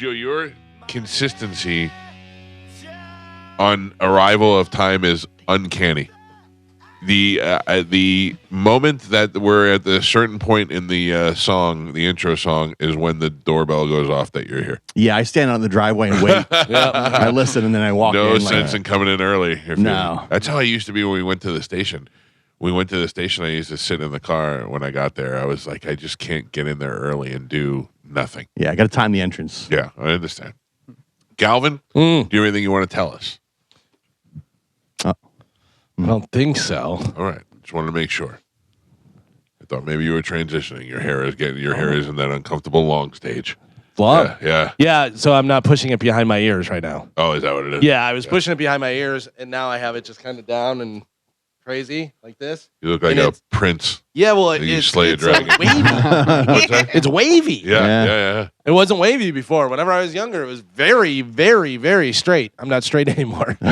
Joe, your consistency on arrival of time is uncanny. The moment that we're at a certain point in the song, the intro song, is when the doorbell goes off that you're here. Yeah, I stand out in the driveway and wait. I listen and then I walk in. No sense in coming in early. No. That's how I used to be when we went to the station. I used to sit in the car when I got there. I was like, I just can't get in there early and do nothing. Yeah, I got to time the entrance. Yeah, I understand. Galvin, do you have anything you want to tell us? I don't think so. All right, just wanted to make sure. I thought maybe you were transitioning. Your hair is in that uncomfortable long stage. Long? Yeah. So I'm not pushing it behind my ears right now. Oh, is that what it is? Yeah, I was pushing it behind my ears, and now I have it just kind of down and crazy like this. You look like a prince. Yeah, well, it's wavy. It's wavy. Yeah. It wasn't wavy before. Whenever I was younger, it was very, very, very straight. I'm not straight anymore. You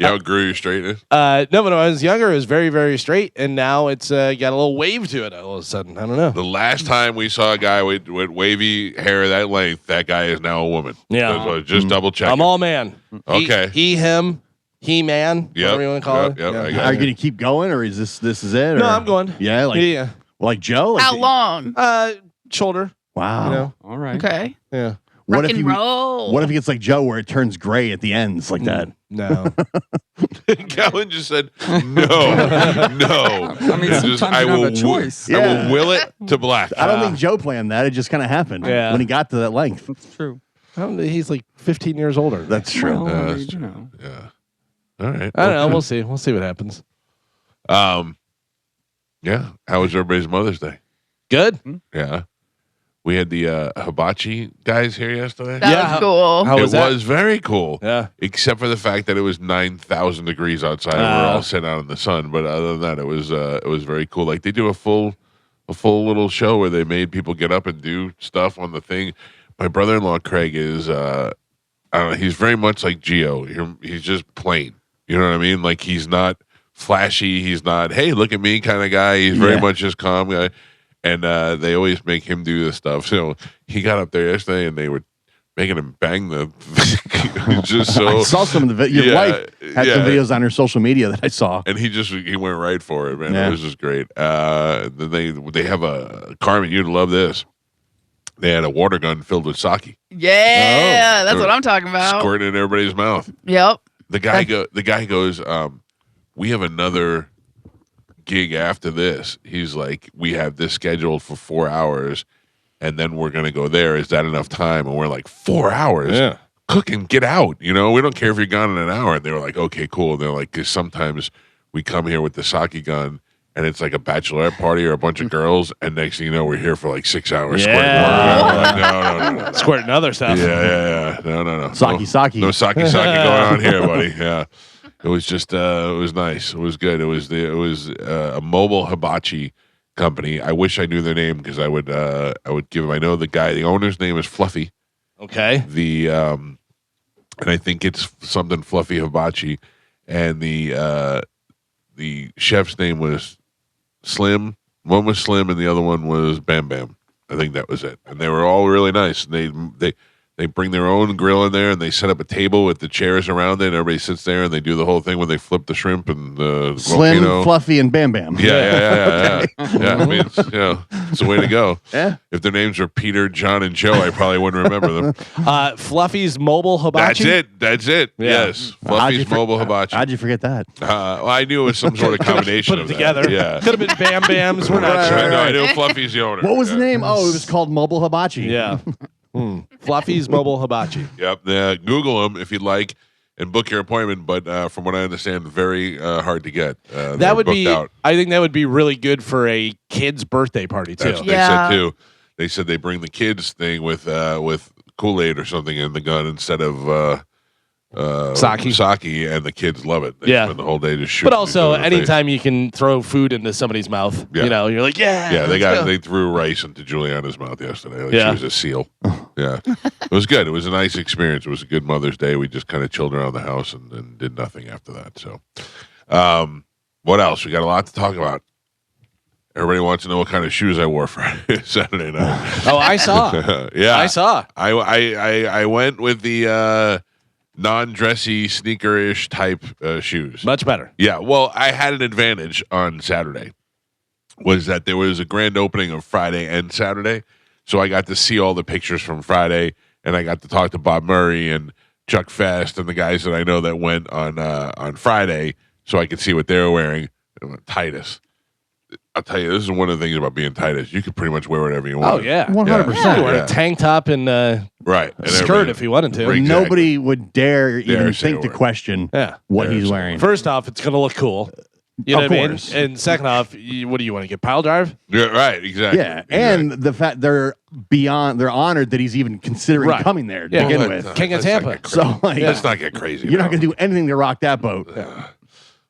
outgrew your straightness? No, but when I was younger, it was very, very straight, and now it's got a little wave to it all of a sudden. I don't know. The last time we saw a guy with wavy hair that length, that guy is now a woman. Yeah. So just double check. I'm all man. Okay. He, him. He-Man, whatever you want to call it. Yep, Are you going to keep going, or is this is it? Or? No, I'm going. Yeah, like Joe. Like How long? Shoulder. Wow. You know? All right. Okay. Yeah. What Rock if and roll. What if it gets like Joe, where it turns gray at the ends like that? No. Calvin just said no. I mean, sometimes you don't have a choice. I will will it to black. I don't think Joe planned that. It just kind of happened when he got to that length. That's true. He's like 15 years older. That's true. Well, That's you true. know. Yeah. All right. I don't know. We'll see. We'll see what happens. Yeah. How was everybody's Mother's Day? Good. Yeah. We had the hibachi guys here yesterday. That was cool. How was that? Was very cool. Yeah. Except for the fact that it was 9,000 degrees outside. And we're all sitting out in the sun. But other than that, it was very cool. Like they do a full little show where they made people get up and do stuff on the thing. My brother-in-law Craig is I don't know, he's very much like Gio. He's just plain. You know what I mean? Like he's not flashy. He's not, hey, look at me kind of guy. He's very much just calm guy. And they always make him do this stuff. So he got up there yesterday and they were making him bang the just so. I saw some of the your wife had some videos on her social media that I saw. And he went right for it, man. It was just great. Then they have a Carmen, you'd love this. They had a water gun filled with sake. Yeah, that's what I'm talking about. Squirting in everybody's mouth. Yep. The guy goes, we have another gig after this. He's like, we have this scheduled for 4 hours, and then we're gonna go there. Is that enough time? And we're like, 4 hours? Yeah. Cook and get out. You know, we don't care if you're gone in an hour. And they were like, okay, cool. And they're like, because sometimes we come here with the sake gun, and it's like a bachelorette party or a bunch of girls, and next thing you know, we're here for like 6 hours. Yeah. Squirting water. No. Squirting other stuff. Yeah. No. Sake. No sake going on here, buddy. Yeah. It was just, it was nice. It was good. It was a mobile hibachi company. I wish I knew their name because I would give them. I know the owner's name is Fluffy. Okay. And I think it's something Fluffy Hibachi, and the chef's name was Slim. One was Slim, and the other one was Bam Bam. I think that was it. And they were all really nice. They bring their own grill in there, and they set up a table with the chairs around it, and everybody sits there, and they do the whole thing when they flip the shrimp and the Slim, volcano. Fluffy, and Bam Bam. Yeah. I mean, it's the way to go. Yeah. If their names were Peter, John, and Joe, I probably wouldn't remember them. Fluffy's Mobile Hibachi. That's it. Yeah. Yes. Fluffy's Mobile Hibachi. How'd you forget that? Well, I knew it was some sort of combination Put of it together. that. Yeah. Could have been Bam Bams. We're not sure. No, I knew Fluffy's the owner. What was the name? Oh, it was called Mobile Hibachi. Yeah. Fluffy's Mobile Hibachi. Yep. Google them if you'd like and book your appointment. But from what I understand, very hard to get. That would be. Out. I think that would be really good for a kid's birthday party too. That's what they said too. They said they bring the kids thing with Kool-Aid or something in the gun instead of sake, and the kids love it. They spend the whole day just shooting. But also, anytime you can throw food into somebody's mouth, you're like, they threw rice into Juliana's mouth yesterday. Like she was a seal. Yeah, it was good. It was a nice experience. It was a good Mother's Day. We just kind of chilled around the house and did nothing after that. So, what else? We got a lot to talk about. Everybody wants to know what kind of shoes I wore for Saturday night. Oh, I saw. Yeah, I saw. I went with the non-dressy sneaker-ish type shoes. Much better. Yeah, well, I had an advantage on Saturday. Was that there was a grand opening of Friday and Saturday, so I got to see all the pictures from Friday, and I got to talk to Bob Murray and Chuck Fest and the guys that I know that went on Friday, so I could see what they were wearing. Titus. I'll tell you, this is one of the things about being Titus. You can pretty much wear whatever you want. Oh, yeah. 100%. Yeah, wear a tank top and Right. And skirt if you wanted to. Exactly. Nobody would dare even say think to a word. question Yeah. what he's wearing. First off, it's going to look cool. You know Of what I mean? course. And second off, what do you want to get? Pile drive? Yeah, right, exactly. Yeah, Exactly. and the fact they're honored that he's even considering Right. coming there to Yeah. begin Well, with. King of let's not Tampa. get crazy. So like, Let's not get crazy. you're not now. going to do anything to rock that boat.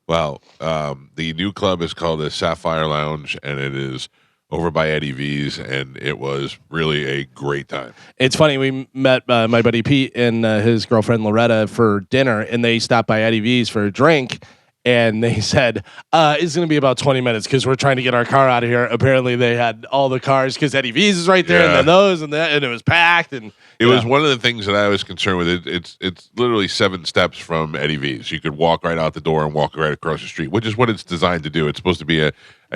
Well, the new club is called the Sapphire Lounge, and it is over by Eddie V's, and it was really a great time. It's funny. We met my buddy Pete and his girlfriend Loretta for dinner, and they stopped by Eddie V's for a drink. And they said, it's going to be about 20 minutes because we're trying to get our car out of here. Apparently, they had all the cars because Eddie V's is right there, and Yeah. then those and that, and it was packed. And It was one of the things that I was concerned with. It's literally 7 steps from Eddie V's. You could walk right out the door and walk right across the street, which is what it's designed to do. It's supposed to be an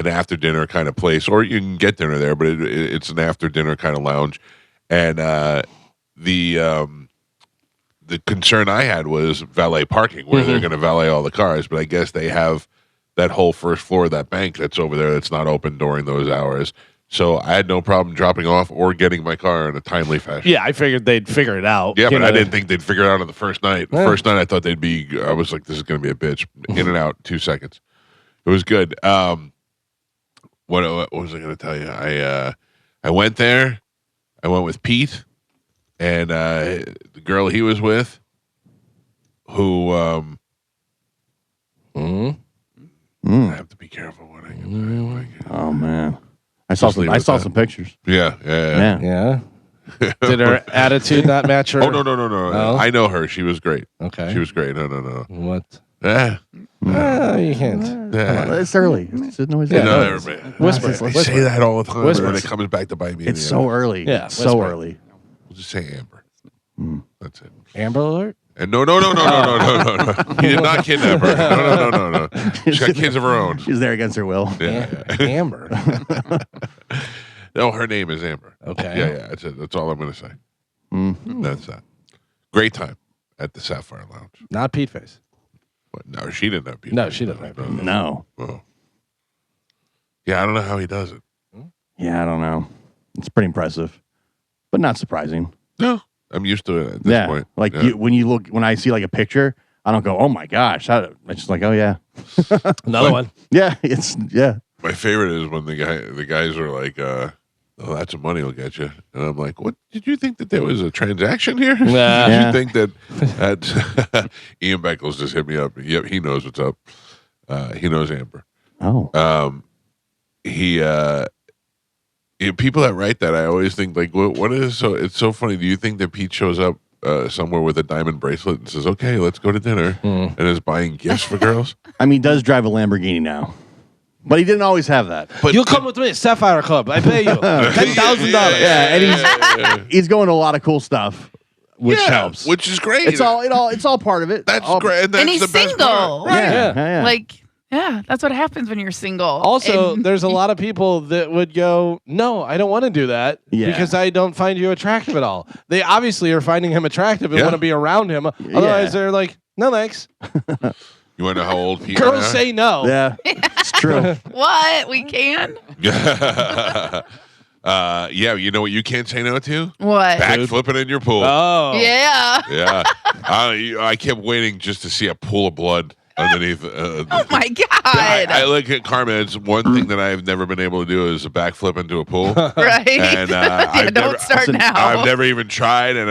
after dinner kind of place, or you can get dinner there, but it's an after dinner kind of lounge. And the concern I had was valet parking, where they're going to valet all the cars. But I guess they have that whole first floor of that bank that's over there that's not open during those hours. So I had no problem dropping off or getting my car in a timely fashion. yeah, I figured they'd figure it out. Yeah, You but know, I didn't think they'd figure it out on the first night. The Yeah. first night I thought they'd be, I was like, this is going to be a bitch. In and out, 2 seconds. It was good. What was I going to tell you? I went there. I went with Pete and the girl he was with, who I have to be careful what I can say. Oh man, I saw Just leave it at that. some pictures. Yeah. Yeah. Did her attitude not match her? Oh, no. No? I know her. She was great. Okay. She was great. No. What? Yeah. You can't. Yeah. It's early. It's noise. You know, no, everybody. Whisper. I Whisper. say that all the time, Whisper. but it comes back to bite me. in It's the so end. early. Yeah, It's so whisper. early. We'll just say Amber. That's it. Amber Alert? And no. He did not kidnap her. No. She's got kids of her own. She's there against her will. Yeah. Amber. No, her name is Amber. Okay. Yeah. That's it. That's all I'm going to say. That's that. Great time at the Sapphire Lounge. Not Pete Face. But no, she didn't have people. No, she doesn't have people. No. Oh. Yeah, I don't know how he does it. Yeah, I don't know. It's pretty impressive, but not surprising. No, I'm used to it at this point. Like Yeah. when I see like a picture, I don't go, oh my gosh. It's just like, oh yeah, Another one. yeah. My favorite is when the guys are like, "Oh, that's what money will get you," and I'm like, "What? Did you think that there was a transaction here? Did Yeah. you think that Ian Beckles just hit me up? Yep, he knows what's up. He knows Amber. Oh, People that write that, I always think like, what is so? It's so funny. Do you think that Pete shows up somewhere with a diamond bracelet and says, "Okay, let's go to dinner," and is buying gifts for girls? I mean, he does drive a Lamborghini now, but he didn't always have that. But You'll come with me, Sapphire Club. I pay you $10,000. Yeah, and he's going to a lot of cool stuff, which helps. which is great. It's all part of it. That's all, great, and, that's And he's the best single. part. Yeah, yeah. Like, yeah, that's what happens when you're single. Also, And- there's a lot of people that would go, no, I don't want to do that Yeah. because I don't find you attractive at all. They obviously are finding him attractive and Yeah. want to be around him. Otherwise, they're like, no, thanks. You want to know how old Pete? Girls say no. yeah, it's true. what? We can? Yeah, you know what you can't say no to? What? Back flipping in your pool. Oh. Yeah. Yeah, I kept waiting just to see a pool of blood underneath. Oh my God. I look at Karma. It's one thing that I've never been able to do is a backflip into a pool. right? And yeah, don't start now. I've never even tried, and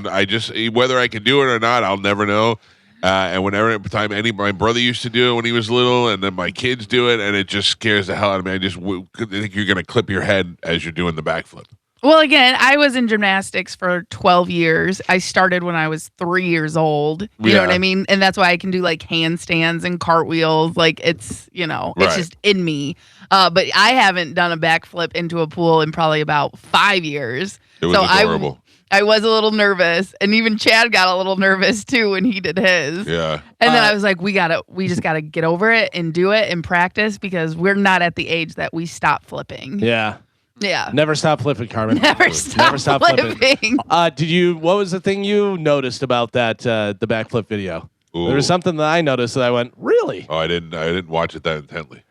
I just whether I can do it or not, I'll never know. And whenever time my brother used to do it when he was little, and then my kids do it, and it just scares the hell out of me. I just think you're going to clip your head as you're doing the backflip. Well, again, I was in gymnastics for 12 years. I started when I was 3 years old. You know what I mean? And that's why I can do like handstands and cartwheels. Like it's, it's just in me. But I haven't done a backflip into a pool in probably about 5 years. It was adorable. I was a little nervous, and even Chad got a little nervous too when he did his. Yeah. And then I was like, we just gotta get over it and do it and practice because we're not at the age that we stop flipping. Yeah. Yeah. Never stop flipping, Carmen. Never stop flipping. What was the thing you noticed about that the backflip video? Ooh. There was something that I noticed that I went, really? Oh, I didn't watch it that intently.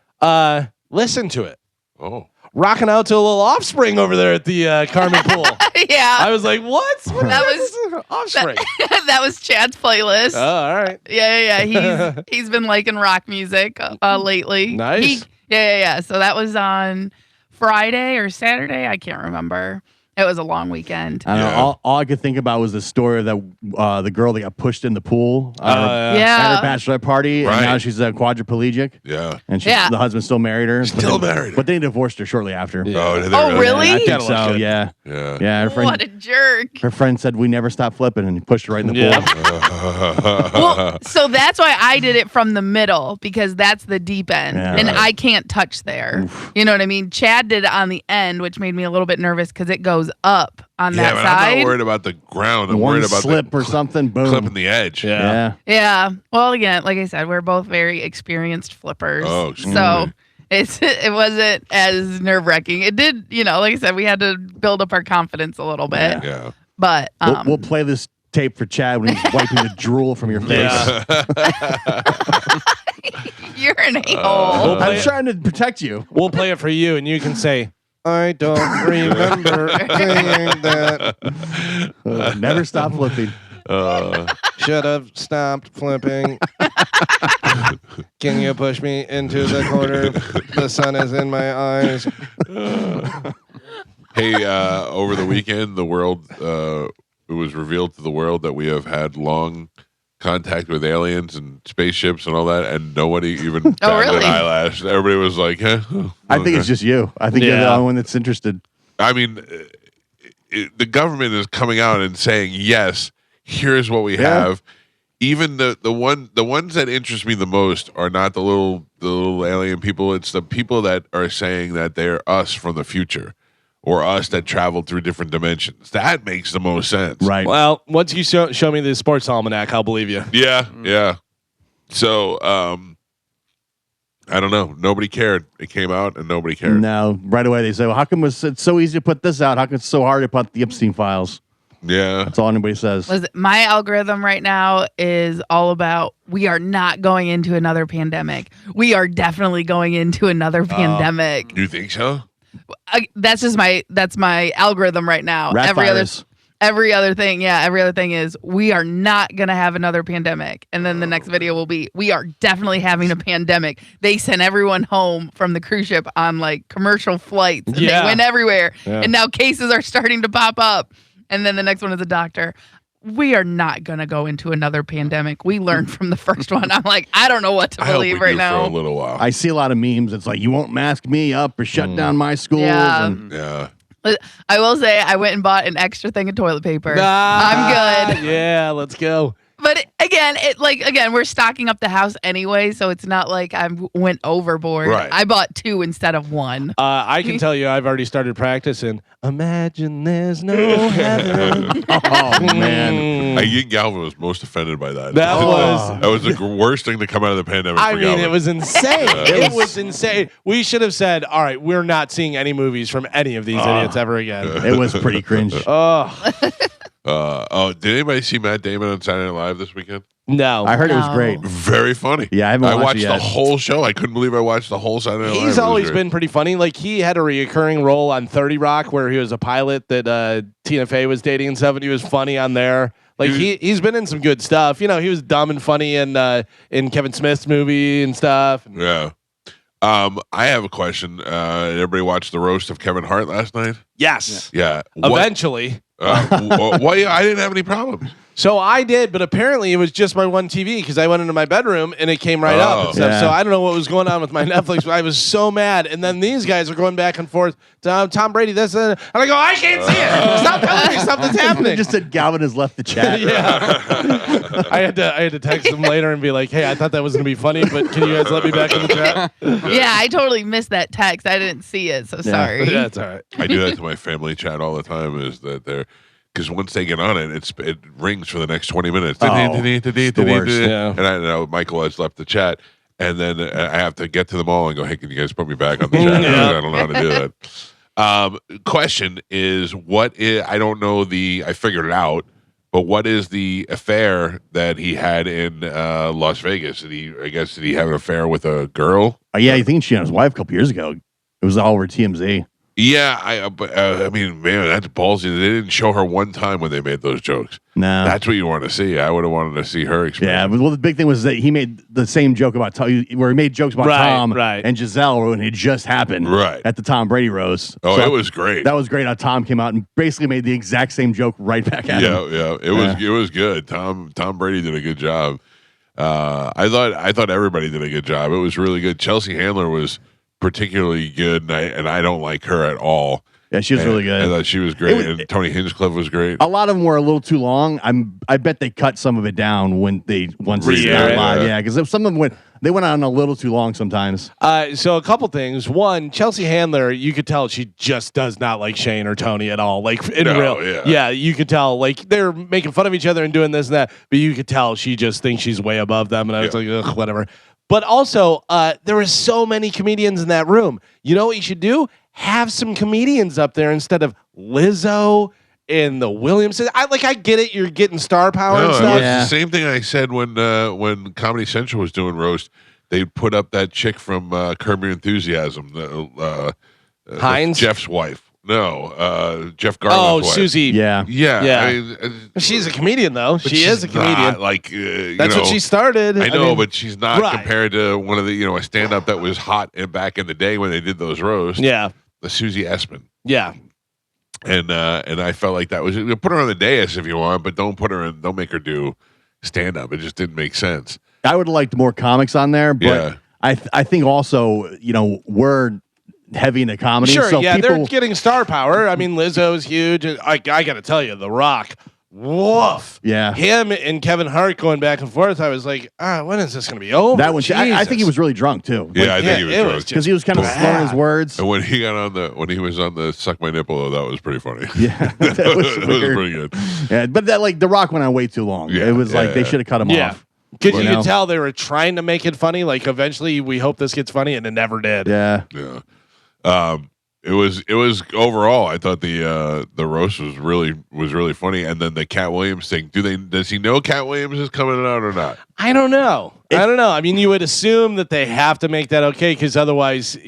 Listen to it. Oh. Rocking out to a little Offspring over there at the Carmen pool. Yeah. I was like, what? That was Offspring. that was Chad's playlist. Oh, all right. Yeah. He's been liking rock music lately. Nice. Yeah. So that was on Friday or Saturday. I can't remember. It was a long weekend. I don't know. All I could think about was the story of that the girl that got pushed in the pool at her bachelorette party, and now she's a quadriplegic. Yeah, and the husband still married her. But they divorced her shortly after. Yeah. Oh, really? I think so. Yeah. Her friend, what a jerk! Her friend said we never stopped flipping, and he pushed her right in the pool. Well, so that's why I did it from the middle because that's the deep end, and I can't touch there. Oof. You know what I mean? Chad did it on the end, which made me a little bit nervous because it goes up on that but side. I'm not worried about the ground. I'm worried about slip or something. Boom, clipping the edge. Yeah. Well, again, like I said, we're both very experienced flippers. Oh, so it wasn't as nerve wracking. It did, like I said, we had to build up our confidence a little bit. Yeah. But we'll play this tape for Chad when he's wiping the drool from your face. You're an a-hole. I'm trying to protect you. We'll play it for you, and you can say, I don't remember saying that. Never stop flipping. Should have stopped flipping. Can you push me into the corner? The sun is in my eyes. Hey, over the weekend, the world, it was revealed to the world that we have had long contact with aliens and spaceships and all that, and nobody even batted an eyelash. Everybody was like, I think it's just you. I think you're the only one that's interested. I mean, the government is coming out and saying, yes, here's what we have. Even the ones that interest me the most are not the little alien people. It's the people that are saying that they're us from the future, or us that travel through different dimensions. That makes the most sense. Right. Well, once you show me the sports almanac, I'll believe you. Yeah. So, I don't know. Nobody cared. It came out and nobody cared. No, right away they say, well, how come it's so easy to put this out? How come it's so hard to put the Epstein files? Yeah. That's all anybody says. Listen, my algorithm right now is all about we are not going into another pandemic. We are definitely going into another pandemic. You think so? That's my algorithm right now. Every other thing is we are not going to have another pandemic. And then the next video will be we are definitely having a pandemic. They sent everyone home from the cruise ship on like commercial flights and they went everywhere. Yeah. And now cases are starting to pop up. And then the next one is a doctor. We are not going to go into another pandemic. We learned from the first one. I'm like, I don't know what to believe right now. For a little while. I see a lot of memes. It's like, you won't mask me up or shut down my schools. Yeah. I will say I went and bought an extra thing of toilet paper. I'm good. Yeah, let's go. But again, we're stocking up the house anyway, so it's not like I went overboard. Right. I bought 2 instead of 1. I can tell you, I've already started practicing. Imagine there's no heaven. Oh man, Ian Galvin was most offended by that. That was the worst thing to come out of the pandemic. I mean, it was insane. It was insane. We should have said, all right, we're not seeing any movies from any of these idiots ever again. It was pretty cringe. Did anybody see Matt Damon on Saturday Night Live this weekend? No. I heard it was great. Very funny. Yeah, I haven't watched it yet. the whole show. I couldn't believe I watched the whole Saturday Night Live. He's always been pretty funny. Like, he had a reoccurring role on 30 Rock where he was a pilot that Tina Fey was dating and stuff, and he was funny on there. Like, he's been in some good stuff. You know, he was dumb and funny in Kevin Smith's movie and stuff. Yeah. I have a question. Everybody watched the roast of Kevin Hart last night? Yes. Yeah. Eventually. Well, yeah, I didn't have any problems. So I did, but apparently it was just my one TV because I went into my bedroom and it came right up and stuff. Yeah. So I don't know what was going on with my Netflix, but I was so mad. And then these guys are going back and forth. Tom Brady, this, and I go, I can't see it. Stop telling me something's happening. Just said Galvin has left the chat. Yeah. I had to text him later and be like, hey, I thought that was going to be funny, but can you guys let me back in the chat? Yeah, I totally missed that text. I didn't see it, so sorry. Yeah, that's all right. I do that to my family chat all the time. Is that they're because once they get on it, it rings for the next 20 minutes. the worst. Yeah. And I know Michael has left the chat, and then I have to get to them all and go, "Hey, can you guys put me back on the chat?" Yeah. I don't know how to do that. Question is, I don't know I figured it out, but what is the affair that he had in Las Vegas? Did he have an affair with a girl? Yeah, I think she had his wife a couple years ago. It was all over TMZ. Yeah, I mean, man, that's ballsy. They didn't show her one time when they made those jokes. No. That's what you want to see. I would have wanted to see her explain. Yeah, but the big thing was that he made the same joke about where he made jokes about Tom and Giselle when it just happened at the Tom Brady roast. Oh, it was great. That was great how Tom came out and basically made the exact same joke right back at him. Yeah, it was good. Tom Brady did a good job. I thought everybody did a good job. It was really good. Chelsea Handler was particularly good, and I don't like her at all. Yeah, she was really good. I thought she was great, and Tony Hinchcliffe was great. A lot of them were a little too long. I bet they cut some of it down once they went live. Yeah, because some of them went on a little too long sometimes. So a couple things. One, Chelsea Handler, you could tell she just does not like Shane or Tony at all. Like yeah, you could tell. Like they're making fun of each other and doing this and that, but you could tell she just thinks she's way above them. And I was like, ugh, whatever. But also, there were so many comedians in that room. You know what you should do? Have some comedians up there instead of Lizzo and the Williamsons. I get it. You're getting star power and stuff. It's the same thing I said when Comedy Central was doing roast. They put up that chick from Curb Your Enthusiasm, Hines, Jeff's wife. No, Jeff Garland's wife. Susie. Yeah. I mean, she's a comedian, though. She is a comedian. That's what she started. I know, but she's not compared to one of the a stand-up that was hot back in the day when they did those roasts. Yeah, the Susie Essman. Yeah, and I felt like that was put her on the dais if you want, but don't make her do stand-up. It just didn't make sense. I would have liked more comics on there, but I think also we're heavy into comedy. Sure, so they're getting star power. I mean, Lizzo's huge. I got to tell you, The Rock, woof. Yeah. Him and Kevin Hart going back and forth. I was like, when is this going to be over? That one, I think he was really drunk too. Yeah, I think he was drunk because he was kind of slurring his words. And when he was on the suck my nipple, that was pretty funny. Yeah, that was pretty good. Yeah, but that The Rock went on way too long. Yeah, it was they should have cut him off. Because you could tell they were trying to make it funny. Like eventually, we hope this gets funny, and it never did. Yeah. It was overall. I thought the roast was really funny, and then the Cat Williams thing. Does he know Cat Williams is coming out or not? I don't know. I mean, you would assume that they have to make that okay, because otherwise,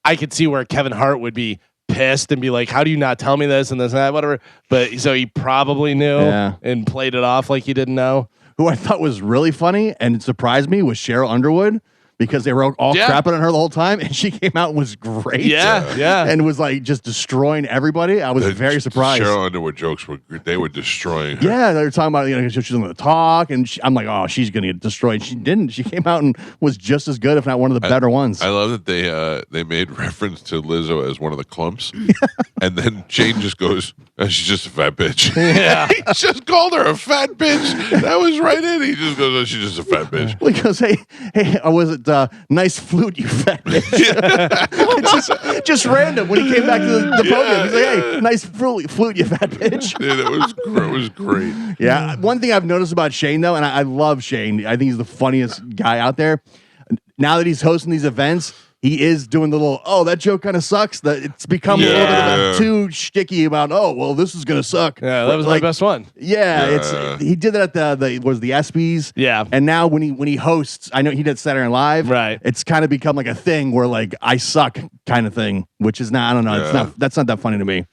I could see where Kevin Hart would be pissed and be like, "How do you not tell me this and this and that, whatever?" But so he probably knew and played it off like he didn't know. Who I thought was really funny and surprised me was Cheryl Underwood. Because they were all crapping on her the whole time, and she came out and was great. Yeah. And was like just destroying everybody. I was very surprised. Cheryl Underwood jokes were destroying her. Yeah, they were talking about she was going to talk, and I'm like, oh, she's going to get destroyed. She didn't. She came out and was just as good, if not one of the better ones. I love that they made reference to Lizzo as one of the clumps, and then Shane just goes, "She's just a fat bitch." Yeah, he just called her a fat bitch. That was right in. He just goes, "Oh, she's just a fat bitch." Well, he goes, "Hey, was it nice flute, you fat bitch?" It's just random. When he came back to the podium, he's like, "Hey, nice flute, you fat bitch." Dude, it was great. Yeah, one thing I've noticed about Shane though, and I love Shane. I think he's the funniest guy out there. Now that he's hosting these events, he is doing the little, that joke kind of sucks. That it's become a little bit too shticky about, this is gonna suck. Yeah, that was my best one. Yeah, he did that at the ESPYs. Yeah, and now when he hosts, I know he did Saturday Night Live. Right, it's kind of become like a thing where like I suck kind of thing, which is not. I don't know. That's not that funny to me.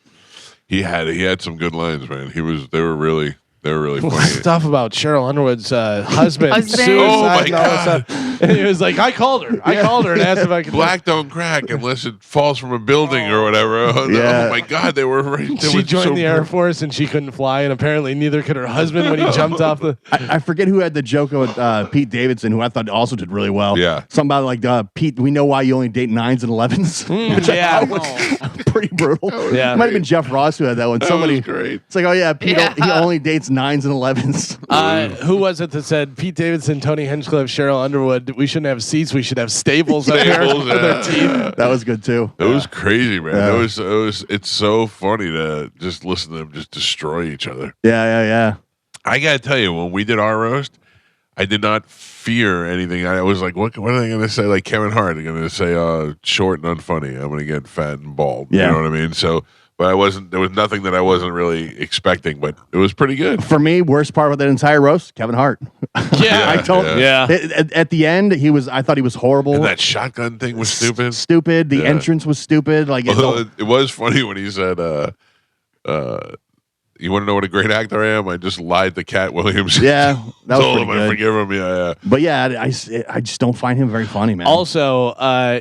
He had some good lines, man. They were really funny. Stuff about Cheryl Underwood's husband. Oh my God. And he was like, I called her and asked if I could. Black don't crack unless it falls from a building or whatever. Yeah. Oh my God, they were right. She joined the Air Force and she couldn't fly, and apparently neither could her husband when he jumped off the. I forget who had the joke with Pete Davidson, who I thought also did really well. Yeah. Something about like, Pete, we know why you only date 9s and 11s. Which I was pretty brutal. Yeah. It might have been Jeff Ross who had that one. That Somebody, was great. it's like, oh yeah, Pete, he only dates 9s and 11s. Who was it that said Pete Davidson, Tony Hinchcliffe, Cheryl Underwood? We shouldn't have seats. We should have stables up here for their team. That was good too. It was crazy, man. Yeah. It's so funny to just listen to them just destroy each other. Yeah. I gotta tell you, when we did our roast, I did not fear anything. I was like, what are they gonna say? Like Kevin Hart, they're gonna say short and unfunny. I'm gonna get fat and bald. Yeah. You know what I mean? So but there was nothing that I wasn't really expecting, but it was pretty good. For me, worst part about that entire roast, Kevin Hart. Yeah. I told Yeah. At the end, I thought he was horrible. And that shotgun thing was stupid. Stupid. The Yeah. entrance was stupid. Like Although it was funny when he said, you want to know what a great actor I am? I just lied to Cat Williams. yeah, that was Told pretty him I good. forgive him. Yeah. But yeah, I just don't find him very funny, man. Also,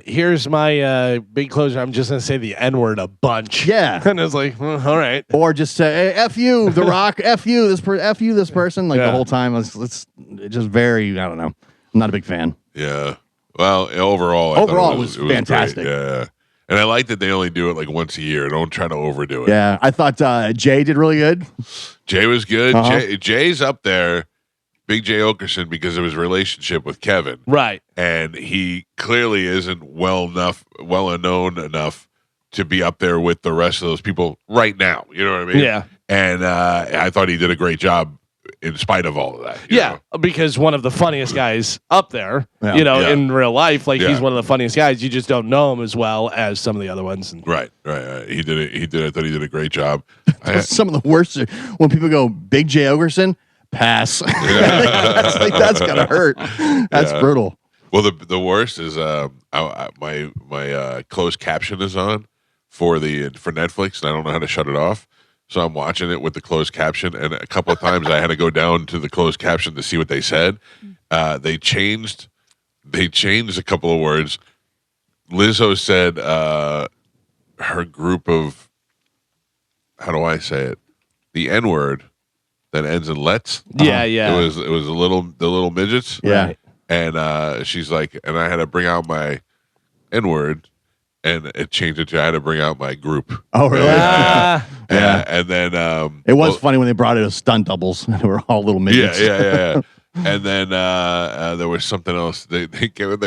here's my big closer. I'm just gonna say the N word a bunch. Yeah. And it's like, all right. Or just say, hey, F you, The Rock, F you, F you, this person. Like Yeah. the whole time. It's just very, I don't know. I'm not a big fan. Yeah. Well, overall, I Overall, thought it was great. fantastic. Yeah. And I like that they only do it like once a year. Don't try to overdo it. Yeah. I thought Jay did really good. Jay was good. Uh-huh. Jay's up there, Big Jay Okerson, because of his relationship with Kevin. Right. And he clearly isn't well known enough to be up there with the rest of those people right now. You know what I mean? Yeah. And I thought he did a great job in spite of all of that. you Yeah, know? because one of the funniest guys up there, Yeah. Yeah. Yeah. in real life, like Yeah. he's one of the funniest guys. You just don't know him as well as some of the other ones. And Right. He did it. I thought he did a great job. Some of the worst are when people go, Big Jay Ogerson, pass. That's going to hurt. That's brutal. Well, the worst is my closed caption is on for Netflix, and I don't know how to shut it off. So I'm watching it with the closed caption, and a couple of times I had to go down to the closed caption to see what they said. They changed a couple of words. Lizzo said her group of, how do I say it? The N word that ends in let's. yeah. It was the little midgets. Yeah. Right. And she's like, and I had to bring out my N word, and it changed it to I had to bring out my group. Oh, really? Ah, Yeah, and then It was funny when they brought it as stunt doubles. They were all little midgets. Yeah. And then there was something else. They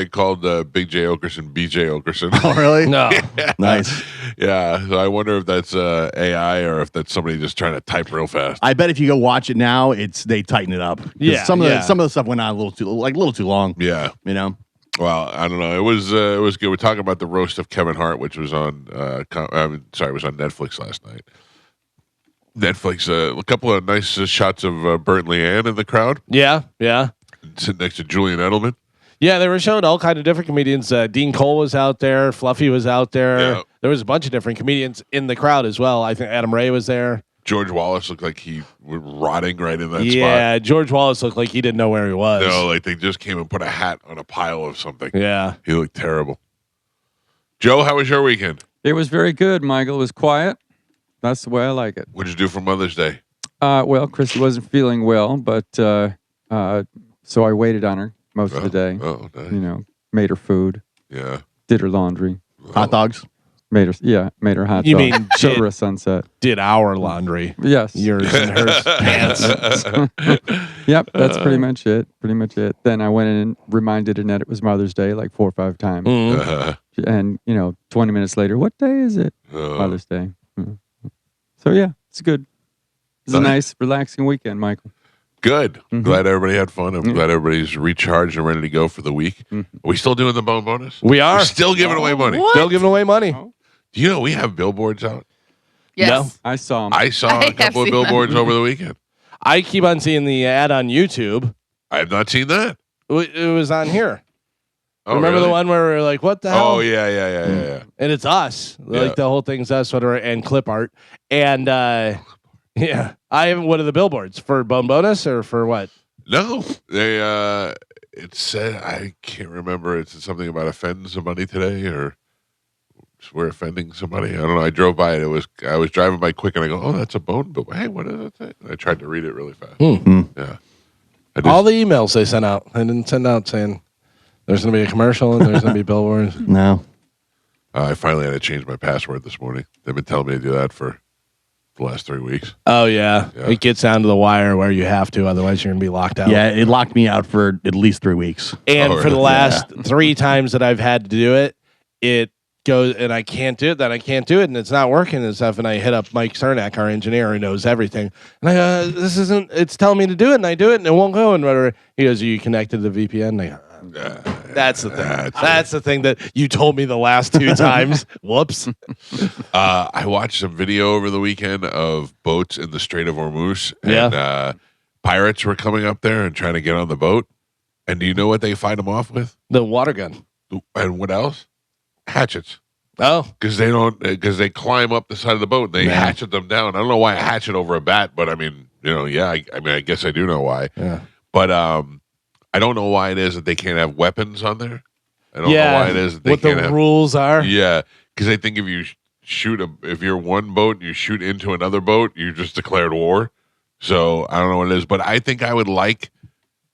called Big J Okerson BJ Okerson. Oh, really? no. Nice. Yeah, so I wonder if that's AI or if that's somebody just trying to type real fast. I bet if you go watch it now, they tighten it up. 'Cause Yeah, some of yeah. the stuff went on a little too long. Yeah. You know. Well, I don't know. It was good. We're talking about the roast of Kevin Hart, which was on it was on Netflix last night. Netflix, a couple of nice shots of Bert and Leanne in the crowd, Yeah. sitting next to Julian Edelman. Yeah, they were showing all kind of different comedians. Dean Cole was out there. Fluffy was out there. Yeah. There was a bunch of different comedians in the crowd as well. I think Adam Ray was there. George Wallace looked like he was rotting right in that spot. Yeah, George Wallace looked like he didn't know where he was. No, like they just came and put a hat on a pile of something. Yeah. He looked terrible. Joe, how was your weekend? It was very good, Michael. It was quiet. That's the way I like it. What'd you do for Mother's Day? Well, Chrissy wasn't feeling well, but so I waited on her most of the day. Oh, nice. You know, made her food, Yeah. did her laundry, Hot dogs. made her hot You dog. mean showed her a sunset. Did our laundry. Yes. Yours and hers pants. Yep, that's pretty much it. Then I went in and reminded Annette it was Mother's Day like 4 or 5 times. Mhm. And, 20 minutes later, what day is it? Mother's Day. Mhm. So, yeah, it's good. It's a nice, relaxing weekend, Michael. Good. Mhm. Glad everybody had fun. I'm glad everybody's recharged and ready to go for the week. Mhm. Are we still doing the bone bonus? We are. We're still giving away money. What? Still giving away money. Oh. Do you know we have billboards out? Yes. No. I saw him. I saw I a have couple of seen billboards over the weekend. I keep on seeing the ad on YouTube. I have not seen that. It was on here. Oh, Remember really? the one where we were like, what the hell? Oh, yeah. And it's us. Yeah. Like the whole thing's us, whatever, and clip art. And yeah. What are the billboards? For Bone Bonus or for what? No, they it said, I can't remember. It's something about offending somebody today, or we're offending somebody. I don't know. I drove by it. I was driving by quick, and I go, "Oh, that's a bone bill." Hey, what is it? And I tried to read it really fast. Yeah. All the emails they sent out, they didn't send out saying there's going to be a commercial and there's going to be billboards. No. I finally had to change my password this morning. They've been telling me to do that for the last 3 weeks. Oh, yeah. It gets down to the wire where you have to, otherwise you're going to be locked out. Yeah, it locked me out for at least 3 weeks. And for the last 3 times that I've had to do it, it goes, and I can't do it, then I can't do it, and it's not working and stuff. And I hit up Mike Cernak, our engineer, who knows everything. And I go, it's telling me to do it, and I do it, and it won't go. And whatever. He goes, are you connected to the VPN? And I go, that's the thing. That's the thing that you told me the last 2 times. Whoops. I watched some video over the weekend of boats in the Strait of Hormuz, and pirates were coming up there and trying to get on the boat. And do you know what they fight them off with? The water gun. And what else? Hatchets. Oh, because they climb up the side of the boat and they hatchet them down. I don't know why I hatchet over a bat, but I mean, I guess I do know why. Yeah. But I don't know why it is that they can't have weapons on there. I don't know why it is that they can't have. What the rules are. Yeah, because I think if you if you're one boat and you shoot into another boat, you just declared war. So I don't know what it is, but I think I would like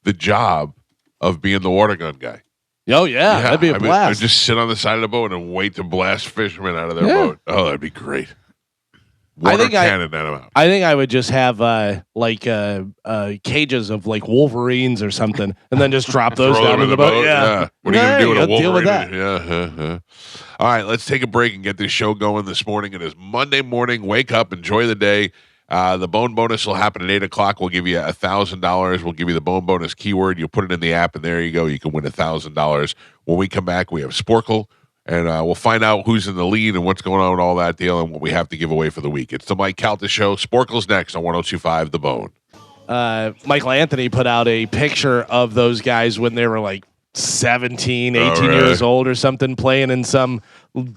the job of being the water gun guy. Oh, yeah. That'd be a blast. I'd just sit on the side of the boat and wait to blast fishermen out of their boat. Oh, that'd be great. Water cannon them out. I think I would just have cages of like Wolverines or something, and then just drop those down in the boat. Yeah. What are you gonna do with a Wolverine? Deal with that. Yeah. All right, let's take a break and get this show going this morning. It is Monday morning. Wake up, enjoy the day. The bone bonus will happen at 8 o'clock. We'll give you $1,000. We'll give you the bone bonus keyword. You put it in the app, and there you go. You can win $1,000. When we come back, we have Sporkle, and we'll find out who's in the lead and what's going on with all that deal and what we have to give away for the week. It's the Mike Calta Show. Sporkle's next on 102.5 The Bone. Michael Anthony put out a picture of those guys when they were like 17, 18 years old or something, playing in some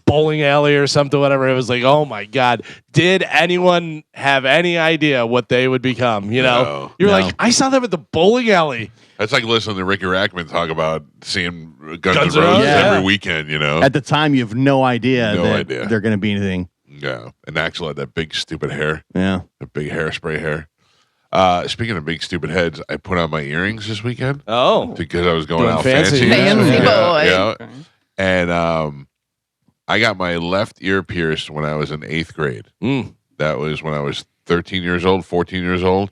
bowling alley or something, whatever. It was like, oh my God, did anyone have any idea what they would become? You know, you're like, I saw them at the bowling alley. That's like listening to Ricky Rackman talk about seeing Guns N' Roses every weekend, you know. At the time, you have no idea they're going to be anything. Yeah. And Axl had that big, stupid hair. Yeah. That big hairspray hair. Speaking of big, stupid heads, I put on my earrings this weekend. Oh. Because I was going out fancy. Fancy boy. Yeah. And I got my left ear pierced when I was in 8th grade. That was when I was 13 years old, 14 years old,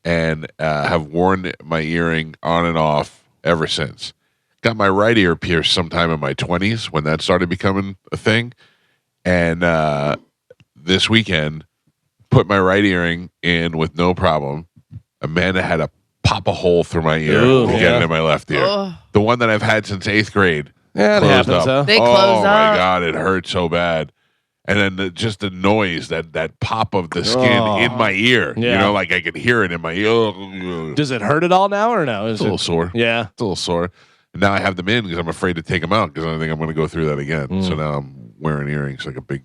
and have worn my earring on and off ever since. Got my right ear pierced sometime in my 20s when that started becoming a thing. And this weekend, put my right earring in with no problem. Amanda had to pop a hole through my ear to get it in my left ear. The one that I've had since 8th grade. Yeah, it happens. They close up. Oh my God, it hurt so bad. And then just the noise, that pop of the skin in my ear. Yeah. You know, like I could hear it in my ear. Does it hurt at all now or no? It's a little sore. Yeah. It's a little sore. And now I have them in because I'm afraid to take them out because I think I'm going to go through that again. So now I'm wearing earrings like a big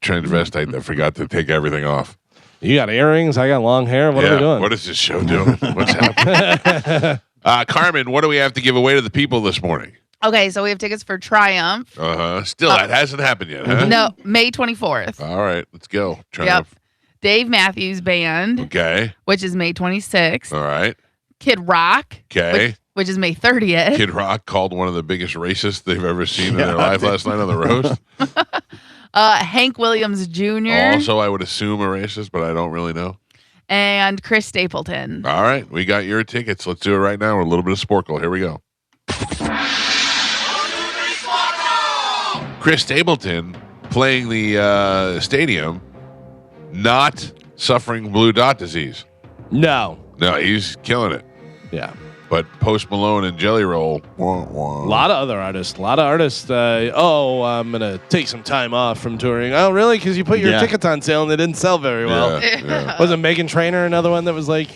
transvestite that forgot to take everything off. You got earrings. I got long hair. What are we doing? What is this show doing? What's happening? Carmen, what do we have to give away to the people this morning? Okay, so we have tickets for Triumph. Still, that hasn't happened yet, huh? No, May 24th. All right, let's go. Triumph. Yep. Dave Matthews Band. Okay. Which is May 26th. All right. Kid Rock. Okay. Which is May 30th. Kid Rock called one of the biggest racists they've ever seen in their life last night on the roast. Hank Williams Jr. Also, I would assume a racist, but I don't really know. And Chris Stapleton. All right, we got your tickets. Let's do it right now with a little bit of Sporkle. Here we go. Chris Stapleton playing the stadium, not suffering blue dot disease. No, he's killing it. Yeah. But Post Malone and Jelly Roll. A lot of other artists. I'm going to take some time off from touring. Oh, really? Because you put your tickets on sale and they didn't sell very well. Yeah. Wasn't Meghan Trainor another one that was like,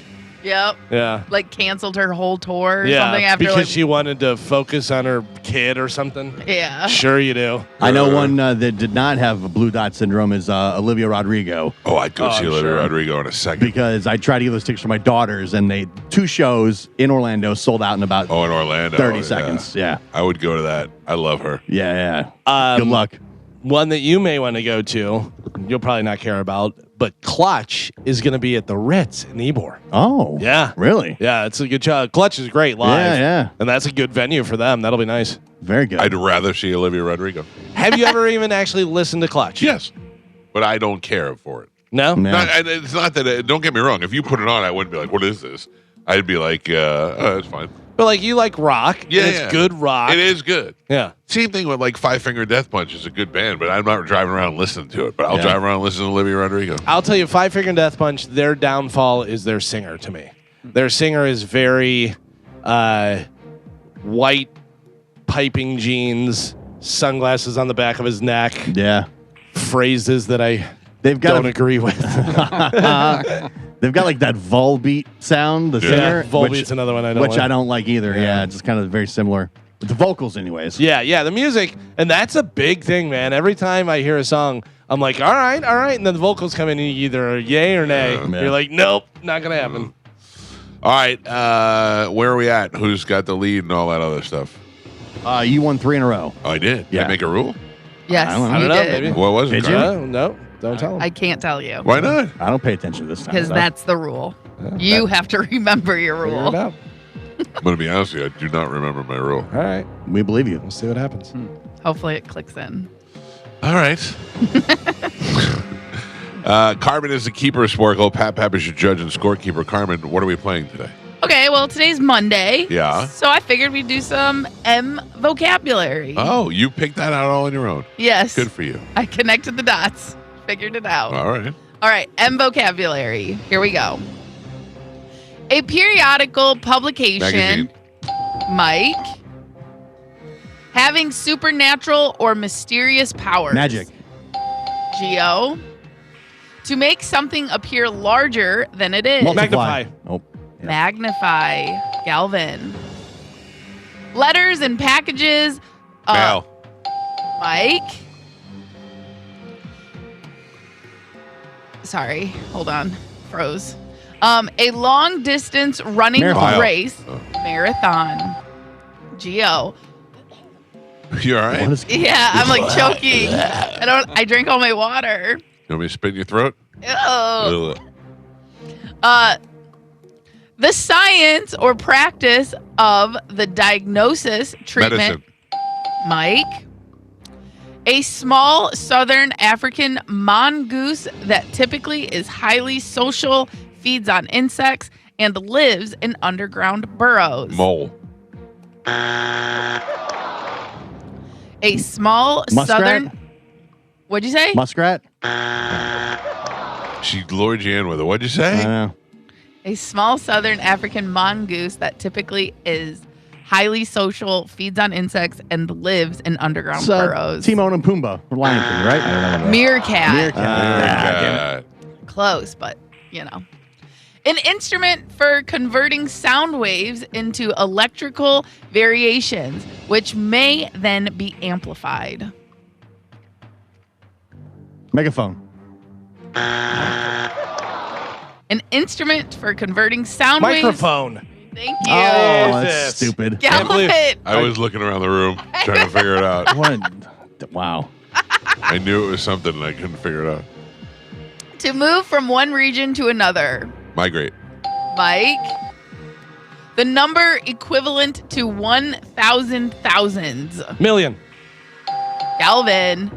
Yep. Yeah. Like canceled her whole tour or something after because like she wanted to focus on her kid or something. Yeah. Sure you do. I know one that did not have blue dot syndrome is Olivia Rodrigo. Oh, I'd go see I'm Olivia sure. Rodrigo in a second. Because I tried to get those tickets for my daughters, and they 2 shows in Orlando sold out in about in Orlando. 30 seconds. Yeah. I would go to that. I love her. Yeah. Um, Good luck. One that you may want to go to, you'll probably not care about, but Clutch is going to be at the Ritz in Ybor. Oh. Yeah. Really? Yeah, it's a good show. Clutch is great live. Yeah. And that's a good venue for them. That'll be nice. Very good. I'd rather see Olivia Rodrigo. Have you ever even actually listened to Clutch? Yes, but I don't care for it. No? No. And it's not that. Don't get me wrong. If you put it on, I wouldn't be like, "What is this?" I'd be like, oh, "It's fine." But like you like rock. Yeah, and it's good rock. It is good. Yeah. Same thing with like Five Finger Death Punch is a good band, but I'm not driving around listening to it. But I'll Yeah. drive around listening to Olivia Rodrigo. I'll tell you, Five Finger Death Punch, their downfall is their singer to me. Their singer is very white piping jeans, sunglasses on the back of his neck, Yeah. phrases that I They've got don't agree with. they've got like that Volbeat sound, the singer. Volbeat's another one I don't Which like. I don't like either. Yeah. It's just kind of very similar. But the vocals, anyways. Yeah, the music, and that's a big thing, man. Every time I hear a song, I'm like, all right, and then the vocals come in and you either yay or nay. Yeah. You're like, nope, not gonna happen. All right, where are we at? Who's got the lead and all that other stuff? You won 3 in a row. Oh, I did. Did Yeah. I make a rule? Yes. I don't I you don't know, did. maybe. What was it? Did you? Carl? No, don't tell them. I can't tell you Why not? I don't pay attention this time. because that's the rule. You have to remember your Figure rule. it out. I'm going to be honest with you. I do not remember my rule. All right, We believe you. we'll see what happens. Hopefully it clicks in. All right. Carmen is the keeper of Sporkle. Pat is your judge and scorekeeper. Carmen, what are we playing today? Okay, well, today's Monday. Yeah. So I figured we'd do some M vocabulary. Oh, you picked that out all on your own. Yes. Good for you. I connected the dots. Figured it out. All right. All right, M vocabulary. Here we go. A periodical publication, Magazine. Mike, having supernatural or mysterious powers. Magic. Geo. To make something appear larger than it is. Multiply. Magnify. Oh. Yeah. Magnify. Galvin. Letters and packages. Mal. Mike. Sorry, hold on. Froze. A long distance running Marathon. race. Oh. Marathon. Geo. You all right? What is- Yeah, I'm like choking. I drank all my water. You want me to spit in your throat? Ew. Ugh. The science or practice of the diagnosis, treatment. Medicine. Mike. A small southern African mongoose that typically is highly social, feeds on insects, and lives in underground burrows. Mole. A small Muskrat? southern. What'd you say? Muskrat? She lured you in with it. What'd you I say? don't know. A small southern African mongoose that typically is highly social, feeds on insects, and lives in underground It's, burrows. Timon and Pumbaa. Or Lion King, right? I don't know. Meerkat. Meerkat. God. Close, but you know. An instrument for converting sound waves into electrical variations, which may then be amplified. Megaphone. An instrument for converting sound waves. Microphone. Thank you. Oh, is that's this? stupid. Can't believe- Gallant. I was looking around the room trying to figure it out. What? Wow. I knew it was something and I couldn't figure it out. To move from one region to another. Migrate. Mike. The number equivalent to 1,000 thousands. Million. Galvin.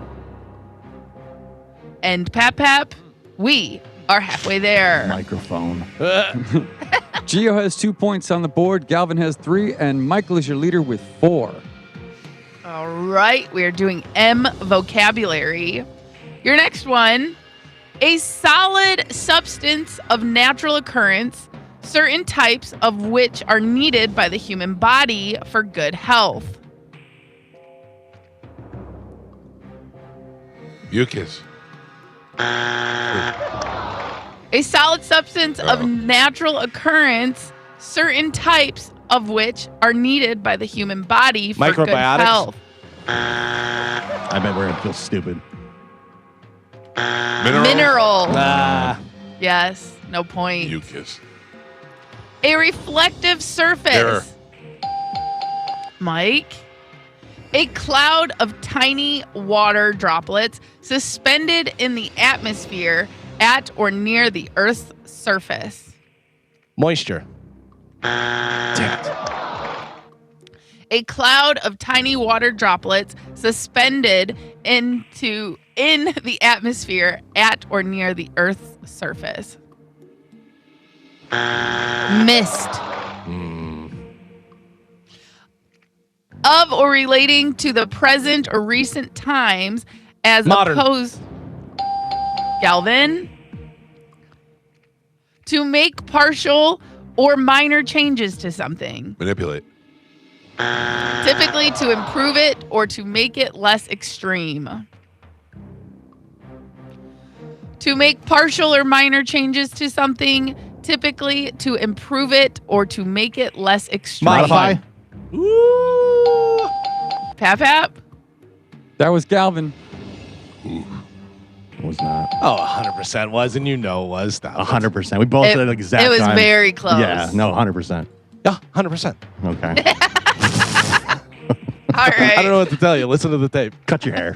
And Pap, we are halfway there. Microphone. Gio has 2 points on the board. Galvin has 3, and Michael is your leader with 4. All right, we are doing M vocabulary. Your next one, a solid substance of natural occurrence, certain types of which are needed by the human body for good health. Mucus. A solid substance of natural occurrence, certain types of which are needed by the human body for good Microbiotics? health. I bet we're gonna feel stupid. Mineral. Yes, no point. Mucus. A reflective surface. Error. Mike. A cloud of tiny water droplets suspended in the atmosphere at or near the Earth's surface. Moisture. Damn it. A cloud of tiny water droplets suspended in the atmosphere at or near the Earth's surface. Mist. Of or relating to the present or recent times as Modern. opposed. Galvin. To make partial or minor changes to something. Manipulate. Typically to improve it or to make it less extreme. To make partial or minor changes to something, typically to improve it or to make it less extreme. Modify. Ooh. Pap. That was Galvin. It was not. Oh, 100% was, and you know it was. Stop it. 100%. We both said it like exact It was time. very close. Yeah, no, 100%. Yeah, 100%. Okay. All right. I don't know what to tell you. Listen to the tape. Cut your hair.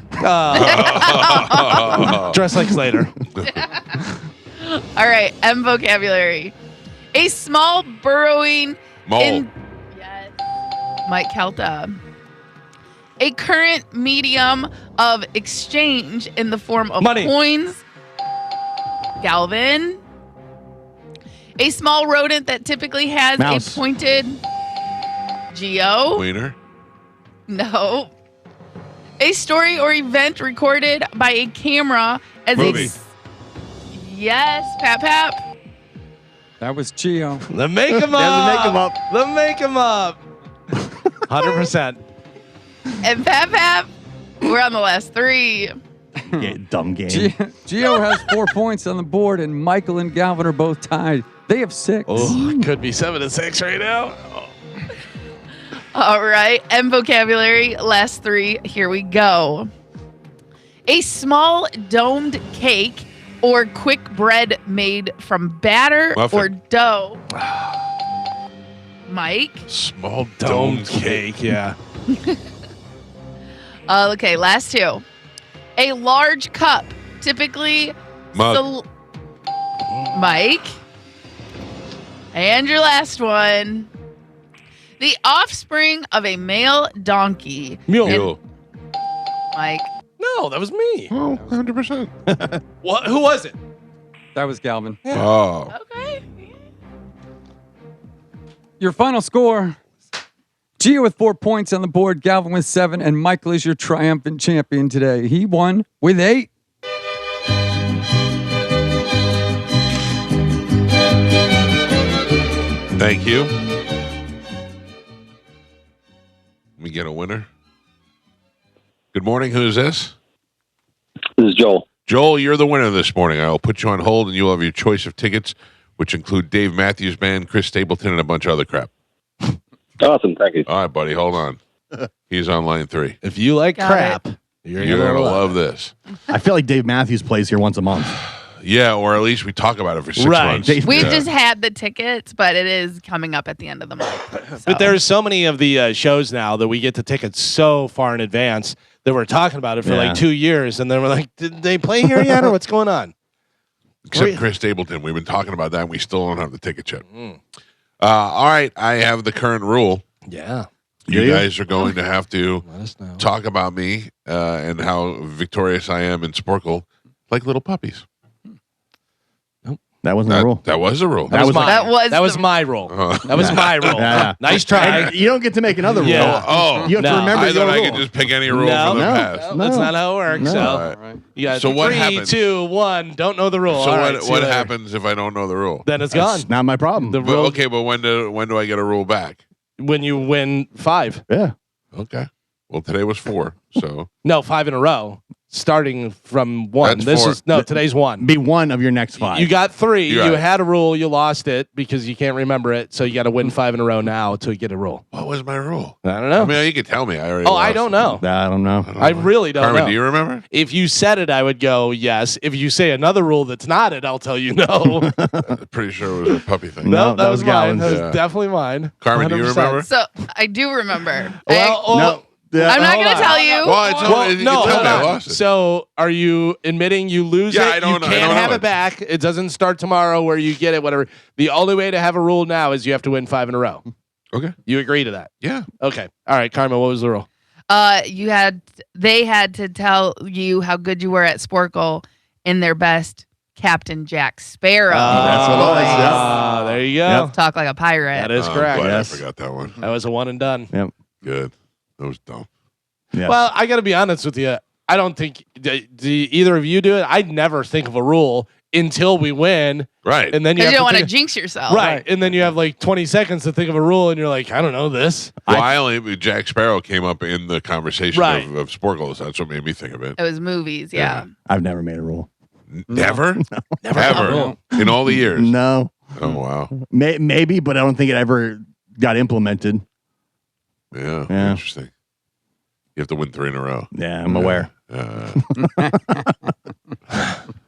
Dress like Slater. All right. M vocabulary. A small burrowing Mole. Yes. Mike Calta. A current medium of exchange in the form of Money. coins. Galvin. A small rodent that typically has Mouse. a pointed. Geo. Wiener. No. A story or event recorded by a camera as Movie. Yes, Pap. That was Geo. The make 'em up. Yeah, the make 'em up. The make 'em up. 100%. And Pap. We're on the last three. Yeah, dumb game. Geo has 4 points on the board, and Michael and Galvin are both tied. They have 6. Oh, it could be 7-6 right now. Oh. All right. M vocabulary, last three. Here we go. A small domed cake or quick bread made from batter Muffin. or dough. Mike. Small Domed cake, yeah. Okay, last two. A large cup, typically. Mug. Mike. And your last one. The offspring of a male donkey. Mule. Mike. No, that was me. Oh, 100%. What? Who was it? That was Galvin. Oh. Okay. Your final score. Gio with 4 points on the board, Galvin with 7, and Michael is your triumphant champion today. He won with 8. Thank you. Let me get a winner. Good morning. Who's this? This is Joel. Joel, you're the winner this morning. I'll put you on hold, and you'll have your choice of tickets, which include Dave Matthews Band, Chris Stapleton, and a bunch of other crap. Awesome. Thank you. All right, buddy. Hold on. He's on line 3. If you like Got crap, you're You're going to love this. I feel like Dave Matthews plays here once a month. Yeah, or at least we talk about it for 6 Right. months. We've Yeah. just had the tickets, but it is coming up at the end of the month. But there's so many of the shows now that we get the tickets so far in advance that we're talking about it for Yeah. like 2 years, and then we're like, did they play here yet, or what's going on? Except Chris Stapleton. We've been talking about that, and we still don't have the ticket yet. All right. I have the current rule. Yeah, You Yeah. guys are going to have to let us know. talk about me and how victorious I am in Sporkle like little puppies. That wasn't the rule. That was a rule. That was mine. That was that was the- my role. Uh, That was my role. Yeah. Nice try. And you don't get to make another rule. Yeah. Oh, You have to No. remember I your thought I rule. could just pick any rule No. from the No. past. That's not how it works. No. So All right. you got So what 3, happens? 2, 1. Don't know the rule. So All what, right, see what you later. happens if I don't know the rule? Then it's gone. That's not my problem. The But, rule okay, but when do I get a rule back? when you win 5. Yeah. Okay. Well, today was 4, so No, 5 in a row. starting from 1. That's 4. Today's 1. Be one of your next 5. You got 3. You got You it. had a rule. You lost it because you can't remember it. So you got to win 5 in a row now to get a rule. What was my rule? I don't know. I mean, you could tell me. I already. Oh, I lost don't it. know. I don't know. I really don't Carmen, know. do you remember? If you said it, I would go yes. If you say another rule that's not it, I'll tell you no. Pretty sure it was a puppy thing. No, that was mine. Galvin's. That was Yeah. definitely mine. Carmen, do you 100%. remember? So I do remember. Well, No. I'm not hold going to on. tell you. Well, it's Well, you can no, tell hold me I on. lost it. So, are you admitting you lose Yeah, it? I don't You know- I can't don't have know it back. It doesn't start tomorrow where you get it, whatever. The only way to have a rule now is you have to win 5 in a row. Okay. You agree to that? Yeah. Okay. All right, Carmen, what was the rule? They had to tell you how good you were at Sporkle in their best Captain Jack Sparrow. That's what it was, yeah. Ah, there you go. Yep. Talk like a pirate. That is I'm correct. glad Yes. I forgot that one. That was a one and done. Yep. Good. That was dumb. Yes. Well, I got to be honest with you. I don't think do either of you do it. I'd never think of a rule until we win, Right. and then you Because have you don't want to think jinx yourself. right, and then you have like 20 seconds to think of a rule, and you're like, I don't know this. Well, Jack Sparrow came up in the conversation Right. of Sporkles. That's what made me think of it. It was movies, yeah. I've never made a rule. Never? Never Ever? rule. In all the years? No. Oh, wow. Maybe, but I don't think it ever got implemented. Yeah. Yeah. Interesting. You have to win 3 in a row. Yeah, I'm aware.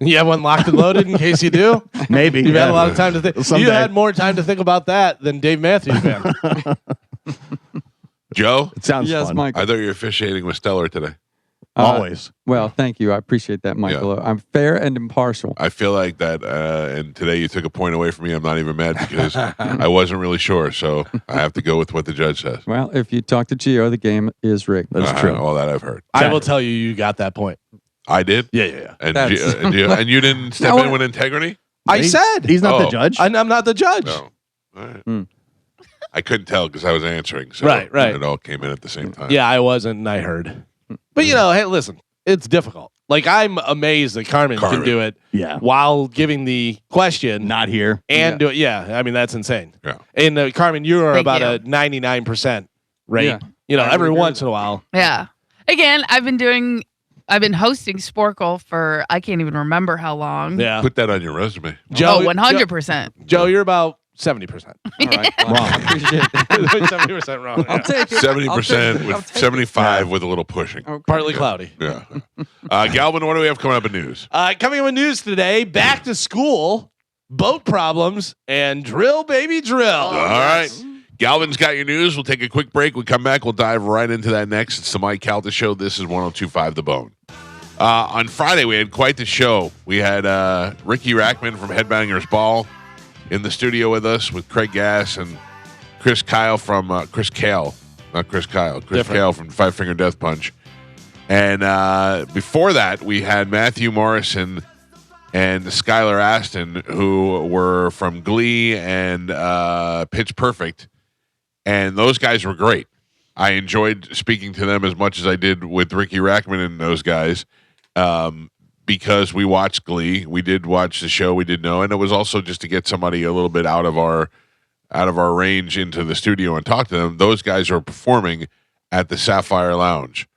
You have one locked and loaded in case you do. Maybe. You've had yeah. a lot of time to think. Someday. You had more time to think about that than Dave Matthews man. Joe, It sounds Yes, fun. Michael. I thought your officiating was stellar today. Always. Well, thank you. I appreciate that, Michael. I'm fair and impartial. I feel like that, and today you took a point away from me. I'm not even mad because I wasn't really sure, so I have to go with what the judge says. Well, if you talk to Gio, the game is rigged. That's true. All that I've heard. I will tell you, you got that point. I did? Yeah. And, That's- and you didn't step in with integrity? I said He's not the Oh. judge. I'm not the judge. No. All right. Hmm. I couldn't tell because I was answering. So Right. It all came in at the same time. Yeah, I wasn't, and I heard. But hey, listen, it's difficult. Like I'm amazed that Carmen can do it Yeah. while giving the question Not here. and do it. Yeah, I mean that's insane. Yeah. And Carmen, you are Thank about you. a 99% rate. Yeah. Every agree once in a while. Yeah. Again, I've been hosting Sporkle for I can't even remember how long. Yeah. Put that on your resume. Joe, 100%. Joe, you're about 70%. All right. Well, I appreciate that. 70% wrong. I'll Yeah. take it. 70% I'll take with it. 75 with a little pushing. Okay. Partly cloudy. Yeah. Galvin, what do we have coming up in news? Coming up in news today, back to school, boat problems, and drill, baby, drill. All right. Galvin's got your news. We'll take a quick break. We come back. We'll dive right into that next. It's the Mike Calta Show. This is 102.5 The Bone. On Friday, we had quite the show. We had Ricky Rackman from Headbangers Ball in the studio with us with Craig Gass and Chris Kyle from Chris Kale, not Chris Kyle, Chris Different. Kale from Five Finger Death Punch. And before that, we had Matthew Morrison and Skylar Aston, who were from Glee and Pitch Perfect. And those guys were great. I enjoyed speaking to them as much as I did with Ricky Rackman and those guys because we watched Glee. We did watch the show. We did know. And it was also just to get somebody a little bit out of our range into the studio and talk to them. Those guys are performing at the Sapphire Lounge.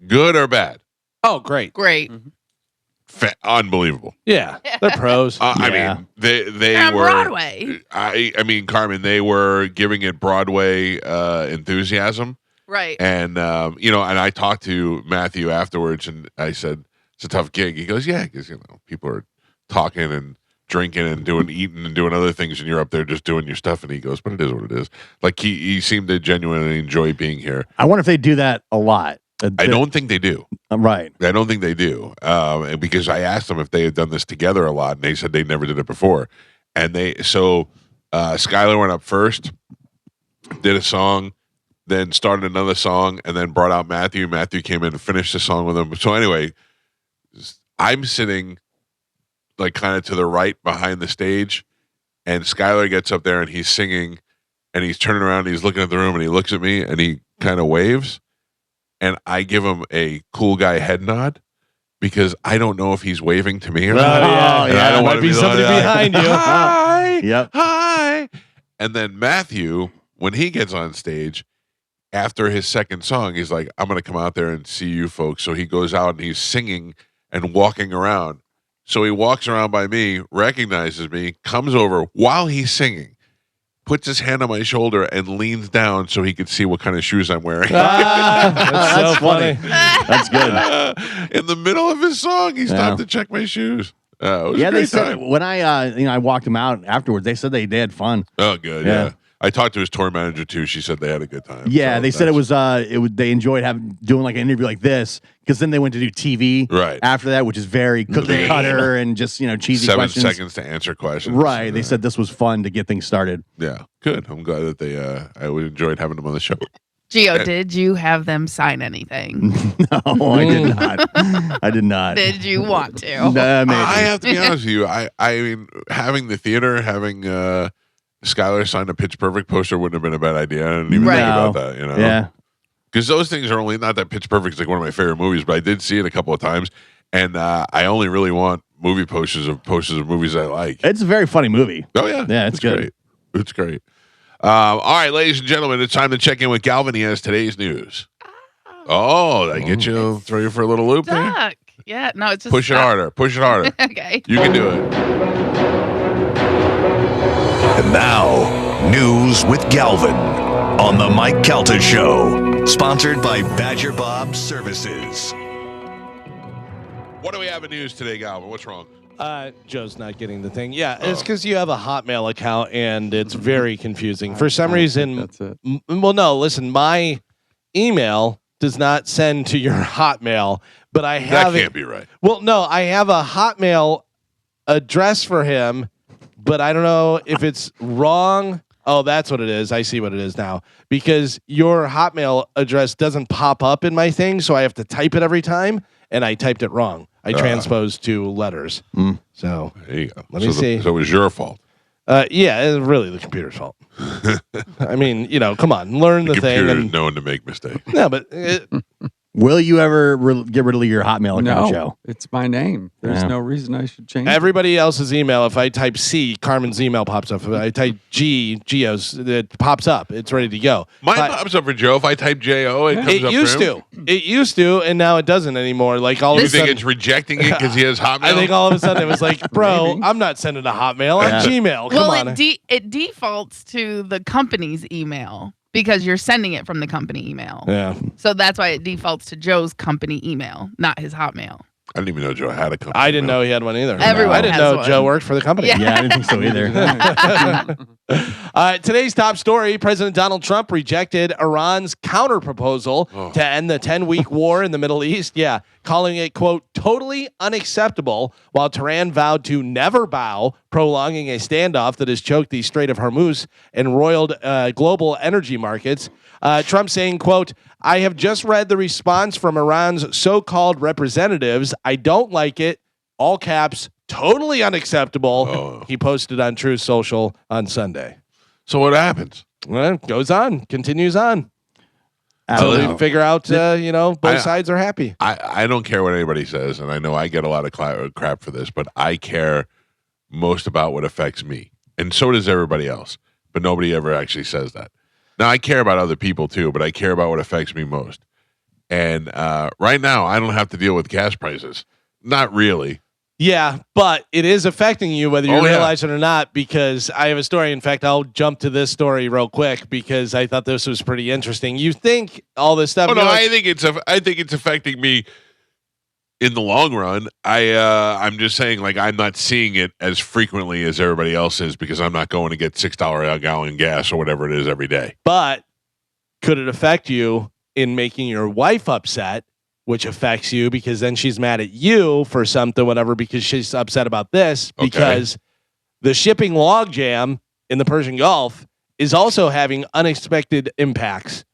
Good or bad? Oh, great. Great. Unbelievable. Yeah, they're pros. I Yeah. mean, they They're on were Broadway. I mean, Carmen, they were giving it Broadway enthusiasm, Right. and and I talked to Matthew afterwards, and I said it's a tough gig. He goes, yeah, because people are talking and drinking and eating and doing other things, and you're up there just doing your stuff. And he goes, but it is what it is. Like he seemed to genuinely enjoy being here. I wonder if they do that a lot. I don't think they do. Right. I don't think they do. Because I asked them if they had done this together a lot, and they said they never did it before. And Skylar went up first, did a song, then started another song, and then brought out Matthew. Matthew came in and finished the song with him. So anyway, I'm sitting like kind of to the right behind the stage, and Skylar gets up there and he's singing, and he's turning around, and he's looking at the room, and he looks at me, and he kind of waves. And I give him a cool guy head nod because I don't know if he's waving to me or not. yeah. And I don't Might want to be somebody like, behind you. Hi, Yep. hi. And then Matthew, when he gets on stage, after his second song, he's like, I'm going to come out there and see you folks. So he goes out and he's singing and walking around. So he walks around by me, recognizes me, comes over while he's singing, puts his hand on my shoulder and leans down so he could see what kind of shoes I'm wearing. That's so funny. That's good. In the middle of his song, he stopped to check my shoes. It was a They great said time. when I walked him out afterwards, they said they had fun. Oh, good. Yeah. I talked to his tour manager too. She said they had a good time. Yeah, So they said it was they enjoyed doing like an interview like this because then they went to do TV Right. after that, which is very cookie cutter and just cheesy 7 questions. seconds to answer questions. Right. They said this was fun to get things started. Yeah, good. I'm glad that they. I enjoyed having them on the show. Gio, did you have them sign anything? No, I did not. I did not. Did you want to? Maybe. I have to be honest with you. I mean, having the theater, having Skylar sign a Pitch Perfect poster wouldn't have been a bad idea. I didn't even think about that. Yeah. Because those things are only not that Pitch Perfect is like one of my favorite movies, but I did see it a couple of times, and I only really want movie posters of movies I like. It's a very funny movie. Oh yeah, Yeah, it's good. Great. It's great. All right, ladies and gentlemen, it's time to check in with Galvin. He has today's news. Oh, did I get you? Throw you for a little loop there? Stuck. Yeah, no, it's just Push it harder. Push it harder. Okay. You can do it. And now, news with Galvin on the Mike Calta Show, sponsored by Badger Bob Services. What do we have in news today, Galvin? What's wrong? Joe's not getting the thing. Yeah, it's because you have a Hotmail account and it's very confusing. For some reason, That's it. well, no, listen, my email does not send to your Hotmail, but I have That can't be right. Well, no, I have a Hotmail address for him, but I don't know if it's wrong. Oh, that's what it is. I see what it is now. Because your Hotmail address doesn't pop up in my thing, so I have to type it every time, and I typed it wrong. I transposed 2 letters. So There you go. Let me see. So it was your fault. yeah, it's really the computer's fault. I mean, come on, learn the thing. Computer is And, known to make mistakes. no, but Will you ever get rid of your Hotmail account, No, Joe? it's my name. There's Yeah. no reason I should change it. everybody else's email, if I type C, Carmen's email pops up. If I type Gio's, it pops up. It's ready to go. Mine But pops up for Joe. If I type J-O, it comes it up used for him. to. It used to, and now it doesn't anymore. Like all You of a think sudden, it's rejecting it because he has Hotmail? I think all of a sudden it was like, bro, Maybe. I'm not sending a Hotmail. I'm Gmail. Come Well, on. it defaults to the company's email because you're sending it from the company email. yeah. So that's why it defaults to Joe's company email, not his Hotmail. I didn't even know Joe had a company. I didn't email. know he had one either. Everyone I didn't has know one. Joe worked for the company. Yeah. Yeah, I didn't think so either. Today's top story: President Donald Trump rejected Iran's counterproposal to end the 10-week war in the Middle East. Yeah, calling it, quote, totally unacceptable, while Tehran vowed to never bow, prolonging a standoff that has choked the Strait of Hormuz and roiled global energy markets. Trump saying, quote, I have just read the response from Iran's so-called representatives. I don't like it. All caps, totally unacceptable. Oh. He posted on Truth Social on Sunday. So what happens? Well, it goes on, continues on. I So don't we know. figure out, both I- sides are happy. I don't care what anybody says, and I know I get a lot of crap for this, but I care most about what affects me, and so does everybody else. But nobody ever actually says that. Now I care about other people too, but I care about what affects me most. And right now, I don't have to deal with gas prices. Not really. Yeah, but it is affecting you whether you Oh, yeah. realize it or not, because I have a story. In fact, I'll jump to this story real quick because I thought this was pretty interesting. You think all this stuff... Oh no, you're like, I think it's affecting me in the long run. I'm just saying, like, I'm not seeing it as frequently as everybody else is because I'm not going to get $6 a gallon gas or whatever it is every day. but could it affect you in making your wife upset, which affects you because then she's mad at you for something, whatever, because she's upset about this, Okay. because the shipping logjam in the Persian Gulf is also having unexpected impacts.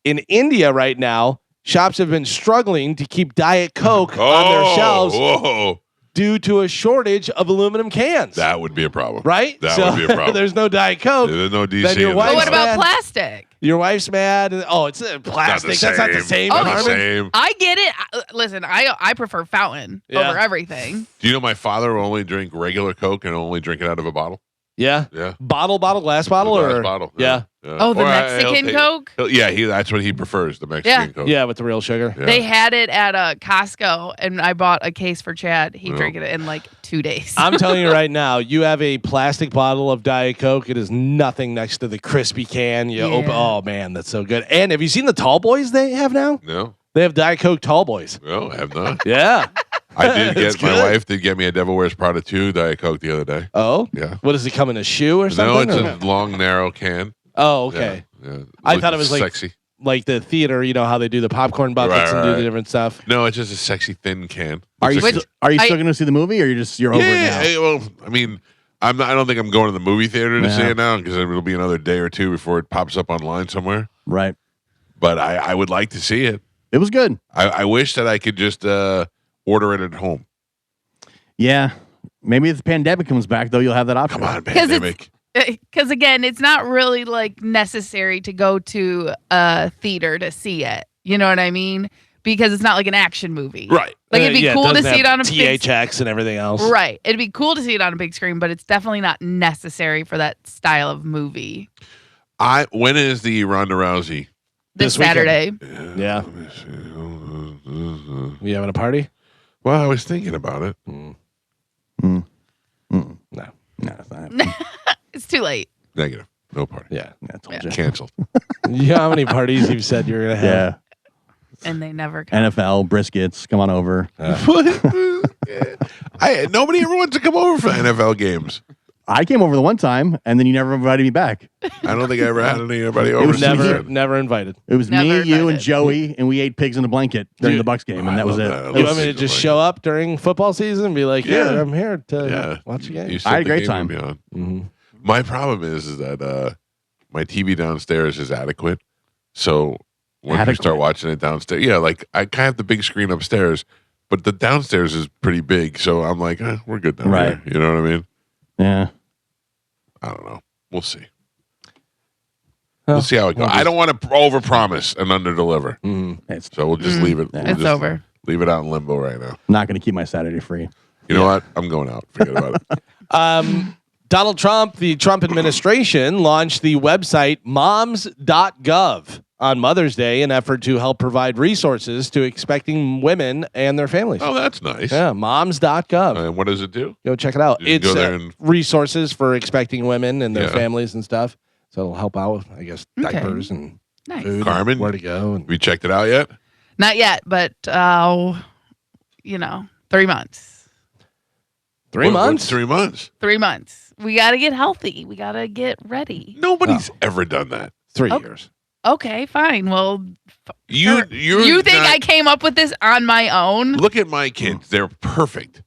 In India right now, shops have been struggling to keep Diet Coke on their shelves Whoa, due to a shortage of aluminum cans. that would be a problem. right? That So would be a problem. there's no Diet Coke. There's no DC. Then your in wife- But this. what about man. plastic? Your wife's mad. And, it's plastic. That's not the same. Not the Carmen. same. I get it. Listen, I prefer fountain Yeah. over everything. Do you know my father will only drink regular Coke and only drink it out of a bottle? Yeah. Yeah. Bottle, glass bottle, The or glass bottle. Yeah. Oh, the Or Mexican Coke? That's what he prefers, the Mexican Coke. Yeah, with the real sugar. Yeah. They had it at Costco, and I bought a case for Chad. He drank it in like 2 days. I'm telling you right now, you have a plastic bottle of Diet Coke. It is nothing next to the crispy can. You open. Oh man, that's so good. And have you seen the tall boys they have now? No. They have Diet Coke tall boys. No, I have not. Yeah. I did That's get my good. wife did get me a Devil Wears Prada 2 Diet Coke the other day. Oh. Yeah. What does it come in a shoe or No, something? it's a long, narrow can. Oh, okay. Yeah. I thought it was like sexy. Like the theater, you know how they do the popcorn buckets and do the different stuff. No, it's just a sexy thin can. Are you It's still going to see the movie, or you're over it now? hey, well, I mean, I don't think I'm going to the movie theater to see it now because it'll be another day or two before it pops up online somewhere. Right. But I would like to see it. It was good. I wish that I could just order it at home. Yeah. Maybe if the pandemic comes back, though, you'll have that option. Come on, pandemic. Because again, it's not really like necessary to go to a theater to see it. You know what I mean? Because it's not like an action movie. Right. Like it'd be cool to see it on a big THX and everything else. Right. It'd be cool to see it on a big screen, but it's definitely not necessary for that style of movie. When is the Ronda Rousey? This Saturday. Yeah. You having a party? Well, I was thinking about it. No. No, it's not. It's too late. Negative. No party. Yeah. I told you. Canceled. You know how many parties you've said you're gonna have? Yeah. And they never come. NFL, briskets, come on over. Nobody ever wants to come over for NFL games. I came over the one time, and then you never invited me back. I don't think I ever had anybody over. was Never invited. It was Never me, you, and invited. Joey, and we ate pigs in a blanket during the Bucks game, and that was it. that. I You love want me to Season just like show up during football season and be like, Yeah. I'm here to watch the game. You said I had a the great game time. would be on. Mm-hmm. My problem is that my TV downstairs is adequate. So once you start watching it downstairs, like I kind of have the big screen upstairs, but the downstairs is pretty big. So I'm like, we're good down Right. here. You know what I mean? Yeah. I don't know. We'll see. We'll see how it goes. I don't want to overpromise and underdeliver. It's So we'll just leave it. We'll It's just over. Leave it out in limbo right now. not going to keep my Saturday free. You know what? I'm going out. Forget about it. Donald Trump, the Trump administration, launched the website moms.gov on Mother's Day in effort to help provide resources to expecting women and their families. Oh, that's nice. Yeah, moms.gov. And what does it do? Go check it out. You can It's go there and- resources for expecting women and their Yeah. families and stuff. So it'll help out with, I guess, Okay. diapers and Nice. food, Carmen? where to go. And Have you checked it out yet? Not yet, but 3 months. 3 months? 3 months. 3 months. We got to get healthy. We got to get ready. Nobody's ever done that. 3 Oh. years. Okay, fine. Well, You think I came up with this on my own? Look at my kids. They're perfect.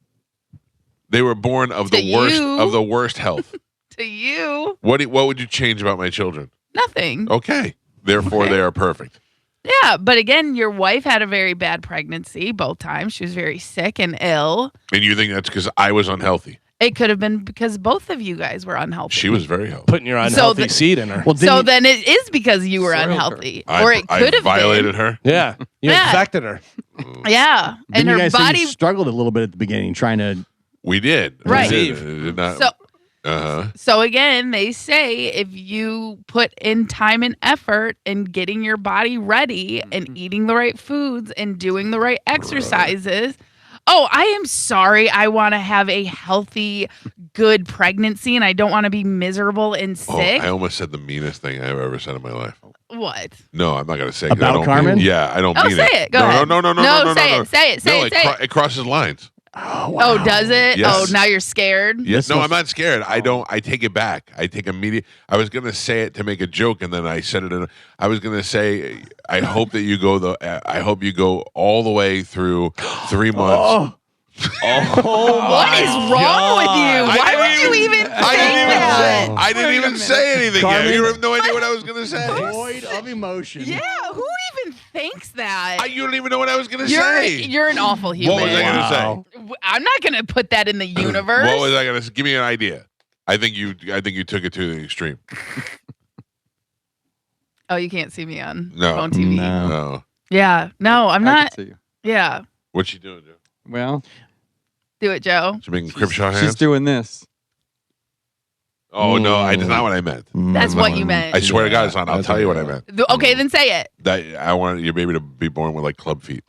They were born of the To worst you. of the worst health. To you, What would you change about my children? nothing. Okay. Therefore, Okay. they are perfect. Yeah, but again, your wife had a very bad pregnancy both times. She was very sick and ill. And you think that's because I was unhealthy? It could have been because both of you guys were unhealthy. She was very healthy. Putting your unhealthy the- seed in her. Well, So then it is because you were Soiled her. unhealthy, or it I could have violated her. Yeah. You Yeah. infected her. been. Yeah, didn't and you her guys say body. you struggled a little bit at the beginning trying to. We did. Right. We did. It did not- So uh-huh. So again, they say if you put in time and effort in getting your body ready and eating the right foods and doing the right exercises. Oh, I am sorry. I want to have a healthy, good pregnancy and I don't want to be miserable and sick. I almost said the meanest thing I've ever said in my life. What? No, I'm not going to say it. 'cause I About don't Carmen? mean- Yeah, I don't Oh, mean say it. it. Go no, ahead. No, say no. it. Say it. Say No, it. Say it. it crosses lines. Oh, does it? Yes. Oh, now you're scared. Yes. No, I'm not scared. I take it back. I take immediate. I was going to say it to make a joke, and then I said it. I was going to say, I hope that you go I hope you go all the way through 3 months. What is wrong with you? Why would you even say that? I didn't even say anything yet. Carmen? You have no idea what I was going to say. Void of emotion. Yeah, who even thinks that? You don't even know what I was going to say. You're an awful human. What was I going to Wow. say? I'm not going to put that in the universe. What was I going to say? Give me an idea. I think you took it to the extreme. Oh, you can't see me on No. phone TV. No. No. Yeah, no, I'm I not. can see you. Yeah, What's she doing, Joe? Well, do it, Joe. She making crib shot she's hands? doing this. Oh no, that's not what I meant. That's what you meant. I swear to God, it's not. I'll tell you what I meant. Okay, then say it. That I wanted your baby to be born with like club feet.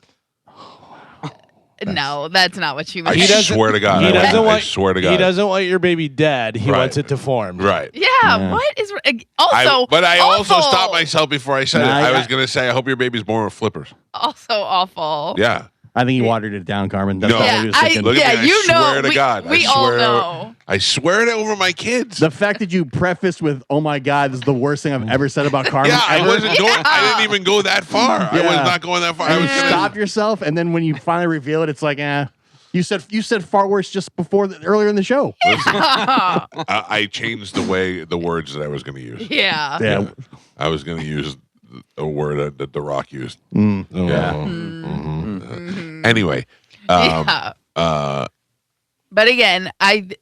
No, that's not what you I meant. swear to God. I swear to God. He doesn't want your baby dead. He wants it deformed. Right. Yeah. What is also? But I also awful. stopped myself before I said it. I was going to say, I hope your baby's born with flippers. Also awful. Yeah. I think he watered it down, Carmen. That's No. all Yeah, he was thinking. Look at me. you I swear know, to God. we I all swear, know. I swear it over my kids. The fact that you prefaced with, "Oh my God, this is the worst thing I've ever said about Carmen." Yeah, I ever. wasn't going. I didn't even go that far. I was Yeah. not going that far. I And was you gonna stop yourself, and then when you finally reveal it, it's like, you said far worse just before earlier in the show. I changed the words that I was going to use. Yeah. Yeah. I was going to use a word that The Rock used. Mm. Yeah. Mm-hmm. Anyway. Yeah. But again, it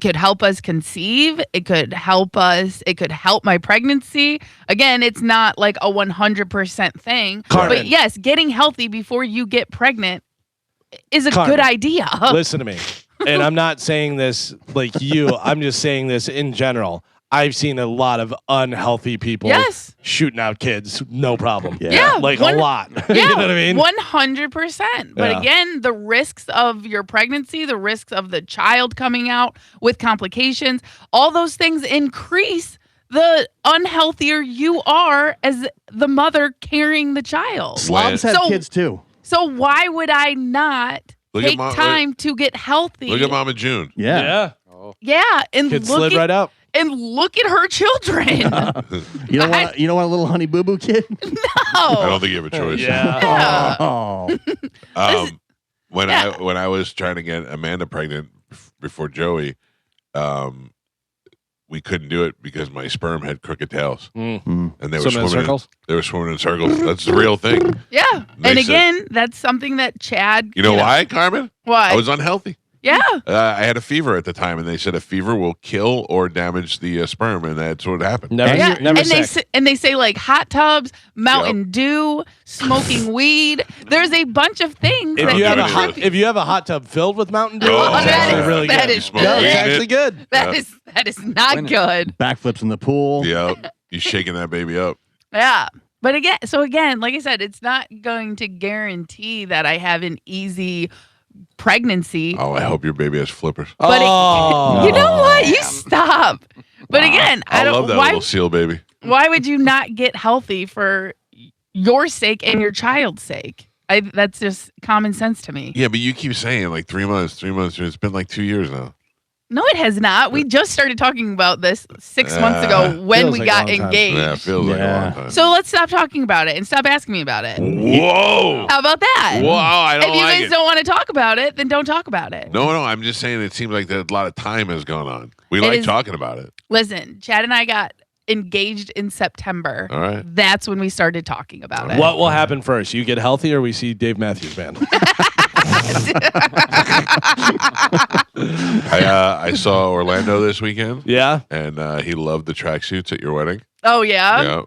could help us conceive. It could help my pregnancy. Again, it's not like a 100% thing. Carmen. But yes, getting healthy before you get pregnant is a Carmen, good idea. Listen to me. And I'm not saying this like you. I'm just saying this in general. I've seen a lot of unhealthy people Yes. shooting out kids, no problem. Yeah, Like a lot. Yeah, You know what I mean? 100%. But Yeah. again, the risks of your pregnancy, the risks of the child coming out with complications, all those things increase the unhealthier you are as the mother carrying the child. Slobs had So- kids too. So why would I not Look at take time to get healthy? Look at Mama June. Yeah. Yeah, and Kid slid right up. and look at her children. You don't want a little honey boo boo kid? I don't think you have a choice. Yeah. Oh. When I was trying to get Amanda pregnant before Joey, we couldn't do it because my sperm had crooked tails, and they were Swimming in swimming circles? They were swimming in circles. That's the real thing. Yeah, They and said- again, that's something that Chad. You know why, Carmen? Why? I was unhealthy. Yeah. I had a fever at the time, and they said a fever will kill or damage the sperm, and that's what happened. Never, Yeah, never and sick. they say like hot tubs, Mountain Dew, smoking weed. There's a bunch of things. If that you have can if you have a hot tub filled with Mountain Dew, Oh, it's that actually is- really that good. is- smoke No, weed it's in actually it. good. that is not good. Backflips in the pool. Yep. You shaking that baby up. Yeah. But again, like I said, it's not going to guarantee that I have an easy pregnancy. Oh, I hope your baby has flippers. But Oh. you know what? You stop. But again, I I don't. love that why? little seal baby. Why would you not get healthy for your sake and your child's sake? That's just common sense to me. Yeah, but you keep saying like 3 months. It's been like 2 years now. No, it has not. We just started talking about this 6 months ago when Feels we like a got long time. engaged. Yeah, it feels like a Yeah. long time. So let's stop talking about it and stop asking me about it. Whoa. How about that? Whoa, I If don't you like guys it. don't want to talk about it, then don't talk about it. No, I'm just saying it seems like that a lot of time has gone on. We It like is- talking about it. Listen, Chad and I got engaged in September. All right. That's when we started talking about it. What will happen first? You get healthy, or we see Dave Matthews Band? I saw Orlando this weekend, Yeah. and he loved the tracksuits at your wedding. Oh yeah? Yeah.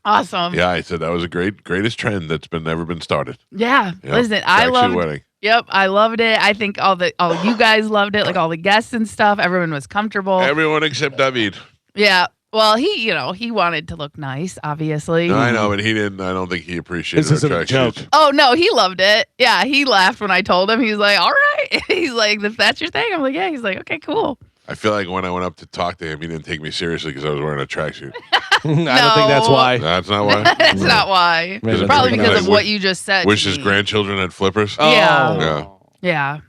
Awesome. Yeah, I said that was a greatest trend that's never been started. Yeah. Yeah. Listen, I Tracksuit loved wedding. Yep, I loved it. I think all you guys loved it, like all the guests and stuff. Everyone was comfortable. Everyone except David. Yeah. Well, he wanted to look nice, obviously. No, I know, but he didn't. I don't think he appreciated This is our a joke. tracksuits. Oh no, he loved it. Yeah, he laughed when I told him. He was like, "All right." He's like, "If that's your thing," I'm like, "Yeah." He's like, "Okay, cool." I feel like when I went up to talk to him, he didn't take me seriously because I was wearing a tracksuit. I don't think that's why. That's not why. That's not why. Maybe that's Probably what because Like, of what you just said. Wish to his me. grandchildren had flippers. Yeah. Yeah. Yeah.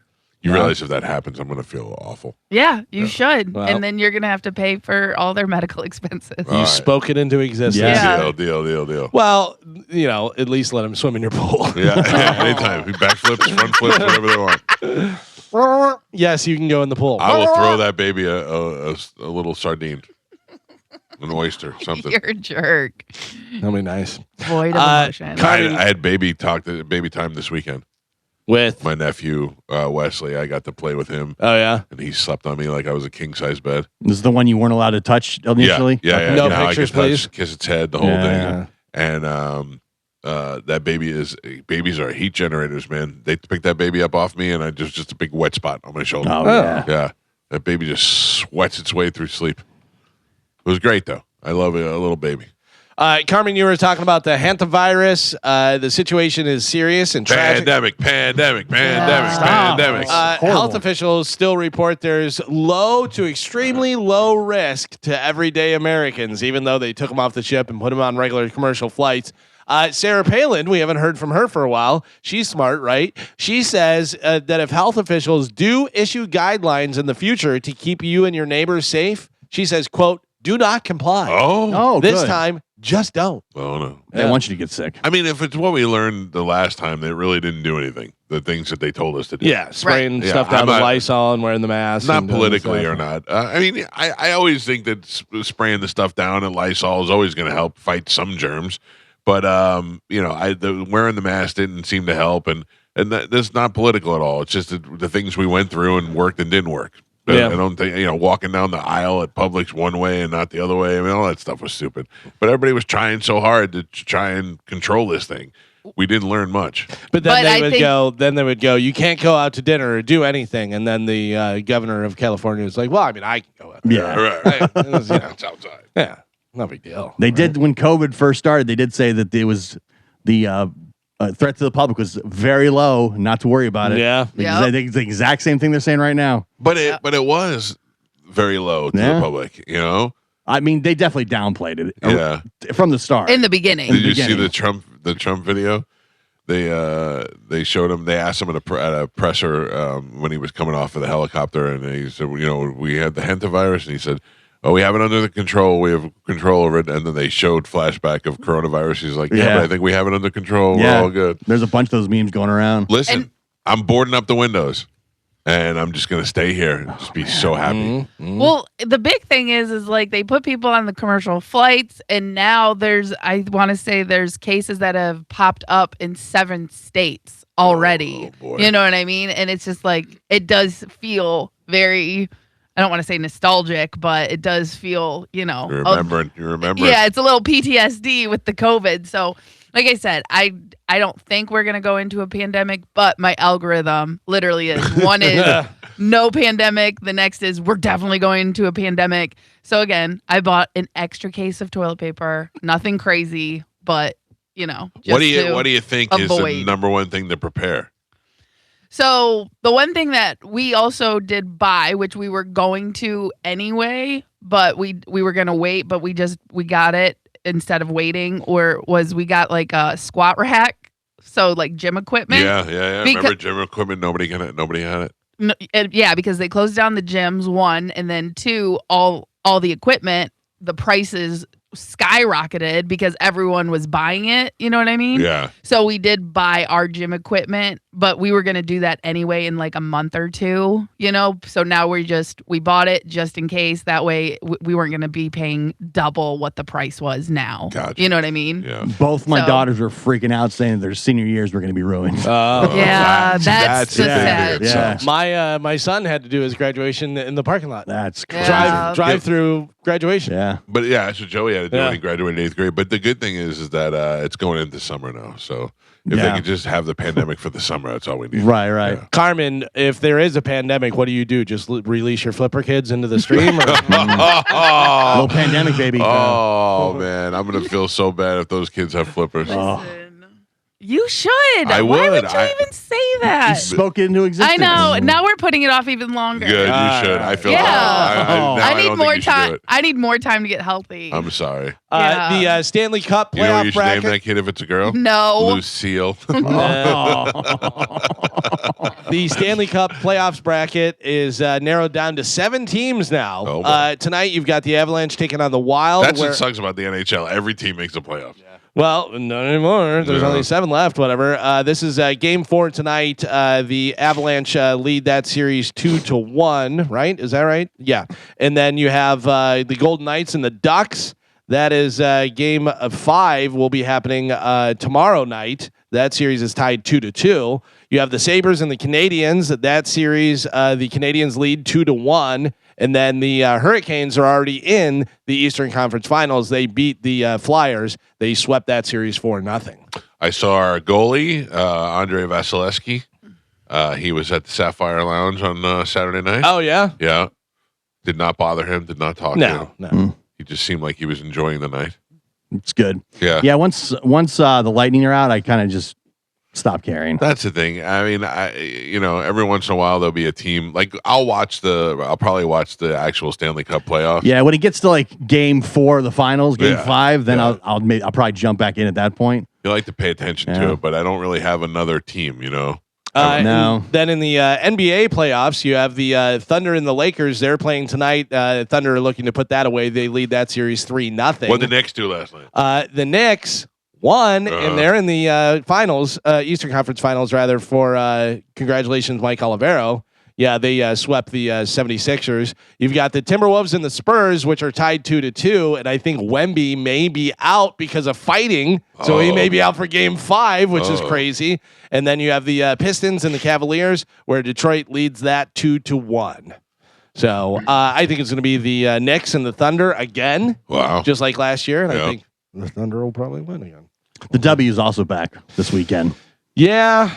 You realize if that happens, I'm going to feel awful. Yeah, you should. Well. And then you're going to have to pay for all their medical expenses. You right. spoke it into existence. Yeah. Deal. Well, at least let him swim in your pool. Yeah, anytime. Backflips, front flips, whatever they want. Yes, you can go in the pool. I will throw that baby a little sardine, an oyster, something. You're a jerk. That'll be nice. Void of emotion. I had baby time this weekend. With My nephew Wesley, I got to play with him, oh yeah, and he slept on me like I was a king size bed. This is the one you weren't allowed to touch initially? Yeah. No You know how I pictures, could touch, please? kiss its head, the whole Yeah. thing. And that babies are heat generators, man. They picked that baby up off me, and I just a big wet spot on my shoulder. Oh, yeah. Yeah. That baby just sweats its way through sleep. It was great, though. I love a little baby. Carmen, you were talking about the hantavirus. The situation is serious and tragic. Pandemic. Health officials still report there's low to extremely low risk to everyday Americans, even though they took them off the ship and put them on regular commercial flights. Sarah Palin, we haven't heard from her for a while. She's smart, right? She says that if health officials do issue guidelines in the future to keep you and your neighbors safe, she says, quote, do not comply. Oh, this good. time, just don't. Oh, no. They want you to get sick. I mean, if it's what we learned the last time, they really didn't do anything. The things that they told us to do. Yeah, spraying Right. stuff Yeah, down I'm the not- Lysol and wearing the mask. Not and doing politically stuff. or not. I mean, I always think that spraying the stuff down and Lysol is always going to help fight some germs. But, wearing the mask didn't seem to help. And that's not political at all. It's just the things we went through and worked and didn't work. Yeah. I don't think, walking down the aisle at Publix one way and not the other way. I mean, all that stuff was stupid. But everybody was trying so hard to try and control this thing. We didn't learn much. But then But I they would go, you can't go out to dinner or do anything. And then the governor of California was like, well, I mean, I can go out. Yeah. Right. It was, It's outside. yeah, no big deal. They did when COVID first started. They did say that it was the threat to the public was very low, not to worry about it. Yeah. Because Yep. I think it's the exact same thing they're saying right now. But it was very low to Yeah. the public, I mean, they definitely downplayed it Yeah. from the start. In the beginning. Did you see beginning. the Trump video? They showed him. They asked him at a presser when he was coming off of the helicopter, and he said, we had the hantavirus, and he said, oh, we have it under the control. We have control over it. And then they showed flashback of coronavirus. He's like, yeah, Yeah. but I think we have it under control. Yeah. We're all good. There's a bunch of those memes going around. Listen, And- I'm boarding up the windows, and I'm just gonna stay here and just be so happy. Well, the big thing is like they put people on the commercial flights, and now I want to say there's cases that have popped up in 7 states already. Oh, boy. You know what I mean? And it's just like it does feel very. I don't want to say nostalgic, but it does feel, You remember? Yeah, it's a little PTSD with the COVID. So, like I said, I don't think we're gonna go into a pandemic, but my algorithm literally is one is no pandemic, the next is we're definitely going into a pandemic. So again, I bought an extra case of toilet paper, nothing crazy, but just What do you think is the avoid. number one thing to prepare? So the one thing that we also did buy, which we were going to anyway, but we were gonna wait, but we got it instead of waiting, was we got like a squat rack, so like gym equipment. Yeah. Because- Remember gym equipment? Nobody had it. No, yeah, because they closed down the gyms, 1, and then 2, all the equipment, the prices skyrocketed because everyone was buying it. You know what I mean? Yeah. So we did buy our gym equipment, but we were going to do that anyway in like a month or 2, So now we bought it just in case. That way we weren't going to be paying double what the price was now. Gotcha. You know what I mean? Yeah. Both my So- daughters were freaking out saying their senior years were going to be ruined. Yeah, that's the a thing sad. in itself. My son had to do his graduation in the parking lot. That's Yeah. crazy. Drive through graduation. Yeah. But yeah, that's what Joey had to do Yeah. when he graduated 8th grade. But the good thing is that it's going into summer now. So if they Yeah. could just have the pandemic for the summer, that's all we need. Right. Yeah. Carmen, if there is a pandemic, what do you do? Just release your flipper kids into the stream? Or? Little pandemic, baby. Oh man, I'm gonna feel so bad if those kids have flippers. Listen, you should. I Why would. would you even say that? You spoke it into I existence. know. Now we're putting it off even longer. Good, you should. I feel Yeah. now I need don't more think you should do time. it. I need more time to get healthy. I'm sorry. Yeah. The Stanley Cup You know what playoff you should name bracket. that kid if it's a girl? No. Lucille. The Stanley Cup playoffs bracket is narrowed down to 7 teams now. Oh, boy. Tonight you've got the Avalanche taking on the Wild. That's where- what sucks about the NHL. Every team makes the playoffs. Well, not anymore. There's Yeah. only 7 left. Whatever. This is game 4 tonight. The Avalanche lead that series 2-1. Right? Is that right? Yeah. And then you have the Golden Knights and the Ducks. That is game 5 will be happening tomorrow night. That series is tied 2-2. You have the Sabres and the Canadiens. That series, the Canadiens lead 2-1. And then the Hurricanes are already in the Eastern Conference Finals. They beat the Flyers. They swept that series 4-0. I saw our goalie, Andrei Vasilevsky. He was at the Sapphire Lounge on Saturday night. Oh, yeah? Yeah. Did not bother him. Did not talk to him. No. He just seemed like he was enjoying the night. It's good. Yeah. Yeah. Once the Lightning are out, I kind of just stop caring. That's the thing. I mean, every once in a while there'll be a team like I'll probably watch the actual Stanley Cup playoffs. Yeah, when it gets to like game 4 of the finals, game 5, then I'll probably jump back in at that point. You like to pay attention to it, but I don't really have another team, No. Then in the NBA playoffs, you have the Thunder and the Lakers. They're playing tonight. Thunder are looking to put that away. They lead that series 3-0. What did the Knicks do last night? The Knicks won, and they're in the finals, Eastern Conference Finals, rather, for congratulations, Mike Olivero. Yeah, they swept the 76ers. You've got the Timberwolves and the Spurs, which are tied 2-2, and I think Wemby may be out because of fighting, so he may be out for Game 5, which is crazy. And then you have the Pistons and the Cavaliers, where Detroit leads that 2-1. So I think it's going to be the Knicks and the Thunder again, just like last year, and I think the Thunder will probably win again. The W is also back this weekend. Yeah.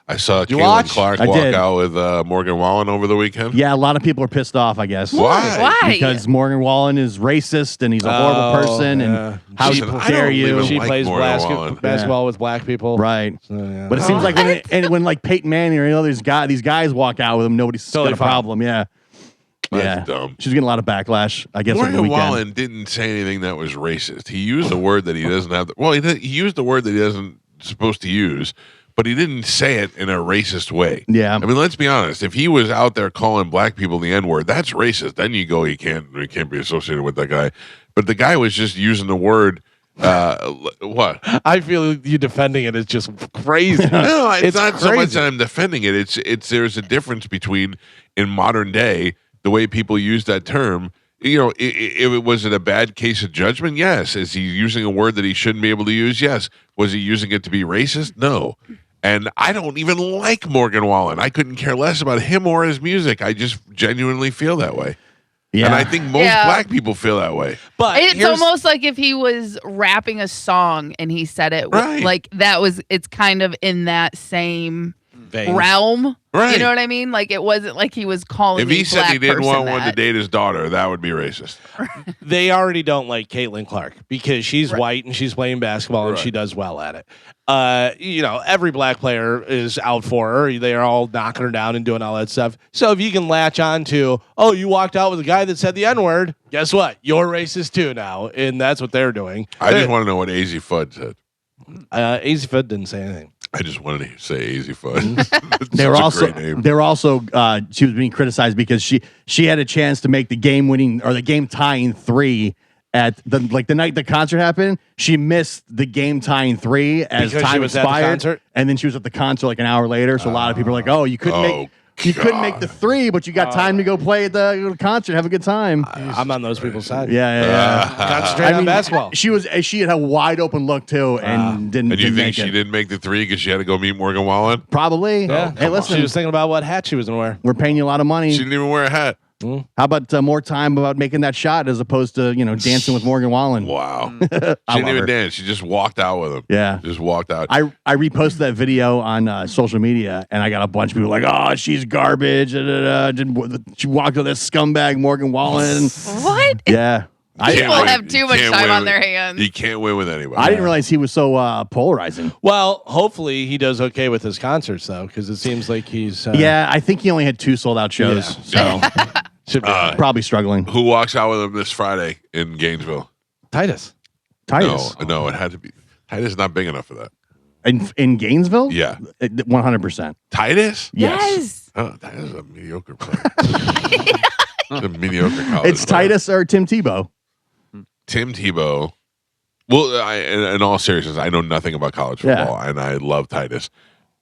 I saw Caitlin Clark walk out with Morgan Wallen over the weekend. Yeah, a lot of people are pissed off, I guess. Why? Because Morgan Wallen is racist and he's a horrible person. And how dare you? She plays basketball with black people. Right. So, but it seems like when like Peyton Manning or these guys walk out with him, nobody's got a problem. Yeah. That's dumb. She's getting a lot of backlash, I guess. Morgan Wallen didn't say anything that was racist. He used a word that he doesn't have. He used a word that he isn't supposed to use, but he didn't say it in a racist way. Yeah. I mean, let's be honest. If he was out there calling black people the N-word, that's racist. Then you go, he can't be associated with that guy. But the guy was just using the word. What? I feel you defending it is just crazy. No, it's not crazy. so much that I'm defending it. It's there's a difference between in modern day the way people use that term. If it was it a bad case of judgment? Yes. Is he using a word that he shouldn't be able to use? Yes. Was he using it to be racist? No. And I don't even like Morgan Wallen. I couldn't care less about him or his music. I just genuinely feel that way. Yeah. And I think most black people feel that way. But it's almost like if he was rapping a song and he said it like it's kind of in that same realm. Right. You know what I mean? Like it wasn't like he was calling. If he said he didn't want one to date his daughter, that would be racist. They already don't like Caitlin Clark because she's white and she's playing basketball and she does well at it. Every black player is out for her. They are all knocking her down and doing all that stuff. So if you can latch on to, you walked out with a guy that said the N-word, guess what? You're racist too now. And that's what they're doing. I just want to know what AZ Fudd said. AZ Fudd didn't say anything. I just wanted to say AZ Fudd. They were also she was being criticized because she had a chance to make the game winning or the game tying 3 at the night the concert happened. She missed the game tying 3 as because time expired, and then she was at the concert like an hour later. So a lot of people are like, "Oh, you couldn't make the 3, but you got time to go play at the concert, have a good time." I'm on those people's side. Yeah. Concentrate on basketball. She had a wide open look too, and didn't. And you didn't think make she it. didn't make the 3 because she had to go meet Morgan Wallen? Probably. Yeah. Hey, listen, she was thinking about what hat she was gonna wear. We're paying you a lot of money. She didn't even wear a hat. How about more time about making that shot as opposed to dancing with Morgan Wallen? Wow. She didn't even dance. She just walked out with him. Yeah. Just walked out. I reposted that video on social media, and I got a bunch of people like, "Oh, she's garbage." She walked with that scumbag Morgan Wallen. What? Yeah. People have too much time on their hands. You can't win with anybody. I didn't realize he was so polarizing. Well, hopefully he does okay with his concerts though, because it seems like he's. I think he only had 2 sold out shows, so should be probably struggling. Who walks out with him this Friday in Gainesville? Titus. No, it had to be. Titus is not big enough for that. In Gainesville? Yeah. 100%. Titus? Yes. Oh, Titus is a mediocre player. He's a mediocre college It's player. Titus or Tim Tebow. Tim Tebow. Well, in all seriousness, I know nothing about college football, and I love Titus.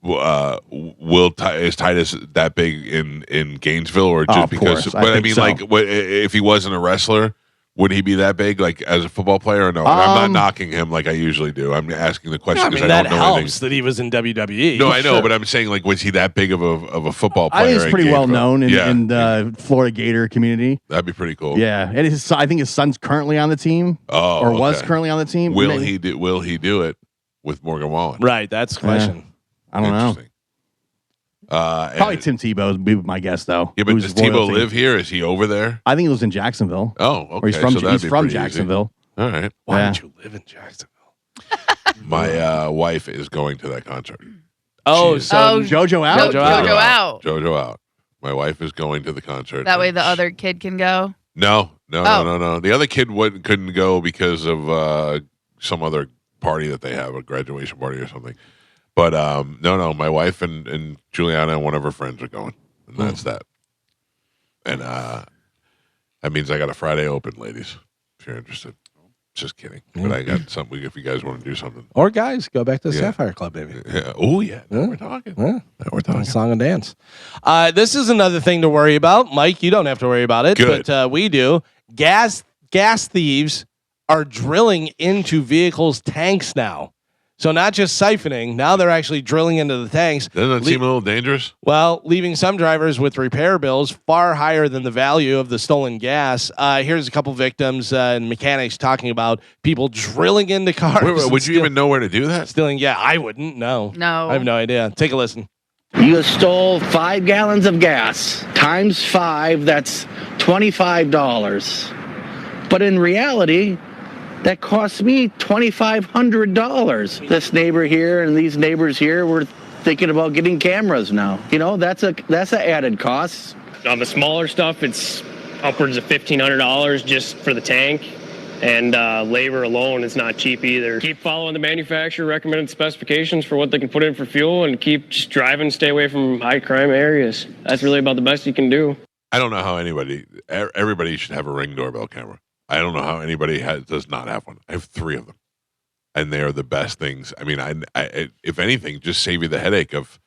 Is Titus that big in Gainesville, or just because? Course. But I mean, so. if he wasn't a wrestler, would he be that big, like as a football player? Or no, I'm not knocking him like I usually do. I'm asking the question because I don't know anything. Helps that he was in WWE. No, I know, but I'm saying was he that big of a football player? I think he's pretty well known in the Yeah. Florida Gator community. That'd be pretty cool. Yeah, and I think his son's currently on the team. Oh, was currently on the team. Will he do it with Morgan Wallen? Right, that's the question. I don't know. Probably Tim Tebow would be my guess, though. Yeah, but Who's does Tebow royalty. live here? Is he over there? I think he lives in Jacksonville. Oh, okay. Or he's from, so that'd he's be from pretty easy. Jacksonville. All right. Why would you live in Jacksonville? My wife is going to that concert. Oh, She is. so JoJo out? JoJo out. JoJo out. My wife is going to the concert. That way the other kid can go. No. The other kid couldn't go because of some other party that they have, a graduation party or something. But no. My wife and Juliana and one of her friends are going, and that's that. And that means I got a Friday open, ladies. If you're interested. Just kidding. But I got something if you guys want to do something. or guys, go back to the Sapphire Club, maybe. Yeah. Oh yeah. Now we're talking. Yeah. Now we're talking. Song and dance. This is another thing to worry about, Mike. You don't have to worry about it, Good. but we do. Gas thieves are drilling into vehicles' tanks now. So not just siphoning, now they're actually drilling into the tanks. Doesn't that seem a little dangerous? Well, leaving some drivers with repair bills far higher than the value of the stolen gas. Here's a couple victims and mechanics talking about people drilling into cars. Wait, would you even know where to do that? Stealing? Yeah, I wouldn't. No. I have no idea. Take a listen. You stole 5 gallons of gas times 5, that's $25. But in reality, that cost me $2,500. This neighbor here and these neighbors here were thinking about getting cameras now. You know, that's an added cost. On the smaller stuff, it's upwards of $1,500 just for the tank. And labor alone is not cheap either. Keep following the manufacturer recommended specifications for what they can put in for fuel and keep just driving, stay away from high crime areas. That's really about the best you can do. I don't know how everybody should have a Ring doorbell camera. I don't know how anybody does not have one. I have 3 of them, and they are the best things. I mean, I if anything, just save you the headache of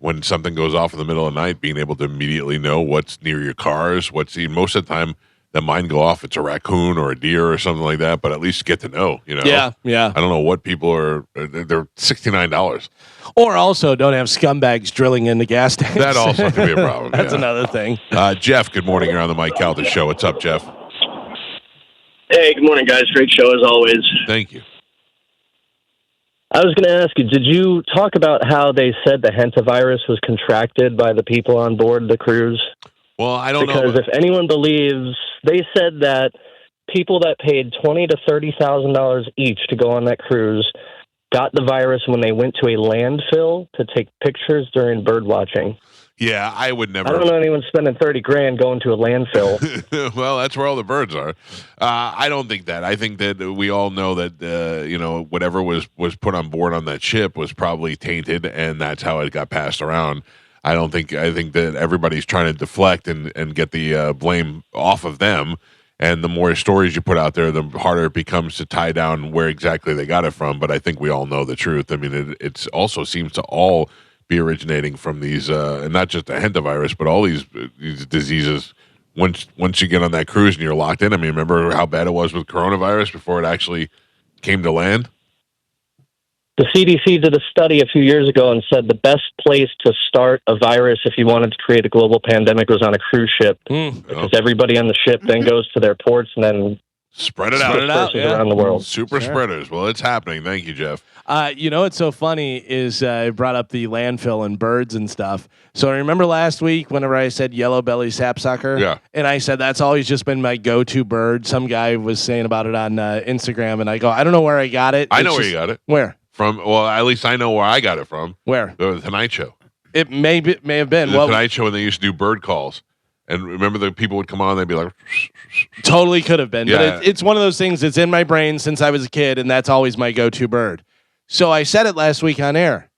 when something goes off in the middle of the night, being able to immediately know what's near your cars. Most of the time, that mine go off, it's a raccoon or a deer or something like that. But at least get to know. You know. Yeah. I don't know what people are. They're $69. Or also don't have scumbags drilling into gas tanks. That also could be a problem. That's another thing. Jeff, good morning. You're on the Mike Calta Show. What's up, Jeff? Hey, good morning, guys. Great show as always. Thank you. I was going to ask you, did you talk about how they said the hantavirus was contracted by the people on board the cruise? Well, I don't know. Because if anyone believes, they said that people that paid $20,000 to $30,000 each to go on that cruise got the virus when they went to a landfill to take pictures during bird watching. Yeah, I would never. I don't know anyone spending $30,000 going to a landfill. Well, that's where all the birds are. I don't think that. I think that we all know that whatever was put on board on that ship was probably tainted, and that's how it got passed around. I think that everybody's trying to deflect and get the blame off of them. And the more stories you put out there, the harder it becomes to tie down where exactly they got it from. But I think we all know the truth. I mean, it also seems to all be originating from these, and not just the hantavirus, but all these diseases. Once you get on that cruise and you're locked in, I mean, remember how bad it was with coronavirus before it actually came to land? The CDC did a study a few years ago and said the best place to start a virus if you wanted to create a global pandemic was on a cruise ship. Because everybody on the ship then goes to their ports and then spread it out around the world. Super spreaders. Well, it's happening. Thank you, Jeff. What's so funny is I brought up the landfill and birds and stuff. So I remember last week whenever I said yellow belly sapsucker, yeah, and I said that's always just been my go-to bird. Some guy was saying about it on Instagram, and I go, I don't know where I got it. I know where you got it. Where? From? Well, at least I know where I got it from. Where? The Tonight Show. It may have been the Tonight Show when they used to do bird calls. And remember, the people would come on, they'd be like, totally could have been. Yeah. But it's one of those things that's in my brain since I was a kid, and that's always my go-to bird. So I said it last week on air.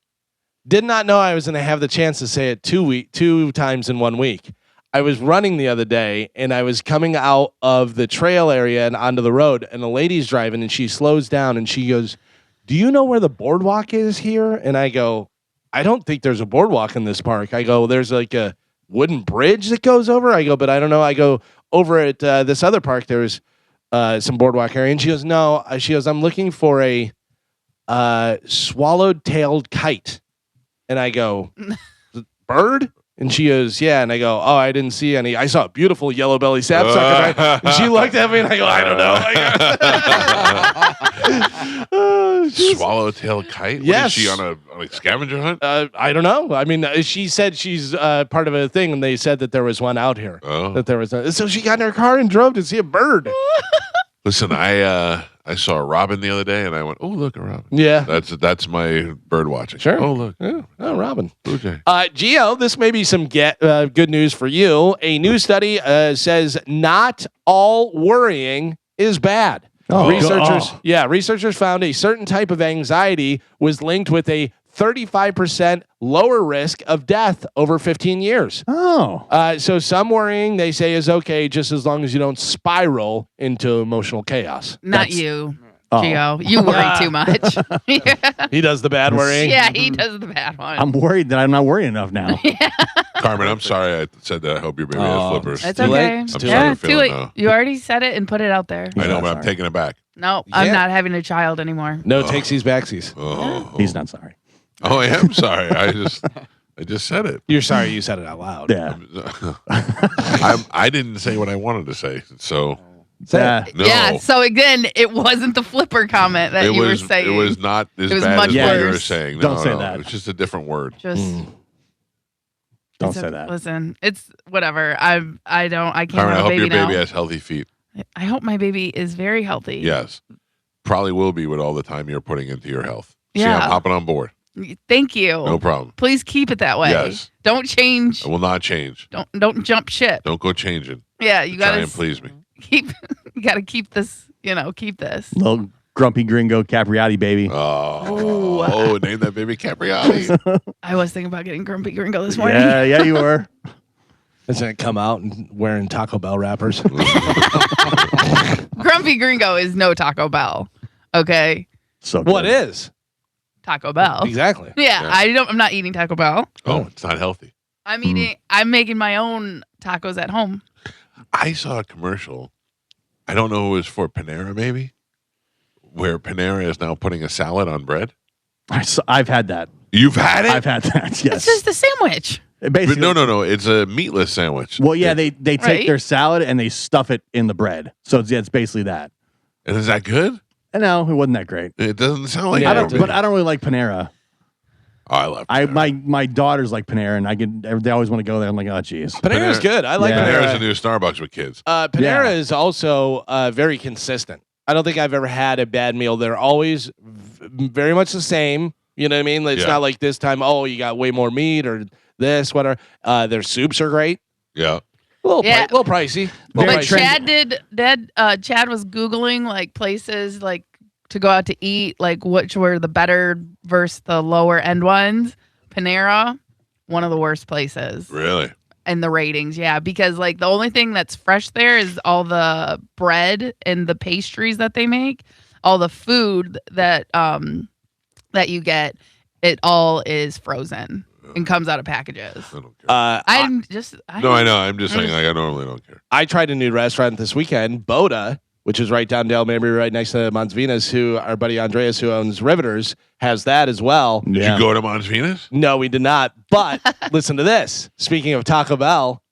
Did not know I was going to have the chance to say it two times in 1 week. I was running the other day, and I was coming out of the trail area and onto the road, and a lady's driving, and she slows down, and she goes, do you know where the boardwalk is here? And I go, I don't think there's a boardwalk in this park. I go, there's like a wooden bridge that goes over. I go, but I don't know. I go, over at this other park, there's some boardwalk area. And she goes, no. She goes, I'm looking for a swallowed-tailed kite. And I go, bird? And she goes, yeah. And I go, oh, I didn't see any. I saw a beautiful yellow belly sapsucker. And she looked at me, and I go, I don't know. Swallowtail kite? What, Yes. is she on a scavenger hunt? I don't know. I mean, she said she's part of a thing, and they said that there was one out here. Oh. That there was. So she got in her car and drove to see a bird. Listen, I saw a robin the other day, and I went, "Oh, look, a robin." Yeah. That's my bird watching. Sure. Oh, look. Yeah. Oh, Robin. Blue jay. Gio, this may be some good news for you. A new study says not all worrying is bad. Researchers found a certain type of anxiety was linked with a 35% lower risk of death over 15 years. So some worrying, they say, is okay just as long as you don't spiral into emotional chaos. Not you, Gio. You worry too much. Yeah. He does the bad worrying. Yeah, he does the bad one. I'm worried that I'm not worrying enough now. Carmen, I'm sorry I said that. I hope your baby has flippers. It's Too okay. late. I'm Too sorry late. you're Too feeling late. now. You already said it and put it out there. I know, but I'm sorry. taking it back. No, I'm not having a child anymore. No takesies, backsies. Oh, He's not sorry. Oh, I am sorry. I just said it. You're sorry you said it out loud. Yeah. I didn't say what I wanted to say. So Yeah. no. Yeah. So again, it wasn't the flipper comment that you were saying. It was not as It was bad much as what you were worse. saying. Don't No, say no, that. It's just a different word. Just Don't it's say okay. that. Listen, it's whatever. I can't Carmen, I have a hope baby your baby now. has healthy feet. I hope my baby is very healthy. Yes. Probably will be with all the time you're putting into your health. See, Yeah. I'm hopping on board. Thank you. No problem. Please keep it that way. Yes. Don't change. I will not change. Don't jump ship. Don't go changing. Yeah, you Try gotta and please me. keep. You gotta keep this. Keep this. Little grumpy gringo Capriati baby. Oh, name that baby Capriati. I was thinking about getting Grumpy Gringo this morning. Yeah, you were. Is it come out and wearing Taco Bell wrappers? Grumpy Gringo is no Taco Bell. Okay, So What good. is? Taco Bell. Exactly. Yeah, Yeah. I'm not eating Taco Bell. Oh, it's not healthy. I'm making my own tacos at home. I saw a commercial. I don't know, it was for Panera maybe, where Panera is now putting a salad on bread. I've had that. You've had it? I've had that. Yes. It's just a sandwich. Basically, But no. It's a meatless sandwich. Well, yeah, they take Right? their salad and they stuff it in the bread. So it's basically that. And is that good? And no, it wasn't that great. It doesn't sound like Yeah, it. But I don't really like Panera. Oh, I love Panera. My daughters like Panera, and they always want to go there. I'm like, oh, geez. Panera's good. I like Yeah. Panera's Panera. the new Starbucks with kids. Panera Yeah. is also very consistent. I don't think I've ever had a bad meal. They're always very much the same. You know what I mean? It's Yeah. not like this time, oh, you got way more meat or this, whatever. Their soups are great. Yeah. A little, Yeah. little pricey. Very But trendy. Chad was Googling like places like to go out to eat, like which were the better versus the lower end ones. Panera, one of the worst places. Really? And the ratings, yeah, because like the only thing that's fresh there is all the bread and the pastries that they make. All the food that that you get, it all is frozen and comes out of packages. I don't care. I No, I know. I'm just saying, like, I normally don't care. tried a new restaurant this weekend, Boda, which is right down Dale Mabry, right next to Mons Venus, who our buddy Andreas, who owns Riveters, has that as well. Did you go to Mons Venus? No, we did not. But listen to this. Speaking of Taco Bell,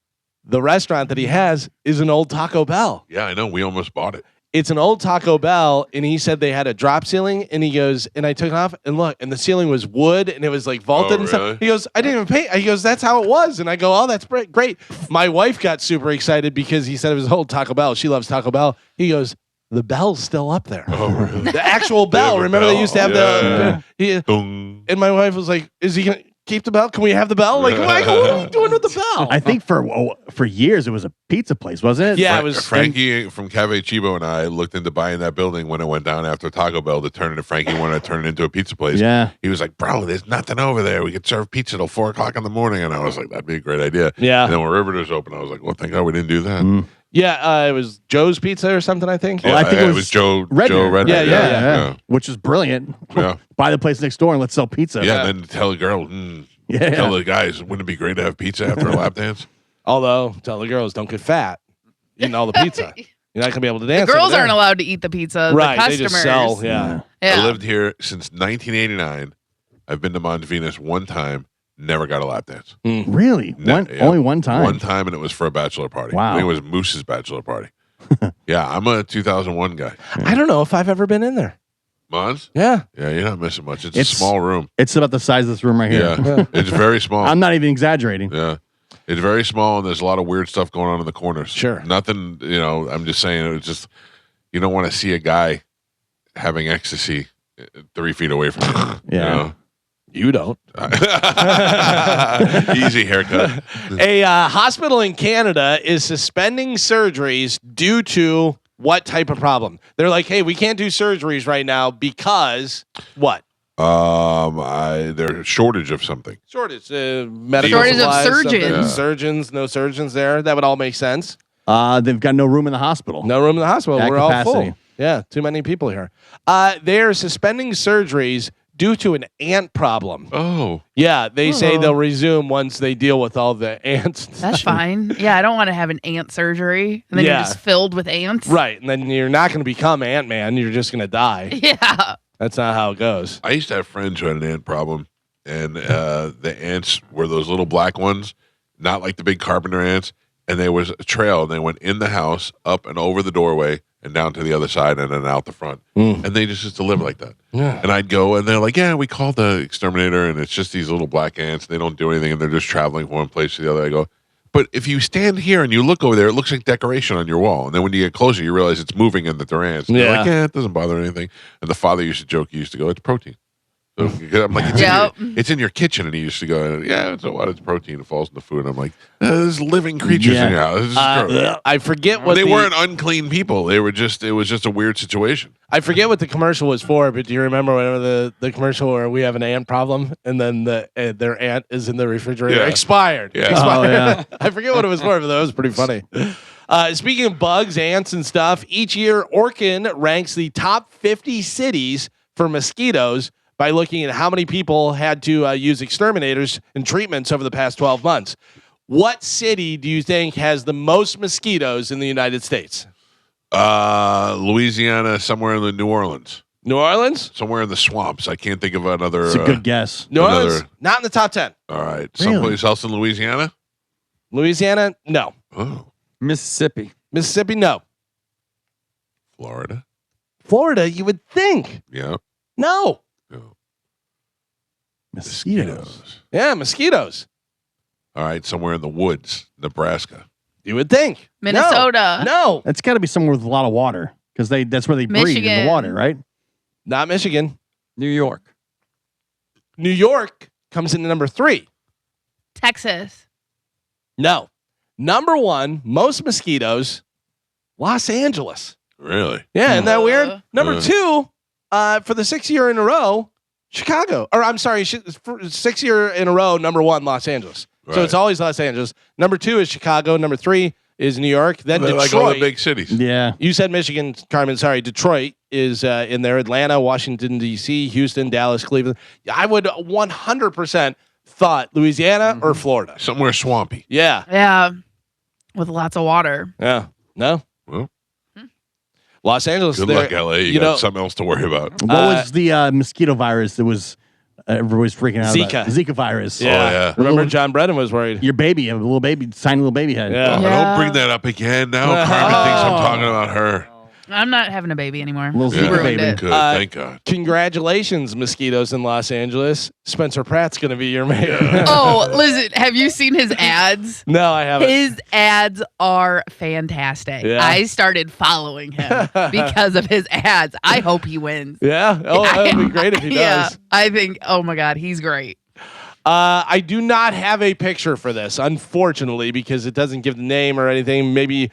the restaurant that he has is an old Taco Bell. Yeah, I know. We almost bought it. It's an old Taco Bell, and he said they had a drop ceiling, and he goes, and I took it off, and look, and the ceiling was wood, and it was like vaulted and really? stuff. He goes, I didn't even paint. He goes, that's how it was, and I go, oh, that's great. My wife got super excited because he said it was an old Taco Bell. She loves Taco Bell. He goes, the bell's still up there. Oh, really? The actual They have bell. a Remember bell. they used to have Yeah. the. Dung. And my wife was like, is he gonna keep the bell? Can we have the bell? Like, Michael, what are you doing with the bell? I think for years it was a pizza place, wasn't it? Yeah, it was Frankie from Cafe Chibo and I looked into buying that building when it went down after Taco Bell to turn it. Frankie wanted to turn it into a pizza place. Yeah. He was like, bro, there's nothing over there. We could serve pizza till 4 o'clock in the morning. And I was like, that'd be a great idea. Yeah. And then when Riveters opened, I was like, well, thank God we didn't do that. Mm. Yeah, it was Joe's Pizza or something, I think. Well, I think it was Joe Redner. Joe Redner. Yeah, Yeah. Which is brilliant. Yeah. Buy the place next door and let's sell pizza. Yeah, and then tell the girl, Yeah. tell the guys, wouldn't it be great to have pizza after a lap dance? Although, tell the girls, don't get fat eating all the pizza. You're not going to be able to dance. The girls over there. aren't allowed to eat the pizza. Right, The they customers. just sell. Yeah. Yeah. I lived here since 1989. I've been to Mons Venus one time, never got a lap dance. Really? Only one time? One time, and it was for a bachelor party. Wow. I think it was Moose's bachelor party. Yeah, I'm a 2001 guy. I don't know if I've ever been in there. Mons? Yeah. Yeah, you're not missing much. It's a small room. It's about the size of this room right here. Yeah. It's very small. I'm not even exaggerating. Yeah. It's very small, and there's a lot of weird stuff going on in the corners. Sure. Nothing, I'm just saying, it's just, you don't want to see a guy having ecstasy 3 feet away from you. Yeah. You don't. Easy haircut. A hospital in Canada is suspending surgeries due to what type of problem? They're like, hey, we can't do surgeries right now because what? There's shortage of something. Shortage, medical Shortage of supplies, surgeons. Yeah. Surgeons, no surgeons there. That would all make sense. They've got no room in the hospital. No room in the hospital. At We're capacity. all full. Yeah, too many people here. They're suspending surgeries due to an ant problem. Oh. Yeah, they say they'll resume once they deal with all the ants. That's fine. Yeah, I don't want to have an ant surgery and then you're just filled with ants. Right, and then you're not going to become Ant-Man. You're just going to die. Yeah. That's not how it goes. I used to have friends who had an ant problem, and the ants were those little black ones, not like the big carpenter ants, and there was a trail, and they went in the house, up and over the doorway, and down to the other side, and then out the front. And they just used to live like that. Yeah. And I'd go, and they're like, yeah, we called the exterminator, and it's just these little black ants. They don't do anything, and they're just traveling from one place to the other. I go, but if you stand here and you look over there, it looks like decoration on your wall. And then when you get closer, you realize it's moving and that they're ants. And they're like, yeah, it doesn't bother anything. And the father used to joke, he used to go, it's protein. So I'm like, it's in your kitchen. And he used to go, yeah, so what? It's protein. It falls in the food. And I'm like, there's living creatures in your house. This is gross. I forget what they weren't unclean people. They were it was just a weird situation. I forget what the commercial was for, but do you remember whenever the commercial where we have an ant problem and then their ant is in the refrigerator? Yeah. Expired. Yeah. Expired. Oh, yeah. I forget what it was for, but that was pretty funny. Speaking of bugs, ants, and stuff, each year Orkin ranks the top 50 cities for mosquitoes by looking at how many people had to use exterminators and treatments over the past 12 months. What city do you think has the most mosquitoes in the United States? Louisiana, somewhere in the New Orleans. New Orleans? Somewhere in the swamps. I can't think of another. It's a good guess. New Orleans? Not in the top 10. All right. Someplace else in Louisiana? Louisiana? No. Oh. Mississippi. Mississippi? No. Florida? Florida, you would think. Yeah. No. Mosquitoes. Yeah, mosquitoes. All right. Somewhere in the woods, Nebraska. You would think. Minnesota. No. It's got to be somewhere with a lot of water because that's where they breathe in Michigan. the water, right? Not Michigan. New York. New York comes in number 3. Texas. No. Number 1, most mosquitoes, Los Angeles. Really? Yeah, isn't that weird? Number Uh. 2, for the 6th year in a row, Chicago. Or I'm sorry, 6th year in a row, number 1, Los Angeles. So Right. it's always Los Angeles. Number 2 is Chicago. Number 3 is New York. Then They're Detroit. like all the big cities. Yeah. You said Michigan, Carmen. Sorry, Detroit is in there. Atlanta, Washington, D.C., Houston, Dallas, Cleveland. I would 100% thought Louisiana or Florida. Somewhere swampy. Yeah. Yeah. With lots of water. Yeah. No. Well, Los Angeles. good there- luck, LA. You got something else to worry about. What was the mosquito virus that was everybody's freaking out Zika. about? Zika virus. Yeah. Oh, yeah. Remember John Brennan was worried. Your baby, a little baby, tiny little baby head. Yeah. Oh, Yeah. don't bring that up again. Now Carmen thinks I'm talking about her. I'm not having a baby anymore. Little You Zika ruined baby. it. Good. Uh, Thank God. Congratulations, mosquitoes in Los Angeles. Spencer Pratt's going to be your mayor. Oh, listen, have you seen his ads? No, I haven't. His ads are fantastic. Yeah. I started following him because of his ads. I hope he wins. Yeah. Oh, that would be great if he Yeah, does. I think, oh my God, he's great. I do not have a picture for this, unfortunately, because it doesn't give the name or anything. Maybe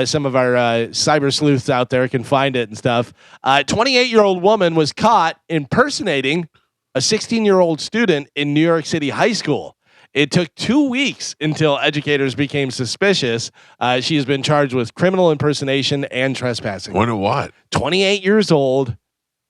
some of our cyber sleuths out there can find it and stuff. 28-year-old woman was caught impersonating a 16-year-old student in New York City high school. It took 2 weeks until educators became suspicious. She has been charged with criminal impersonation and trespassing. Wonder what? 28 years old,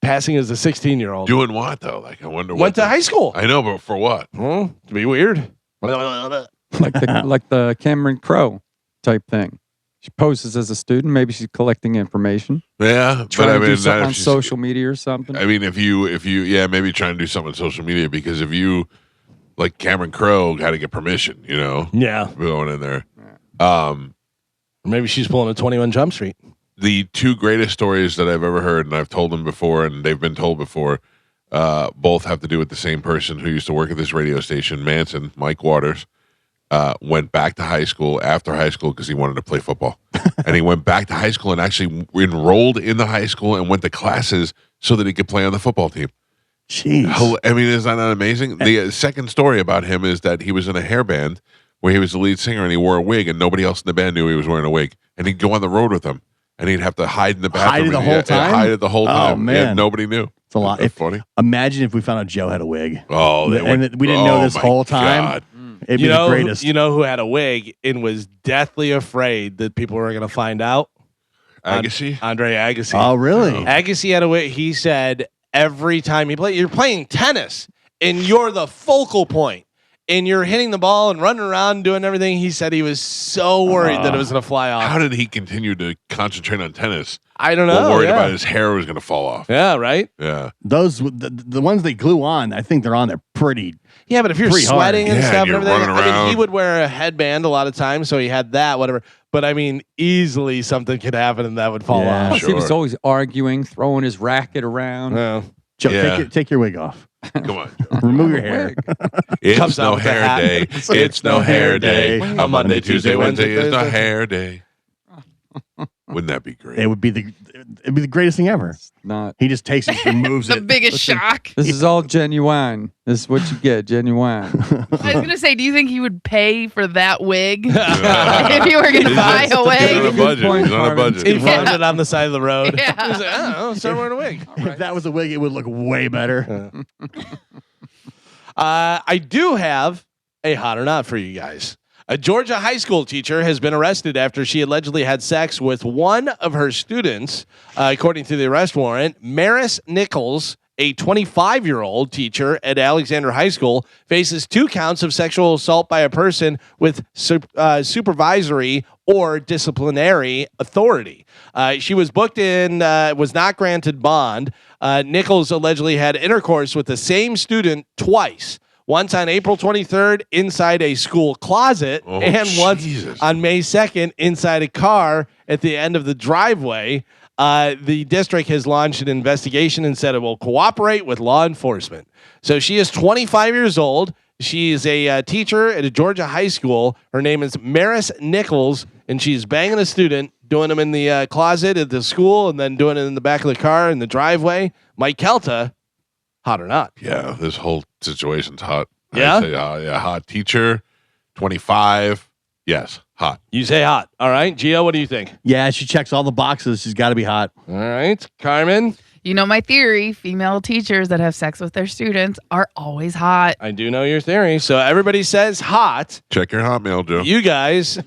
passing as a 16-year-old. Doing what though? Like I wonder. Went to what high school. I know, but for what? To be weird. like the Cameron Crowe type thing. She poses as a student. Maybe she's collecting information. Yeah, Trying but I to do mean, something not on if she's- social media or something. I mean, if you, yeah, maybe trying to do something on social media because if you, like Cameron Crowe, got to get permission, Yeah. going in there. Maybe she's pulling a 21 Jump Street. the two greatest stories that I've ever heard, and I've told them before, and they've been told before, both have to do with the same person who used to work at this radio station, Manson, Mike Waters. Went back to high school after high school because he wanted to play football. And he went back to high school and actually enrolled in the high school and went to classes so that he could play on the football team. Jeez. I mean, is that not amazing? The second story about him is that he was in a hair band where he was the lead singer and he wore a wig and nobody else in the band knew he was wearing a wig. And he'd go on the road with them and he'd have to hide in the bathroom. Hide it the whole time? Hide it the whole time. Oh, man. Yeah, nobody knew. It's a lot. That's funny. Imagine if we found out Joe had a wig. Oh, and we didn't know this whole time. God. It'd be the greatest. You know who had a wig and was deathly afraid that people were going to find out? Agassi? Andre Agassi. Oh, really? Agassi had a wig. He said every time you're playing tennis and you're the focal point and you're hitting the ball and running around doing everything. He said he was so worried that it was going to fly off. How did he continue to concentrate on tennis? I don't know. Worried about his hair was going to fall off. Yeah, right? Yeah. Those the ones they glue on, I think they're on there pretty. Yeah, but if you're sweating and stuff and everything, I mean, he would wear a headband a lot of times, so he had that, whatever. But I mean, easily something could happen and that would fall off. Plus, he was always arguing, throwing his racket around. Yeah. Joe, take your wig off. Come on, Joe. Remove your hair. It's no hair day. It's no hair day. A Monday, Tuesday, Wednesday is no hair day. Wouldn't that be great? It'd be the greatest thing ever. Not. He just takes it and moves the it. biggest shock. This is all genuine. This is what you get, genuine. I was gonna say, do you think he would pay for that wig if you were gonna buy a He's on a wig? budget. He's on a budget. He found it on the side of the road. Yeah. He was like, I don't know, start wearing a wig. If that was a wig, it would look way better. I do have a hot or not for you guys. A Georgia high school teacher has been arrested after she allegedly had sex with one of her students. According to the arrest warrant, Maris Nichols, a 25-year-old teacher at Alexander High School, faces 2 counts of sexual assault by a person with supervisory or disciplinary authority. She was booked in, was not granted bond. Nichols allegedly had intercourse with the same student twice. Once on April 23rd inside a school closet, and once on May 2nd inside a car at the end of the driveway. The district has launched an investigation and said it will cooperate with law enforcement. So she is 25 years old. She is a teacher at a Georgia high school. Her name is Maris Nichols, and she's banging a student, doing them in the closet at the school, and then doing it in the back of the car in the driveway. Mike Calta, hot or not? Yeah, this whole situation's hot. Yeah? I'd say, yeah, hot teacher, 25. Yes, hot. You say hot. All right. Gio, what do you think? Yeah, she checks all the boxes. She's got to be hot. All right. Carmen? You know my theory, female teachers that have sex with their students are always hot. I do know your theory. So everybody says hot. Check your Hotmail, Joe. You guys, Joe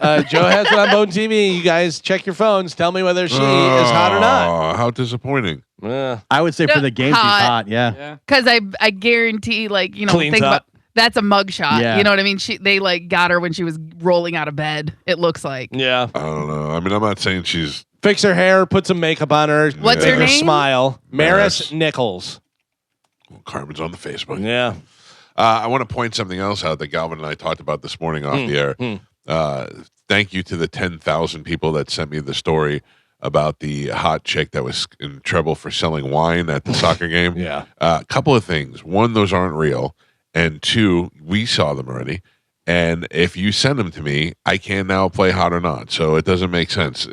has it on Bone TV. You guys check your phones. Tell me whether she is hot or not. How disappointing. I would say for the game, she's hot. Yeah. Because I guarantee, like, you know, Cleans think up. about that's a mugshot. Yeah. You know what I mean? They like got her when she was rolling out of bed. It looks like. Yeah. I don't know. I mean, I'm not saying she's. Fix her hair, put some makeup on her. What's make her name? Smile. Maris Nichols. Carmen's on the Facebook. Yeah. I want to point something else out that Galvin and I talked about this morning off the air. Thank you to the 10,000 people that sent me the story about the hot chick that was in trouble for selling wine at the soccer game. Yeah. A couple of things. One, those aren't real. And two, we saw them already. And if you send them to me, I can now play hot or not. So it doesn't make sense.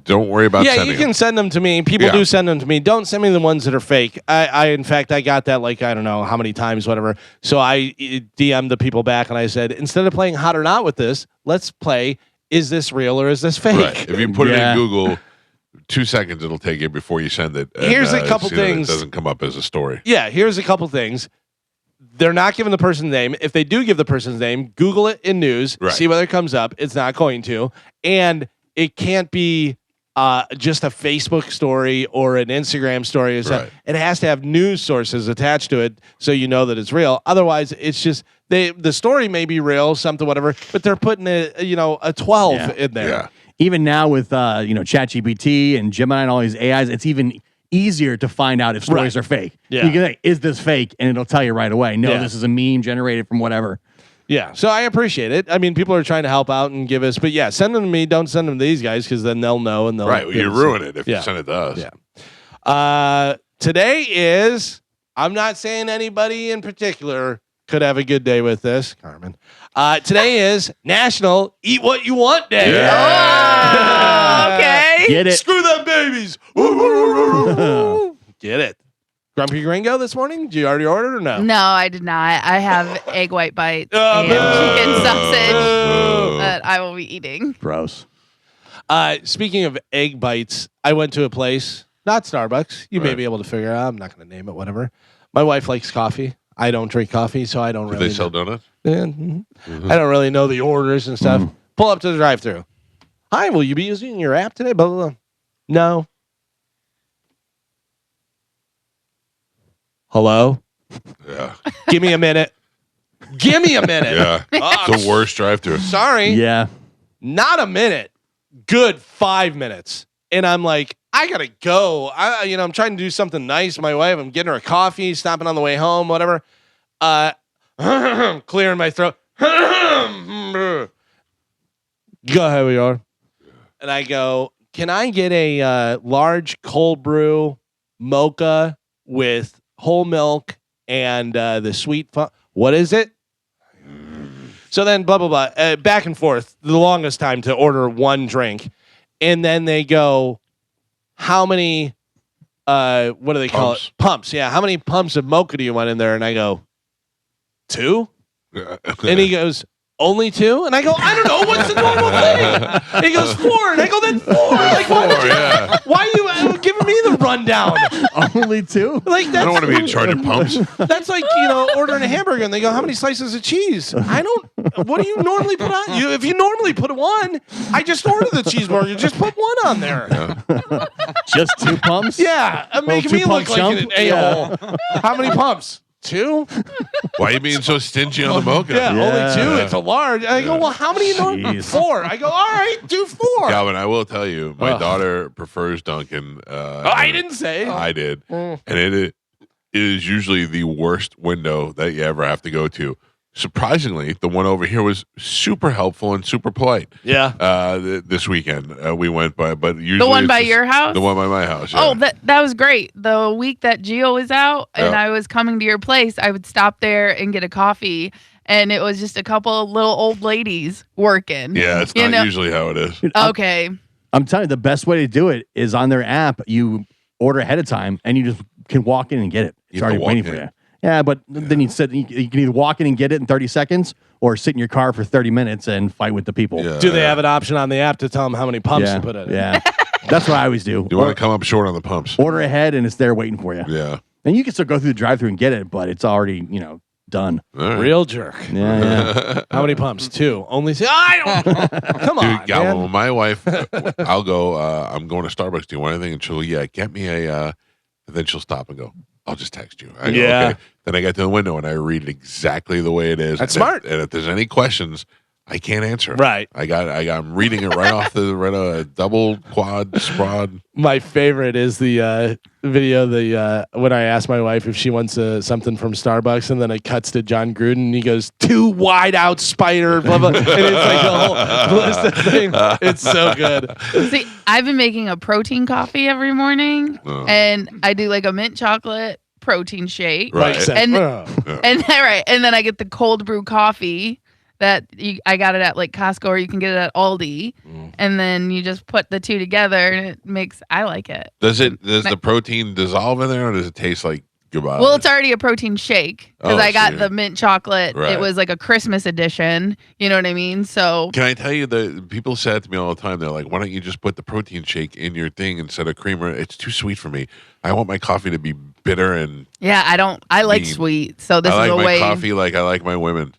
Don't worry about sending you can them. send them to me. People do send them to me. Don't send me the ones that are fake. In fact, I got that like, I don't know how many times, whatever. So I DM'd the people back and I said, instead of playing hot or not with this, let's play, is this real or is this fake? Right. If you put it in Google, 2 seconds it'll take you before you send it. And, Here's a couple see that things. It doesn't come up as a story. Yeah, here's a couple things. They're not giving the person's name. If they do give the person's name, Google it in news, see whether it comes up. It's not going to. And it can't be just a Facebook story or an Instagram story. It has to have news sources attached to it so you know that it's real. Otherwise, it's just the story may be real, something, whatever, but they're putting a 12 in there. Yeah. Even now with ChatGPT and Gemini and all these AIs, it's even easier to find out if stories are fake. Yeah. You can say, is this fake? And it'll tell you right away. No, Yeah. this is a meme generated from whatever. Yeah, so I appreciate it. I mean, people are trying to help out and give us, but yeah, send them to me. Don't send them to these guys because then they'll know and they'll Right, well, you ruin it if Yeah. you send it to us. Yeah. Today is. I'm not saying anybody in particular could have a good day with this, Carmen. Today is National Eat What You Want Day. Oh, okay. Get it. Screw them babies. Get it. Grumpy Gringo this morning? Did you already order or no? No, I did not. I have egg white bites Oh, and chicken sausage that I will be eating. Gross. Speaking of egg bites, I went to a place, not Starbucks. You may Right. be able to figure out. I'm not going to name it, whatever. My wife likes coffee. I don't drink coffee, so I don't Do really they sell donuts? Yeah, I don't really know the orders and stuff. Pull up to the drive-thru. Hi, will you be using your app today? Blah, blah, blah. No. Hello? Yeah. Give me a minute. Give me a minute. Yeah. It's the worst drive-thru. Sorry. Yeah. Not a minute. Good 5 minutes. And I'm like, I gotta go. I'm trying to do something nice. My wife, I'm getting her a coffee, stopping on the way home, whatever. Clearing my throat. Go ahead, we are. And I go, can I get a large cold brew mocha with whole milk and the sweet what is it? So then blah, blah, blah, back and forth, the longest time to order one drink. And then they go, how many, what do they call it? Pumps. Yeah. How many pumps of mocha do you want in there? And I go, 2? And he goes, only 2? And I go, I don't know. What's the normal thing? And he goes, 4. And I go, then 4. Like, why are you giving me the rundown? Only 2? Like, that's, I don't want to be in charge of pumps. that's like, ordering a hamburger and they go, how many slices of cheese? I don't, what do you normally put on? If you normally put 1, I just ordered the cheeseburger. Just put 1 on there. Just 2 pumps? Yeah. Making me look like an a-hole. How many pumps? 2? Why are you being so stingy on the mocha? Yeah, Yeah. only 2. It's a large. And I go, well, how many? Jeez. 4. I go, all right, do 4. Calvin, I will tell you, my Ugh. daughter prefers Dunkin'. I didn't say. I did. And it is usually the worst window that you ever have to go to. Surprisingly, the one over here was super helpful and super polite. Yeah. This weekend we went by, but usually The one it's by just- your house? the one by my house. Yeah. Oh, that was great. The week that Gio was out and Yeah. I was coming to your place, I would stop there and get a coffee. And it was just a couple of little old ladies working. Yeah, it's You not know- usually how it is. Okay. I'm telling you, the best way to do it is on their app. You order ahead of time and you just can walk in and get it. It's You have to already waiting walk for in. you. Yeah, but then you can either walk in and get it in 30 seconds or sit in your car for 30 minutes and fight with the people. Yeah. Do they have an option on the app to tell them how many pumps yeah. to put in? Yeah. That's what I always do. You want to come up short on the pumps? Order ahead and it's there waiting for you. Yeah. And you can still go through the drive-thru and get it, but it's already, done. All right. Real jerk. Yeah, yeah. How many pumps? 2. Only 2. I don't. Come on, Dude, Calvin, man. when my wife, I'll go, I'm going to Starbucks. Do you want anything? And she'll, get me and then she'll stop and go, I'll just text you. I go, Yeah. okay. Then I get to the window and I read it exactly the way it is. That's And smart. and if there's any questions, I can't answer. Right. I'm reading it right off the double, quad, sprod. My favorite is the video. When I asked my wife if she wants something from Starbucks, and then it cuts to John Gruden, and he goes, 2 wide out spider, blah blah, and it's like the whole list of thing. It's so good. See, I've been making a protein coffee every morning and I do like a mint chocolate protein shake. Right. Mike said, And- "Oh." And then I get the cold brew coffee that I got it at like Costco or you can get it at Aldi. And then you just put the 2 together and I like it. Does the protein dissolve in there or does it taste like goodbye? Well, it's already a protein shake because Oh, I got so the mint chocolate. Right. It was like a Christmas edition. You know what I mean? So Can I tell you that people say it to me all the time? They're like, why don't you just put the protein shake in your thing instead of creamer? It's too sweet for me. I want my coffee to be bitter and yeah, I like Mean. sweet. So this I is like a my way coffee like I like my women.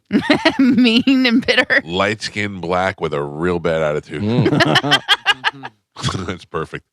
mean and bitter. Light skinned black with a real bad attitude. That's perfect.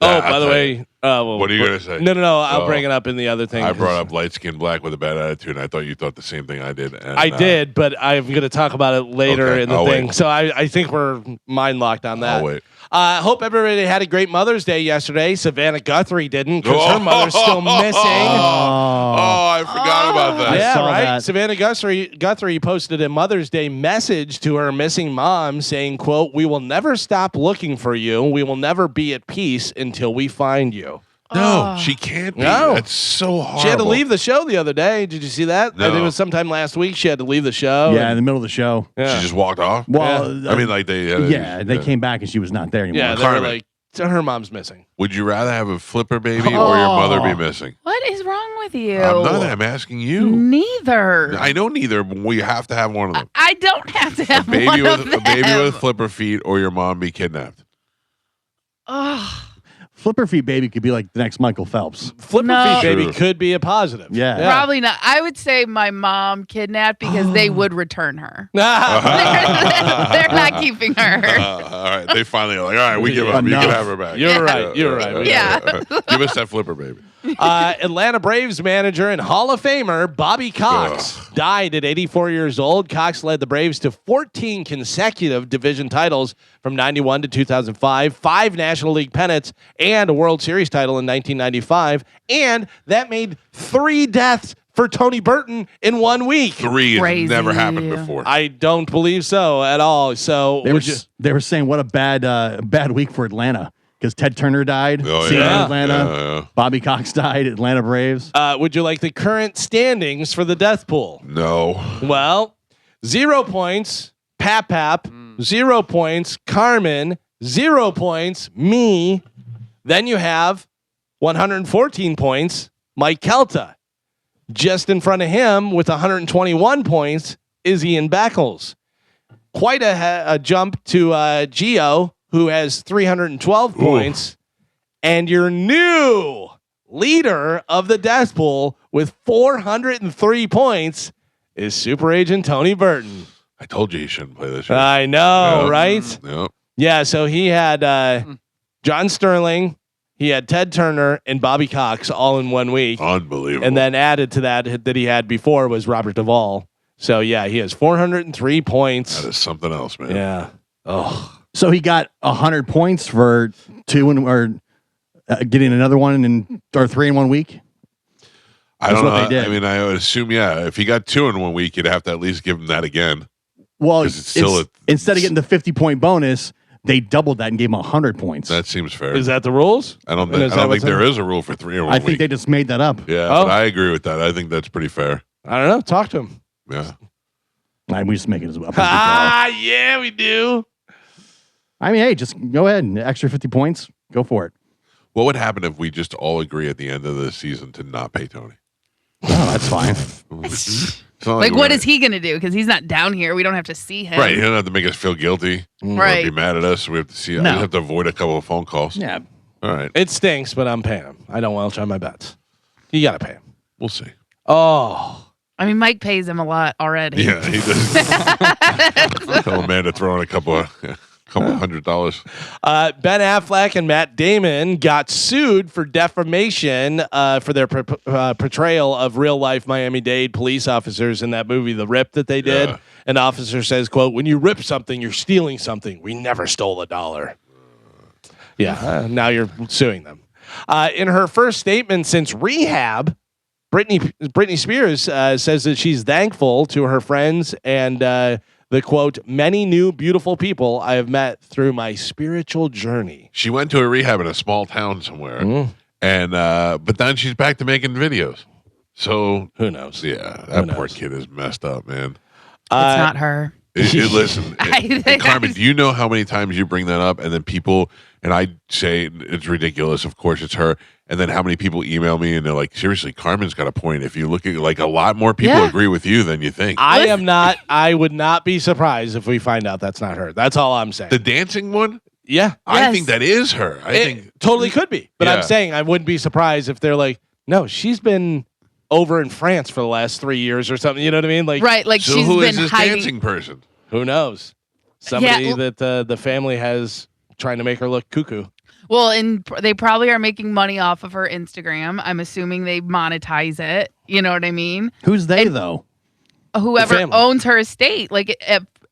Oh, I'll by the tell way, you. well, What are you gonna say? No. I'll Oh. bring it up in the other thing. I brought up light skinned black with a bad attitude, and I thought you thought the same thing I did. And, I did, but I'm going to talk about it later Okay, in the I'll thing. wait. So I think we're mind locked on that. I'll wait. Hope everybody had a great Mother's Day yesterday. Savannah Guthrie didn't because her mother's still missing. I forgot about that. Yeah, saw right. that. Savannah Guthrie posted a Mother's Day message to her missing mom saying, quote, "We will never stop looking for you. We will never be at peace until we find you." No, she can't be. No. That's so horrible. She had to leave the show the other day. Did you see that? No. I think it was sometime last week. She had to leave the show. Yeah, in the middle of the show. Yeah. She just walked off. Well, I mean, like they. they came back and she was not there anymore. Yeah, they were Carmen. like, her mom's missing. Would you rather have a flipper baby or your mother be missing? What is wrong with you? I'm not. I'm asking you. Neither. I know neither, but we have to have one of them. I don't have to have A baby one with of them. a baby with flipper feet or your mom be kidnapped. Ugh. Flipper feet baby could be like the next Michael Phelps. Flipper No. feet baby True. could be a positive. Yeah. Probably not. I would say my mom kidnapped because they would return her. They're not keeping her. All right, they finally are like, all right, we give up. You Enough. can have her back. You're right. You're right. Yeah. Give us that flipper baby. Atlanta Braves manager and Hall of Famer Bobby Cox died at 84 years old. Cox led the Braves to 14 consecutive division titles from 91 to 2005, 5 National League pennants, and a World Series title in 1995. And that made 3 deaths for Tony Burton in 1 week. 3 has Crazy. never happened before. I don't believe so at all. So They were saying what a bad week for Atlanta because Ted Turner died. Oh, Seeing yeah. Atlanta. Yeah. Bobby Cox died. Atlanta Braves. would you like the current standings for the death pool? No. Well, 0 points, Pap, 0 points, Carmen, 0 points, me. Then you have 114 points, Mike Calta. Just in front of him with 121 points is Ian Beckles. Quite a jump to Gio, who has 312 points. And your new leader of the death pool with 403 points is Super Agent Tony Burton. I told you he shouldn't play this year. I know, Yep. right? Yep. Yeah, so he had John Sterling, he had Ted Turner, and Bobby Cox all in 1 week. Unbelievable. And then added to that he had before was Robert Duvall. So, yeah, he has 403 points. That is something else, man. Yeah. Oh. So he got 100 points for getting another one or 3 in 1 week. I don't That's what know. they did. I mean, I would assume, yeah, if he got 2 in 1 week, you'd have to at least give him that again. Well, 'Cause it's still instead of getting the 50-point bonus, they doubled that and gave him 100 points. That seems fair. Is that the rules? I don't And is that think what's there in? is a rule for 3 in 1 I week. think they just made that up. Yeah, Oh. but I agree with that. I think that's pretty fair. I don't know. Talk to him. Yeah. We just make it as well. Yeah, we do. I mean, hey, just go ahead and extra 50 points. Go for it. What would happen if we just all agree at the end of the season to not pay Tony? Oh, that's fine. It's not Like, we're what gonna- is he going to do? Because he's not down here. We don't have to see him. Right, he doesn't have to make us feel guilty. Or Right. be mad at us. We have to see. I No. just have to avoid a couple of phone calls. Yeah. All right. It stinks, but I'm paying him. I don't welch on my bets. You got to pay him. We'll see. Oh. I mean, Mike pays him a lot already. Yeah, he does. Tell Amanda to throw in a couple of $100. Ben Affleck and Matt Damon got sued for defamation for their portrayal of real-life Miami-Dade police officers in that movie, The Rip, that they did. Yeah. An officer says, quote, "When you rip something, you're stealing something. We never stole a dollar." Yeah, now you're suing them. In her first statement since rehab, Britney Spears says that she's thankful to her friends and the quote, "many new beautiful people I have met through my spiritual journey." She went to a rehab in a small town somewhere, and but then she's back to making videos. So Who knows? yeah, that Who poor knows? kid is messed up, man. It's not her. Listen, I- Carmen, do you know how many times you bring that up, and then people, and I say it's ridiculous. Of course, it's her. And then how many people email me and they're like, "Seriously, Carmen's got a point." If you look at like a lot more people Yeah. agree with you than you think. I would not be surprised if we find out that's not her. That's all I'm saying. The dancing one, Yeah. I Yes. think that is her. I It think totally could be. But Yeah. I'm saying I wouldn't be surprised if they're like, "No, she's been over in France for the last 3 years or something." You know what I mean? Like, Right. Like, so. she's Who is been this hiding. dancing person? who knows? Somebody well- that the family has trying to make her look cuckoo. Well, and they probably are making money off of her Instagram. I'm assuming they monetize it. You know what I mean? Who's they, though? Whoever family. owns her estate. Like,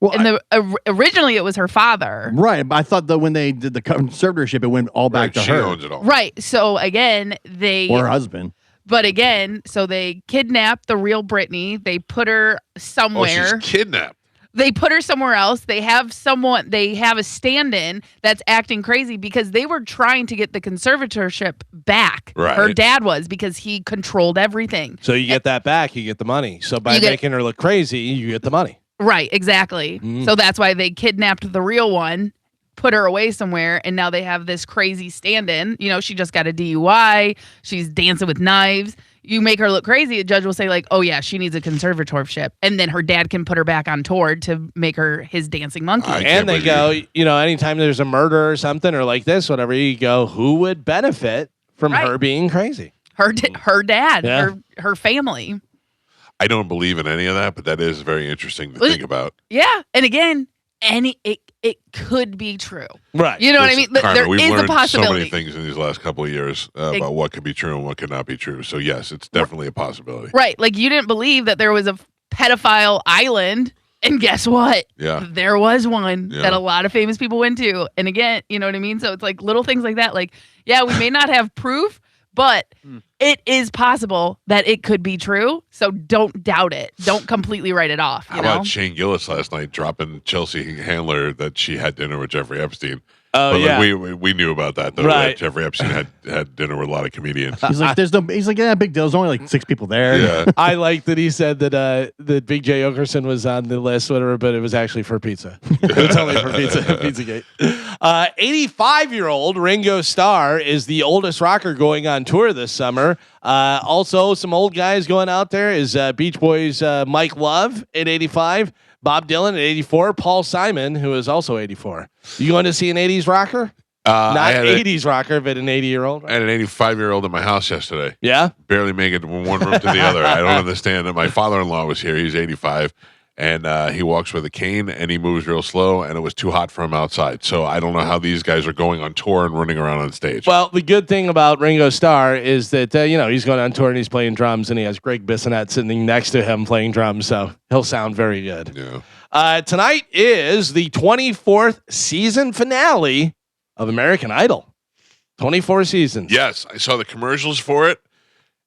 Well, and originally it was her father. Right. But I thought that when they did the conservatorship, it went all back to she her. owns it all. Right. So again, Or her husband. But again, so they kidnapped the real Britney. They put her somewhere. Oh, she's kidnapped. They put her somewhere else. They have a stand-in that's acting crazy because they were trying to get the conservatorship back. Right. Her dad was, because he controlled everything. So you get that back, you get the money. So by making her look crazy, you get the money. Right, exactly. So that's why they kidnapped the real one, put her away somewhere, and now they have this crazy stand-in. You know, she just got a DUI. She's dancing with knives. You make her look crazy, a judge will say, like, oh, yeah, she needs a conservatorship. And then her dad can put her back on tour to make her his dancing monkey. And they go, you know, anytime there's a murder or something or like this, whatever, you go, who would benefit from her being crazy? Her dad, her family. I don't believe in any of that, but that is very interesting to think about. Yeah. And again, it could be true. Right. You know what I mean? Carmen, There is a possibility. So many things in these last couple of years about what could be true and what could not be true. So yes, it's definitely a possibility. Right. Like, you didn't believe that there was a pedophile island, and guess what? Yeah. There was one that a lot of famous people went to. And again, you know what I mean? So it's like little things like that. Like, yeah, we may not have proof, but it is possible that it could be true. So don't doubt it. Don't completely write it off. How about Shane Gillis last night dropping Chelsea Handler that she had dinner with Jeffrey Epstein? Oh, but yeah. we knew about that, though. Right. That Jeffrey Epstein had dinner with a lot of comedians. He's like, yeah, big deal. There's only like 6 people there. Yeah. I like that he said that Big J. Okerson was on the list, whatever, but it was actually for pizza. It's only for pizza, Pizzagate. 85-year-old Ringo Starr is the oldest rocker going on tour this summer. Also, some old guys going out there is Beach Boys' Mike Love at 85. Bob Dylan at 84, Paul Simon, who is also 84. You going to see an 80s rocker? Not 80s rocker, but an 80-year-old. I had an 85-year-old in my house yesterday. Yeah? Barely make it from one room to the other. I don't understand it. My father-in-law was here. He's 85, and he walks with a cane, and he moves real slow, and it was too hot for him outside. So I don't know how these guys are going on tour and running around on stage. Well, the good thing about Ringo Starr is that, he's going on tour and he's playing drums, and he has Greg Bissonette sitting next to him playing drums, so he'll sound very good. Yeah. Tonight is the 24th season finale of American Idol. 24 seasons. Yes, I saw the commercials for it,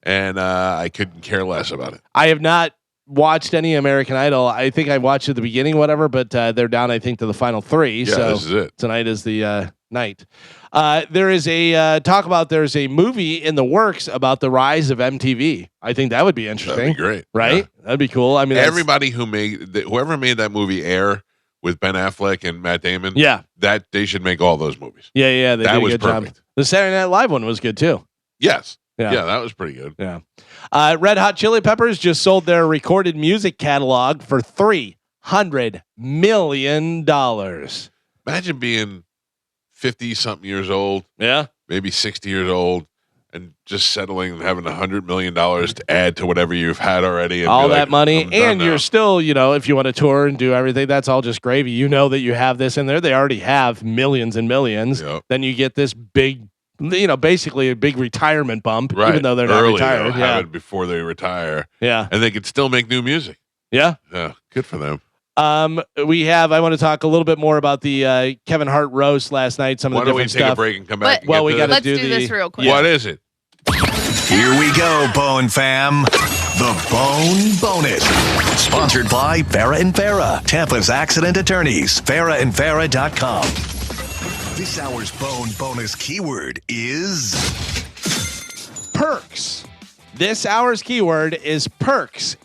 and I couldn't care less about it. I have not watched any American Idol. I think I watched at the beginning, whatever, but they're down, I think, to the final 3. Yeah, so this is it. Tonight is the night. There is there's a movie in the works about the rise of MTV. I think that would be interesting. That'd be great. Right? Yeah. That'd be cool. I mean, everybody whoever made that movie Air with Ben Affleck and Matt Damon, that they should make all those movies. Yeah, that was perfect. Job. The Saturday Night Live one was good too. Yes. Yeah, that was pretty good. Yeah. Red Hot Chili Peppers just sold their recorded music catalog for $300 million. Imagine being 50-something years old, maybe 60 years old, and just settling and having $100 million to add to whatever you've had already. And all that money, and now. You're still, if you want to tour and do everything, that's all just gravy. You know that you have this in there. They already have millions and millions. Yep. Then you get this big, basically a big retirement bump, right. even though they're not retired. Have it before they retire. Yeah. And they could still make new music. Yeah. Yeah. Good for them. I want to talk a little bit more about the Kevin Hart roast last night. Some of the different stuff. Why don't we take a break and come back? We got to do this real quick. What is it? Here we go, Bone Fam. The Bone Bonus. Sponsored by Farah and Farah, Tampa's accident attorneys. FarahandFarah.com. This hour's Bone Bonus keyword is perks. This hour's keyword is perks.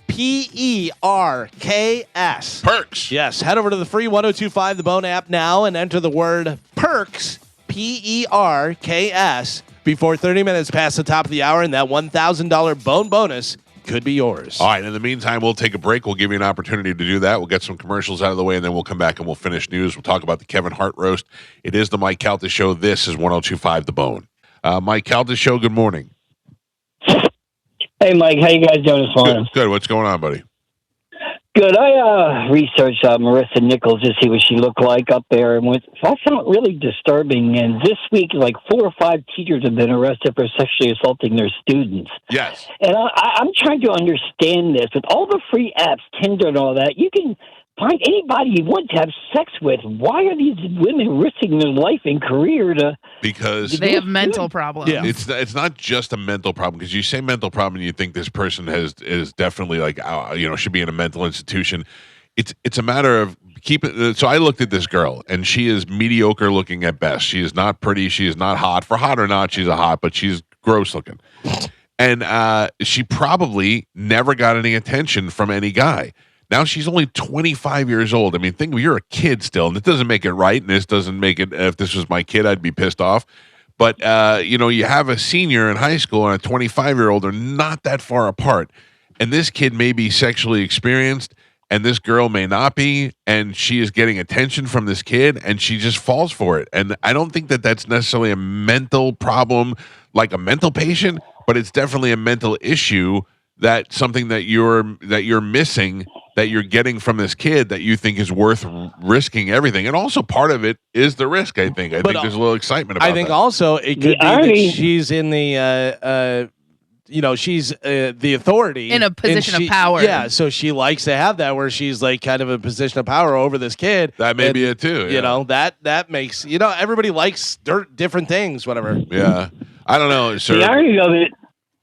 Perks. Perks. Yes. Head over to the free 1025 The Bone app now and enter the word perks, PERKS, before 30 minutes past the top of the hour, and that $1,000 Bone Bonus could be yours. All right. In the meantime, we'll take a break. We'll give you an opportunity to do that. We'll get some commercials out of the way, and then we'll come back and we'll finish news. We'll talk about the Kevin Hart roast. It is the Mike Calta Show. This is 1025 The Bone. Mike Calta Show, good morning. Hey, Mike. How you guys doing this morning? Good. What's going on, buddy? Good. I researched Marissa Nichols to see what she looked like up there, and I found it really disturbing. And this week, like 4 or 5 teachers have been arrested for sexually assaulting their students. Yes. And I'm trying to understand this. With all the free apps, Tinder and all that, you can find anybody you want to have sex with. Why are these women risking their life and career to? Because they have mental problems. Yeah. it's not just a mental problem, because you say mental problem and you think this person is definitely like should be in a mental institution. It's a matter of so I looked at this girl, and she is mediocre looking at best. She is not pretty. She is not hot. For hot or not, she's a hot, but she's gross looking. And she probably never got any attention from any guy. Now she's only 25 years old. I mean, you're a kid still, and it doesn't make it right, and this doesn't make it. If this was my kid, I'd be pissed off. But you have a senior in high school and a 25-year-old are not that far apart, and this kid may be sexually experienced, and this girl may not be, and she is getting attention from this kid, and she just falls for it. And I don't think that that's necessarily a mental problem, like a mental patient, but it's definitely a mental issue, that something that you're missing, that you're getting from this kid, that you think is worth risking everything. And also part of it is the risk, I think. I think there's a little excitement about it. I think also it could be that she's in the she's the authority in a position of power. Yeah, so she likes to have that, where she's like kind of a position of power over this kid. That may be it too. Yeah. You know, that makes everybody likes different things, whatever. Yeah, I don't know. Sir. The irony of it.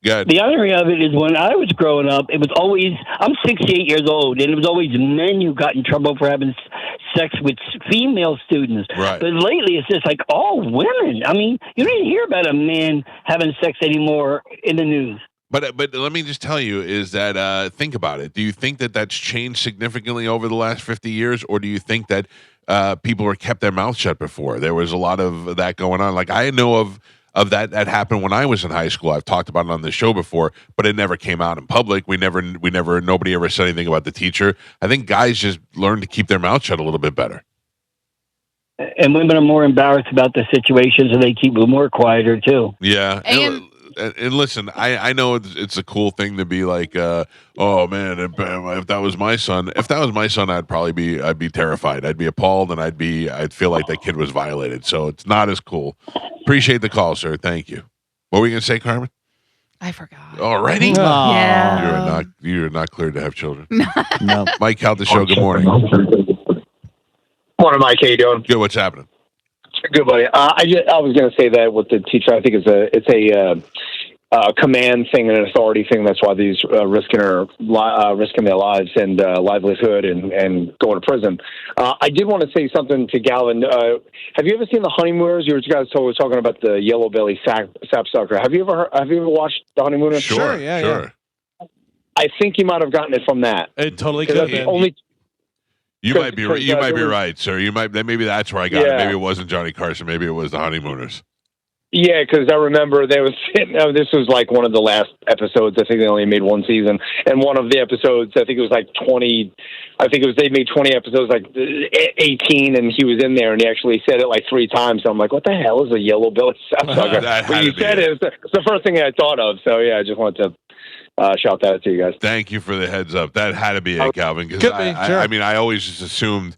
Good. The irony of it is, when I was growing up, it was always, I'm 68 years old, and it was always men who got in trouble for having sex with female students. Right. But lately, it's just like all women. I mean, you don't even hear about a man having sex anymore in the news. But let me just tell you is that think about it. Do you think that that's changed significantly over the last 50 years, or do you think that people were kept their mouth shut before? There was a lot of that going on. Like I know of that happened when I was in high school. I've talked about it on the show before, but it never came out in public. Nobody ever said anything about the teacher. I think guys just learned to keep their mouth shut a little bit better. And women are more embarrassed about the situation, so they keep it more quieter too. Yeah. And listen, I know it's a cool thing to be like, oh man, if that was my son, I'd be terrified. I'd be appalled, and I'd feel like that kid was violated. So it's not as cool. Appreciate the call, sir. Thank you. What were you gonna say, Carmen? I forgot. Already? Yeah. You're not cleared to have children. No. Mike Calta show. Good morning. Morning, Mike. How you doing? Good. What's happening? Good, buddy. I was going to say that with the teacher, I think it's a command thing and an authority thing. That's why these risking their lives and livelihood and going to prison. I did want to say something to Galvin. Have you ever seen The Honeymooners? You guys were talking about the yellow belly sapsucker. Have you ever watched The Honeymooners? Sure. Yeah. I think you might have gotten it from that. It totally could have been. You might be right, sir. Maybe that's where I got it. Maybe it wasn't Johnny Carson. Maybe it was The Honeymooners. Yeah, because I remember this was like one of the last episodes. I think they only made one season, and one of the episodes, I think it was like 20. I think they made 20 episodes, like 18, and he was in there, and he actually said it like 3 times. So I'm like, what the hell is a yellow belly sapsucker? When you said it's the first thing I thought of. So yeah, I just wanted to shout that out to you guys. Thank you for the heads up. That had to be it, Calvin. Because sure. I mean, I always just assumed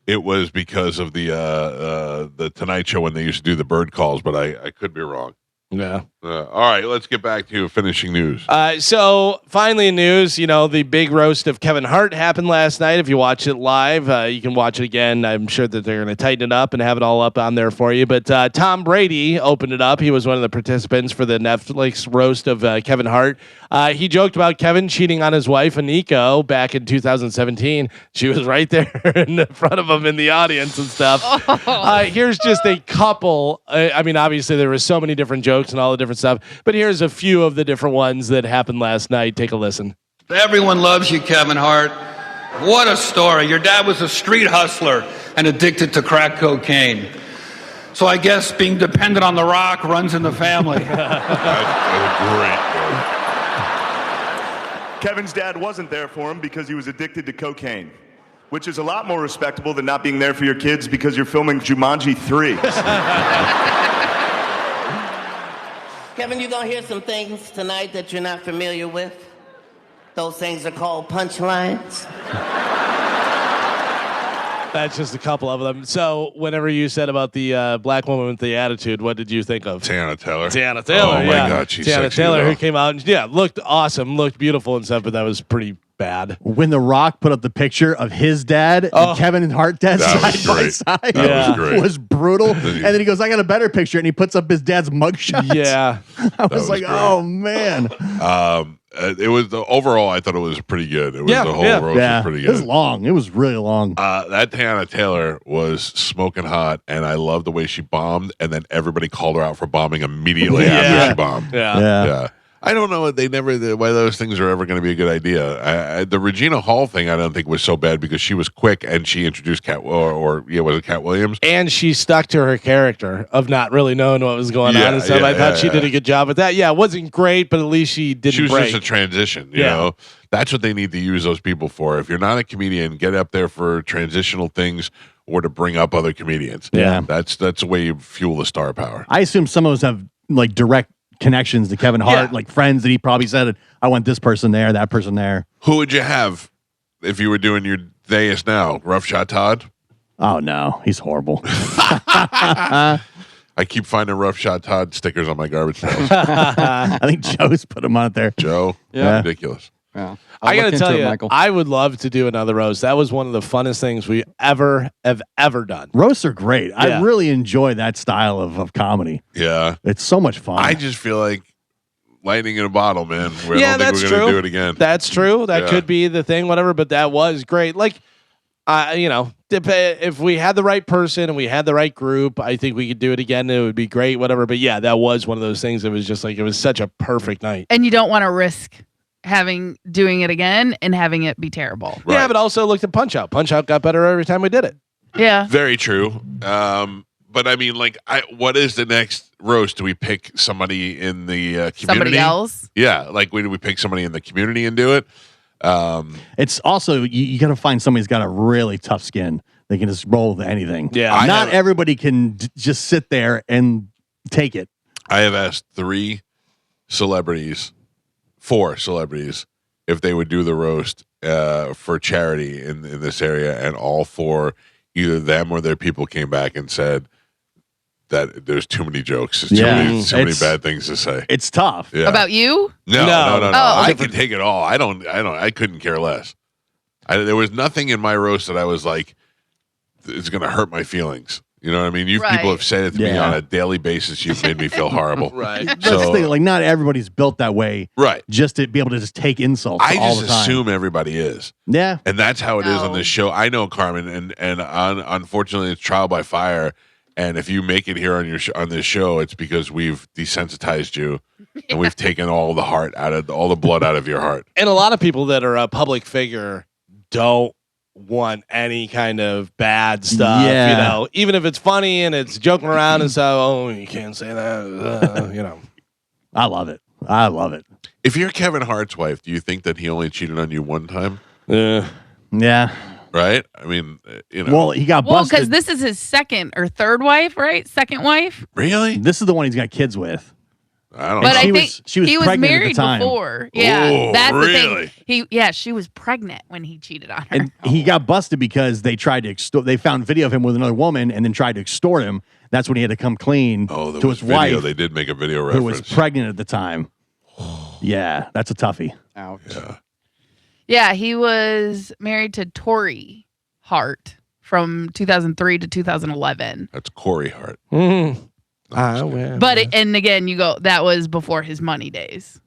it was because of the Tonight Show when they used to do the bird calls, but I could be wrong. Yeah. All right, let's get back to finishing news. So finally, news. The big roast of Kevin Hart happened last night. If you watch it live, you can watch it again. I'm sure that they're going to tighten it up and have it all up on there for you. But Tom Brady opened it up. He was one of the participants for the Netflix roast of Kevin Hart. He joked about Kevin cheating on his wife, Aniko, back in 2017. She was right there in the front of him in the audience and stuff. Here's just a couple. I mean, obviously, there were so many different jokes and all the different stuff, but here's a few of the different ones that happened last night. Take a listen. Everyone loves you, Kevin Hart. What a story. Your dad was a street hustler and addicted to crack cocaine. So I guess being dependent on The Rock runs in the family. That's great. Kevin's dad wasn't there for him because he was addicted to cocaine, which is a lot more respectable than not being there for your kids because you're filming Jumanji 3. Kevin, you're going to hear some things tonight that you're not familiar with. Those things are called punchlines. That's just a couple of them. So whenever you said about the black woman with the attitude, what did you think of? Tiana Taylor. Oh, my God, she's Tiana sexy Taylor, though. who came out and, looked awesome, looked beautiful and stuff, but that was pretty bad. When The Rock put up the picture of his dad and Kevin Hart dad side by side, was brutal. And then he goes, "I got a better picture," and he puts up his dad's mugshot. Yeah, I was like, great. "Oh man." It was overall. I thought it was pretty good. It was the whole roast was pretty good. It was long. It was really long. That Teyana Taylor was smoking hot, and I loved the way she bombed. And then everybody called her out for bombing immediately after she bombed. Yeah. I don't know. Why those things are ever going to be a good idea. The Regina Hall thing, I don't think was so bad because she was quick and she introduced was it Cat Williams? And she stuck to her character of not really knowing what was going on and stuff. I thought she did a good job with that. Yeah, it wasn't great, but at least she didn't. She was break. just a transition. You know, that's what they need to use those people for. If you're not a comedian, get up there for transitional things or to bring up other comedians. Yeah, that's the way you fuel the star power. I assume some of us have like direct connections to Kevin Hart, like friends that he probably said, "I want this person there, that person there." Who would you have if you were doing your dais now? Rough Shot Todd? Oh no, he's horrible. I keep finding Rough Shot Todd stickers on my garbage pails. I think Joe's put him on there. Joe? Yeah. Ridiculous. Yeah. I got to tell you, Michael. I would love to do another roast. That was one of the funnest things we ever have ever done. Roasts are great. I really enjoy that style of comedy. Yeah. It's so much fun. I just feel like lightning in a bottle, man. I don't think that's we're going true. to do it again. That's true. That could be the thing, whatever, but that was great. Like, if we had the right person and we had the right group, I think we could do it again. It would be great, whatever. But yeah, that was one of those things that was just like, it was such a perfect night. And you don't want to risk doing it again and having it be terrible. Right. Yeah, but also looked at Punch Out. Punch Out got better every time we did it. Yeah. Very true. But I mean, like, what is the next roast? Do we pick somebody in the community? Somebody else? Yeah. Like, do we pick somebody in the community and do it? It's also, you got to find somebody who's got a really tough skin. They can just roll with anything. Yeah. Not everybody can just sit there and take it. I have asked 4 celebrities, if they would do the roast for charity in this area, and all 4, either them or their people, came back and said that there's too many jokes, too many bad things to say. It's tough. Yeah. About you? No. Oh. I can take it all. I couldn't care less. There was nothing in my roast that I was like, it's going to hurt my feelings. You know what I mean? People have said it to me on a daily basis. You've made me feel horrible. Right. That's the thing. Like, not everybody's built that way. Right. Just to be able to just take insults I all just the time. assume everybody is. Yeah. And that's how it is on this show. I know, Carmen, and unfortunately, it's trial by fire. And if you make it here on this show, it's because we've desensitized you and we've taken all the heart all the blood out of your heart. And a lot of people that are a public figure don't want any kind of bad stuff. Yeah. You know, even if it's funny and it's joking around and so, oh, you can't say that. You know, I love it. I love it. If you're Kevin Hart's wife, do you think that he only cheated on you one time? Yeah. Right? I mean, you know. Well, he got busted. because this is his second or third wife, right? Second wife. Really? This is the one he's got kids with. I don't But know. I think she was he was pregnant married at the time. before. Yeah, Oh, that's really? the thing. She was pregnant when he cheated on her. And he got busted because they tried to extort. They found video of him with another woman and then tried to extort him. That's when he had to come clean there to was his video. wife, They did make a video who was reference. pregnant at the time. Yeah, that's a toughie. Ouch. Yeah, he was married to Tori Hart from 2003 to 2011. That's Corey Hart. But and again, that was before his money days.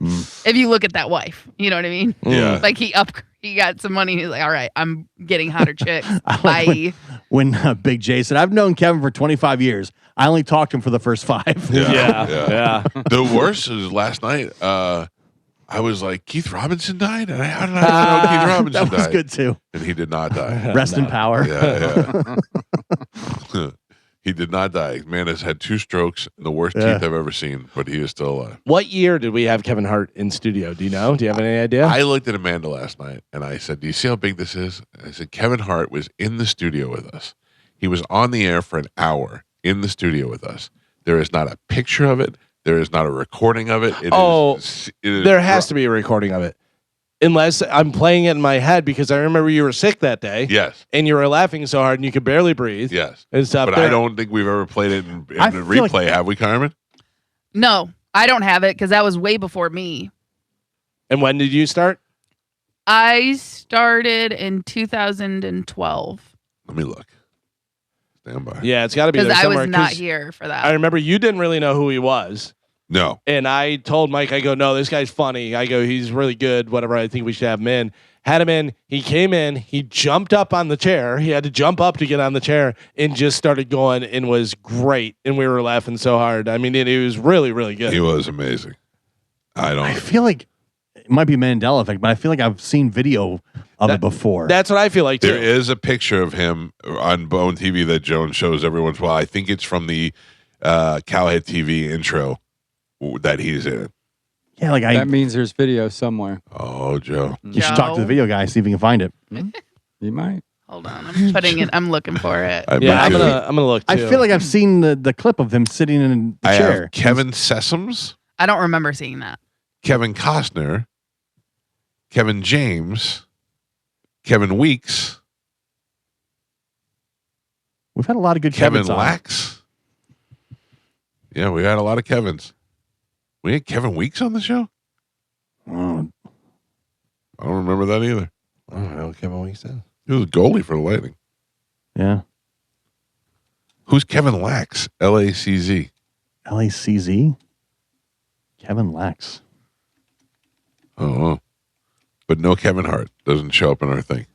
If you look at that wife, you know what I mean? Yeah. Like he got some money. He's like, all right, I'm getting hotter chicks. Bye. When Big J said, "I've known Kevin for 25 years. I only talked to him for the first 5." Yeah. The worst was last night. I was like, Keith Robinson died? And how did I know Keith Robinson That was died? good too. And he did not die. Rest in power. Yeah. He did not die. Man has had 2 strokes, the worst teeth I've ever seen, but he is still alive. What year did we have Kevin Hart in studio? Do you know? Do you have any idea? I looked at Amanda last night and I said, do you see how big this is? I said, Kevin Hart was in the studio with us. He was on the air for an hour in the studio with us. There is not a picture of it. There is not a recording of it. There has to be a recording of it. Unless I'm playing it in my head because I remember you were sick that day. Yes. And you were laughing so hard and you could barely breathe. Yes. And stuff. But I don't think we've ever played it in I the feel replay, have we, Carmen? No, I don't have it because that was way before me. And when did you start? I started in 2012 Let me look. Stand by. Yeah, it's got to be because there I somewhere. was not 'Cause here for that. I remember you didn't really know who he was. No. And I told Mike, I go, no, this guy's funny. I go, he's really good. Whatever. I think we should have him in. Had him in. He came in. He jumped up on the chair. He had to jump up to get on the chair and just started going and was great. And we were laughing so hard. I mean, it was really, really good. He was amazing. I feel like it might be Mandela effect, but I feel like I've seen video of it before. That's what I feel like too. There is a picture of him on Bone TV that Joan shows every once in a while. I think it's from the Cowhead TV intro that he's in. Yeah, like that means there's video somewhere. Oh, Joe. You should talk to the video guy, see if he can find it. You might. Hold on, I'm putting it. I'm looking for it. I'm gonna look. I Too. feel like I've seen the clip of him sitting in the I chair. have Kevin Sessoms, I don't remember seeing that. Kevin Costner, Kevin James, Kevin Weeks, We've had a lot of good Kevin Kevins on. Lax. Yeah, we had a lot of Kevins. We had Kevin Weeks on the show? Oh, I don't remember that either. I don't know what Kevin Weeks is. He was a goalie for the Lightning. yeah. Who's Kevin Lax? LACZ. LACZ? Kevin Lax. Oh, but no Kevin Hart. Doesn't show up in our thing.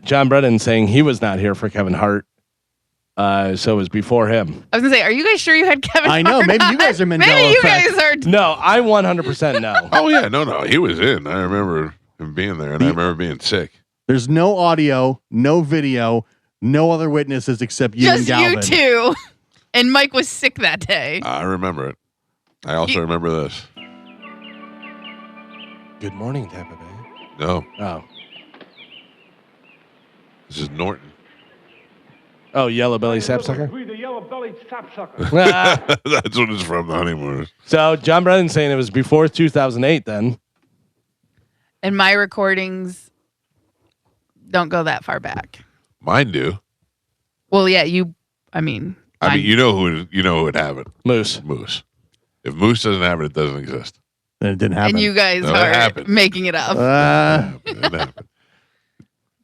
John Brennan saying he was not here for Kevin Hart. So it was before him. I was gonna say, are you guys sure you had Kevin? I know. Hart Maybe on? you guys are Mandela Maybe you effect. guys are. No, I 100% know. Oh, yeah. No. He was in. I remember him being there, and I remember being sick. There's no audio, no video, no other witnesses except you and Just Galvin. you two. And Mike was sick that day. I remember it. I also remember this. Good morning, Tampa Bay. No, Oh. this is Norton. Oh, Yellow Belly Sapsucker? The yellow-bellied sapsucker. That's what it's from, the Honeymooners. So John Brennan saying it was before 2008 then. And my recordings don't go that far back. Mine do. Well, yeah, you. I mean, You know who would have it. Moose. If Moose doesn't have it, it doesn't exist. Then it didn't happen. and you guys No, it are happened. making it up. It happened.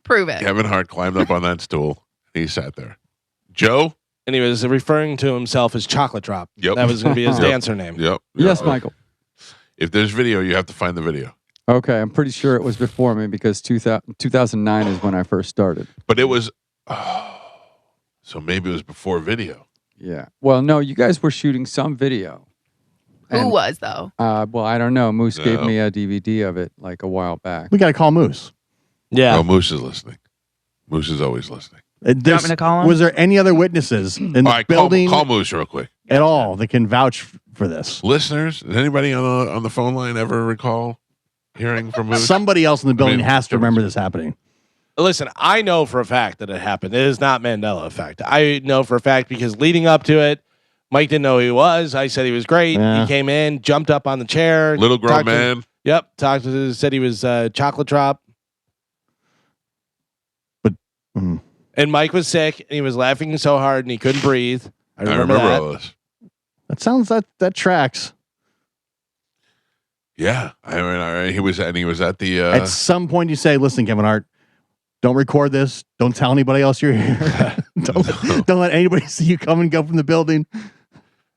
Prove it. Kevin Hart climbed up on that stool. He sat there. Joe? And he was referring to himself as Chocolate Drop. Yep. That was going to be his Yep. dancer name. Yep. Yes, Michael. If there's video, you have to find the video. Okay, I'm pretty sure it was before me because 2009 is when I first started. But it was, so maybe it was before video. Yeah. Well, no, you guys were shooting some video. Who was though? Well, I don't know. Moose gave No. me a DVD of it like a while back. We got to call Moose. Yeah. Oh, Moose is listening. Moose is always listening. You want me to call him? Was there any other witnesses in the All right, building call Moose real quick. at all that can vouch for this? Listeners, does anybody on the phone line ever recall hearing from Moose? Somebody else in the building I mean, has to remember this happening. Listen, I know for a fact that it happened. It is not Mandela effect. I know for a fact because leading up to it, Mike didn't know who he was. I said he was great. Yeah. He came in, jumped up on the chair. Little grown talked to- man. Yep. Said he was Chocolate Drop. Mm. And Mike was sick and he was laughing so hard and he couldn't breathe. I remember I remember that. all this. That sounds that tracks. Yeah, I mean, all right. He was at the. At some point, you say, "Listen, Kevin Hart, don't record this. Don't tell anybody else you're here. don't let anybody see you come and go from the building."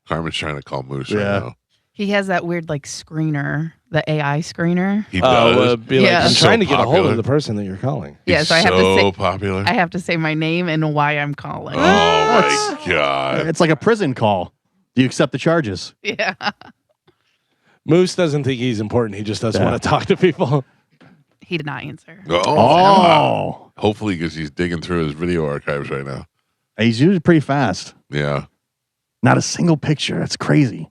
Carmen's trying to call Moose Yeah. right now. He has that weird like screener, the AI screener. He does. Be like, Yeah. I'm So trying to get a hold popular. of the person that you're calling. Yeah, so I He's have to say popular. I have to say my name and why I'm calling. Oh my god! It's like a prison call. Do you accept the charges? Yeah. Moose doesn't think he's important. He just doesn't Yeah. want to talk to people. He did not answer. Oh. Hopefully, because he's digging through his video archives right now. He's usually pretty fast. Yeah. Not a single picture. That's crazy.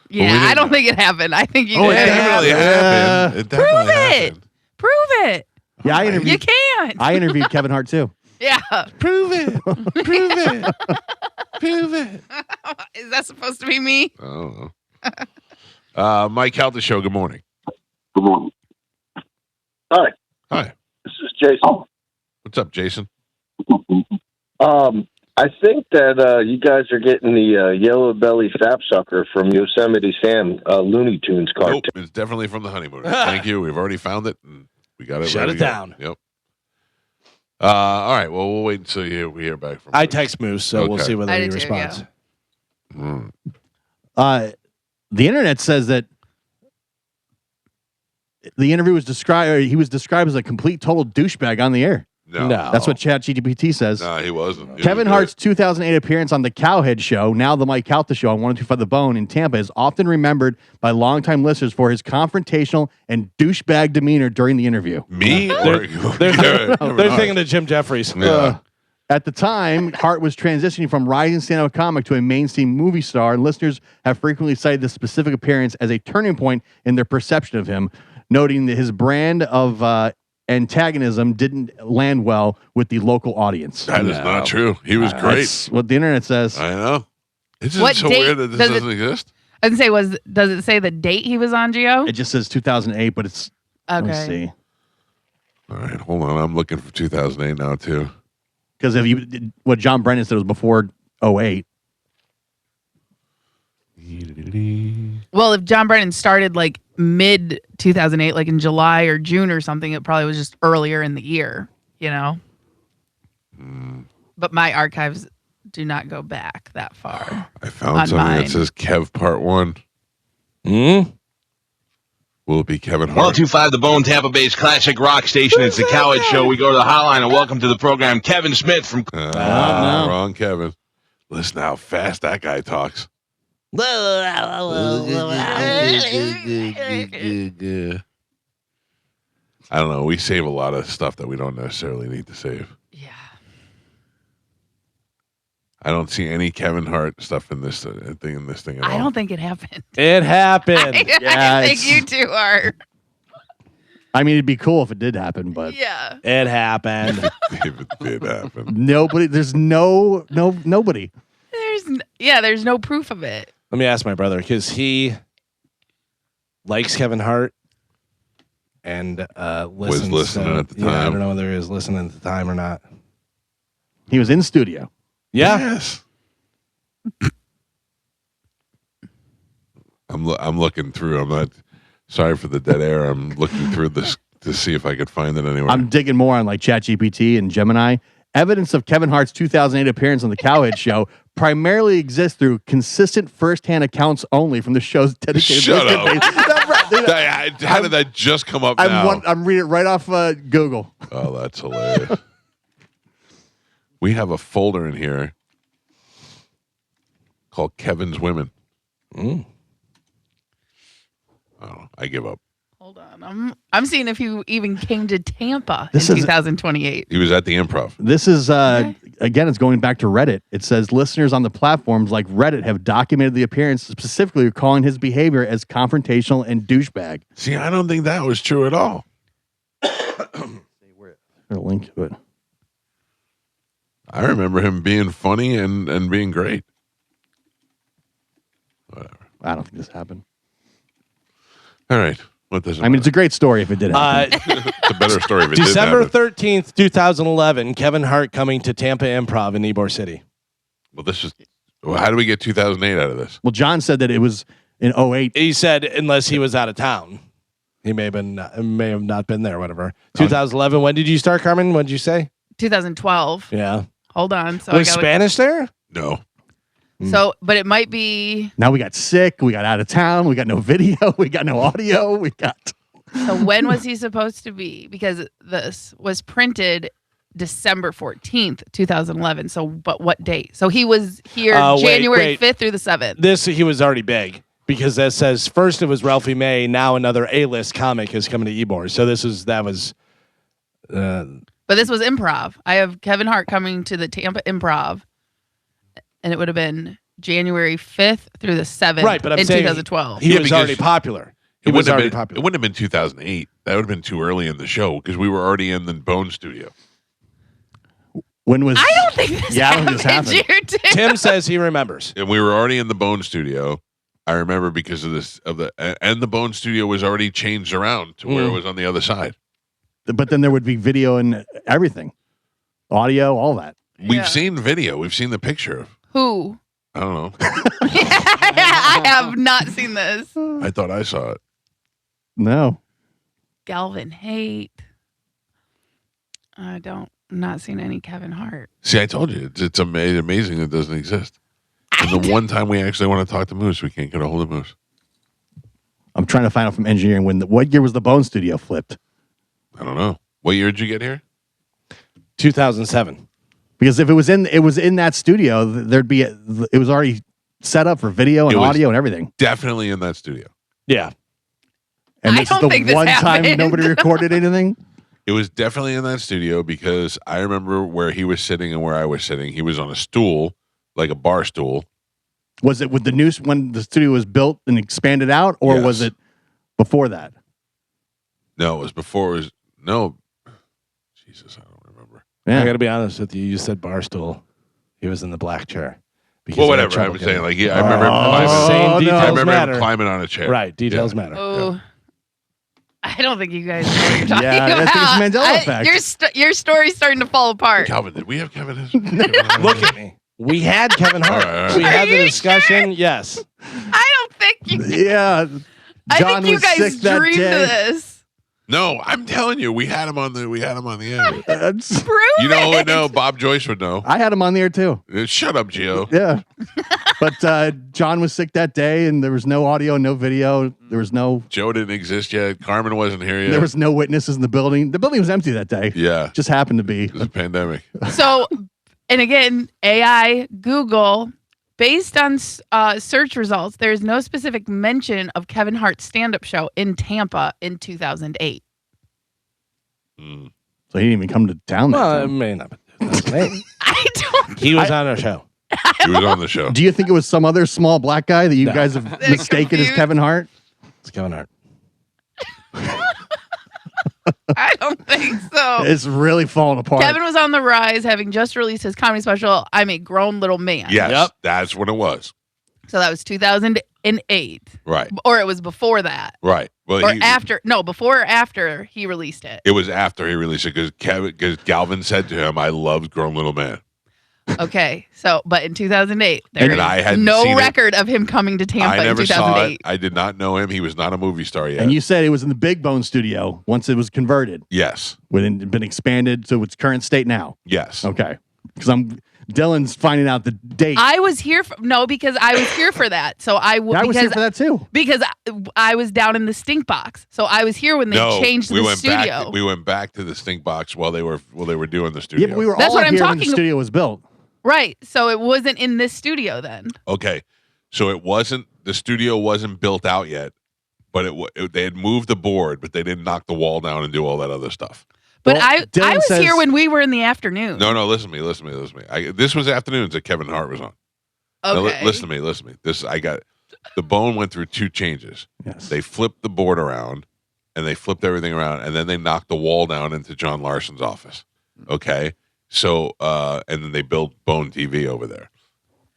Yeah, I don't think it happened. I think you Oh, it did. definitely happened. It Prove definitely it. happened. Prove it. Yeah, I You interviewed. can't. I interviewed Kevin Hart too. Yeah. Prove it. Prove it. Prove it. Is that supposed to be me? I don't know. Mike Calta Show, good morning. Good morning. Hi, Hi. this is Jason. What's up, Jason? I think that you guys are getting the yellow belly sapsucker from Yosemite Sam Looney Tunes cartoon. Nope, it's definitely from the honeymoon. Thank you. We've already found it. And we got it. Shut ready it to go. down. Yep. All right. Well, we'll wait until we hear back from. I text Moose, so we'll see whether I he did too, responds. The internet says that the interview was described. He was described as a complete total douchebag on the air. No. That's what ChatGPT says. No, he wasn't. Kevin Hart's 2008 appearance on the Cowhead Show, now the Mike Calta Show on 102.5 The Bone in Tampa, is often remembered by longtime listeners for his confrontational and douchebag demeanor during the interview. Me? They're thinking of Jim Jeffries. At the time, Hart was transitioning from rising stand-up comic to a mainstream movie star, and listeners have frequently cited this specific appearance as a turning point in their perception of him, noting that his brand of antagonism didn't land well with the local audience. That is not true. He was great. That's what the internet says. I know. It's What just so date weird that this does doesn't exist. I was gonna say, does it say the date he was on, Gio? It just says 2008, but it's let me Okay. see. All right, hold on. I'm looking for 2008 now too. Because if you what John Brennan said was before 08. Well, if John Brennan started like mid 2008, like in July or June or something, it probably was just earlier in the year, you know? But my archives do not go back that far. I found on something mine. that says Kev Part 1. Will it be Kevin Hart? 1025 The Bone, Tampa Bay's classic rock station. It's the Coward Show. We go to the hotline and welcome to the program Kevin Smith from... Wrong Kevin. Listen how fast that guy talks. I don't know. We save a lot of stuff that we don't necessarily need to save. Yeah. I don't see any Kevin Hart stuff in this thing at all. I don't think it happened. It happened. I think you two are. I mean, it'd be cool if it did happen, but Yeah. It happened. If it did happen. nobody. There's nobody. There's no proof of it. Let me ask my brother, because he likes Kevin Hart and listens. Was listening at the time. Yeah, I don't know whether he was listening at the time or not. He was in studio. Yeah. Yes. I'm looking through. I'm not sorry for the dead air. I'm looking through this to see if I could find it anywhere. I'm digging more on like ChatGPT and Gemini. Evidence of Kevin Hart's 2008 appearance on the Cowhead Show primarily exists through consistent first-hand accounts only from the show's dedicated Shut listener up. base. How did that just come up now? I'm reading it right off Google. Oh, that's hilarious. We have a folder in here called Kevin's Women. Oh, I give up. Hold on. I'm seeing if you even came to Tampa This in is- 2028. He was at the Improv. This is again, it's going back to Reddit. It says listeners on the platforms like Reddit have documented the appearance, specifically calling his behavior as confrontational and douchebag. See, I don't think that was true at all. A link to it. I remember him being funny and being great. I don't think this happened. All right. What does it I mean, it's a great story if it did happen. It's a better story if it December did happen. 13th, 2011, Kevin Hart coming to Tampa Improv in Ybor City. Well, how do we get 2008 out of this? Well, John said that it was in 08. He said unless he was out of town. He may have not been there, whatever. 2011, when did you start, Carmen? What did you say? 2012. Yeah. Hold on. So Was Spanish there? No. So, but it might be. Now we got sick. We got out of town. We got no video. We got no audio. We got. So when was he supposed to be? Because this was printed December 14th, 2011. So, but what date? So he was here January 5th through the 7th. He was already big because that says first it was Ralphie May. Now another A-list comic is coming to Ybor. So that was. But this was improv. I have Kevin Hart coming to the Tampa Improv, and it would have been January 5th through the 7th Right, but I'm in saying 2012. he was already popular. It wouldn't have been 2008. That would have been too early in the show because we were already in the Bone studio. When was? I don't think this Yeah, I don't think this happened. happened. Here, too. Tim says he remembers. And we were already in the Bone studio. I remember because of this and the Bone studio was already changed around to where it was on the other side. But then there would be video and everything, audio, all that. We've seen video. We've seen the picture. Who? I don't know. I have not seen this. I thought I saw it. No. Galvin Haight. I'm not seeing any Kevin Hart. See, I told you. It's amazing it doesn't exist. And the one time we actually want to talk to Moose, we can't get a hold of Moose. I'm trying to find out from engineering what year was the Bone Studio flipped? I don't know. What year did you get here? 2007. Because if it was in that studio, it was already set up for video and audio and everything. Definitely in that studio. Yeah. And this is the one time nobody recorded anything? It was definitely in that studio because I remember where he was sitting and where I was sitting. He was on a stool, like a bar stool. Was it with the news when the studio was built and expanded out, or was it before that? No, it was before. Jesus, I don't remember. Yeah. I got to be honest with you. You said Barstool. He was in the black chair. Well, whatever. I was saying, like, I remember climbing on a chair. Right. Details matter. Oh. I don't think you guys know what you're talking Yeah, about. I think it's Mandela effect. Your story's starting to fall apart. Calvin, did we have Kevin? Look at me. We had Kevin Hart. All right. We had the you discussion. Yes. I don't think you. Yeah. I John think you was guys sick that dreamed day. this. No, I'm telling you, we had him on the air. Prove You know who it. would know? Bob Joyce would know. I had him on the air too. Shut up, Gio. Yeah. But John was sick that day, and there was no audio, no video. There was no. Joe didn't exist yet. Carmen wasn't here yet. There was no witnesses in the building. The building was empty that day. Yeah. Just happened to be. It was a pandemic. So, and again, AI, Google, based on search results, there is no specific mention of Kevin Hart's stand-up show in Tampa in 2008. So he didn't even come to town that Well, it time. may not. Be. I don't. He was on our show. He was on the show. Do you think it was some other small black guy that you guys have mistaken as confused. Kevin Hart? It's Kevin Hart. I don't think so. It's really falling apart. Kevin was on the rise, having just released his comedy special, I'm a Grown Little Man. Yes, that's when it was. So that was 2008. Right. Or it was before that. Right. Well, Or after. No, before or after he released it. It was after he released it because Galvin said to him, "I loved Grown Little Man." Okay. So, but in 2008, there And I is hadn't no seen it. record of him coming to Tampa I in never saw 2008. it. I did not know him. He was not a movie star yet. And you said it was in the Big Bone studio once it was converted. Yes. When it been expanded to its current state now. Yes. Okay. Because Dylan's finding out the date. I was here because I was here for that. So I was here for that too. Because I was down in the stink box. So I was here when they changed the studio. We went back to the stink box while they were doing the studio. Yeah, but we were That's all what I'm here when the talking- studio was built. Right. So it wasn't in this studio then. Okay, so the studio wasn't built out yet, but they had moved the board, but they didn't knock the wall down and do all that other stuff. But Well, I Dylan was says- here when we were in the afternoon. No, listen to me. This was afternoons that Kevin Hart was on. Now, Okay. listen to me. The Bone went through two changes. Yes. They flipped the board around, and they flipped everything around, and then they knocked the wall down into John Larson's office. Okay, so and then they built Bone TV over there.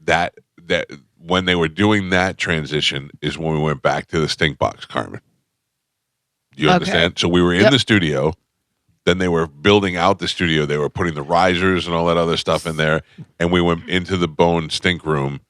That when they were doing that transition is when we went back to the stink box, Carmen. Do you understand? So we were in the studio. Then they were building out the studio. They were putting the risers and all that other stuff in there, and we went into the Bone stink room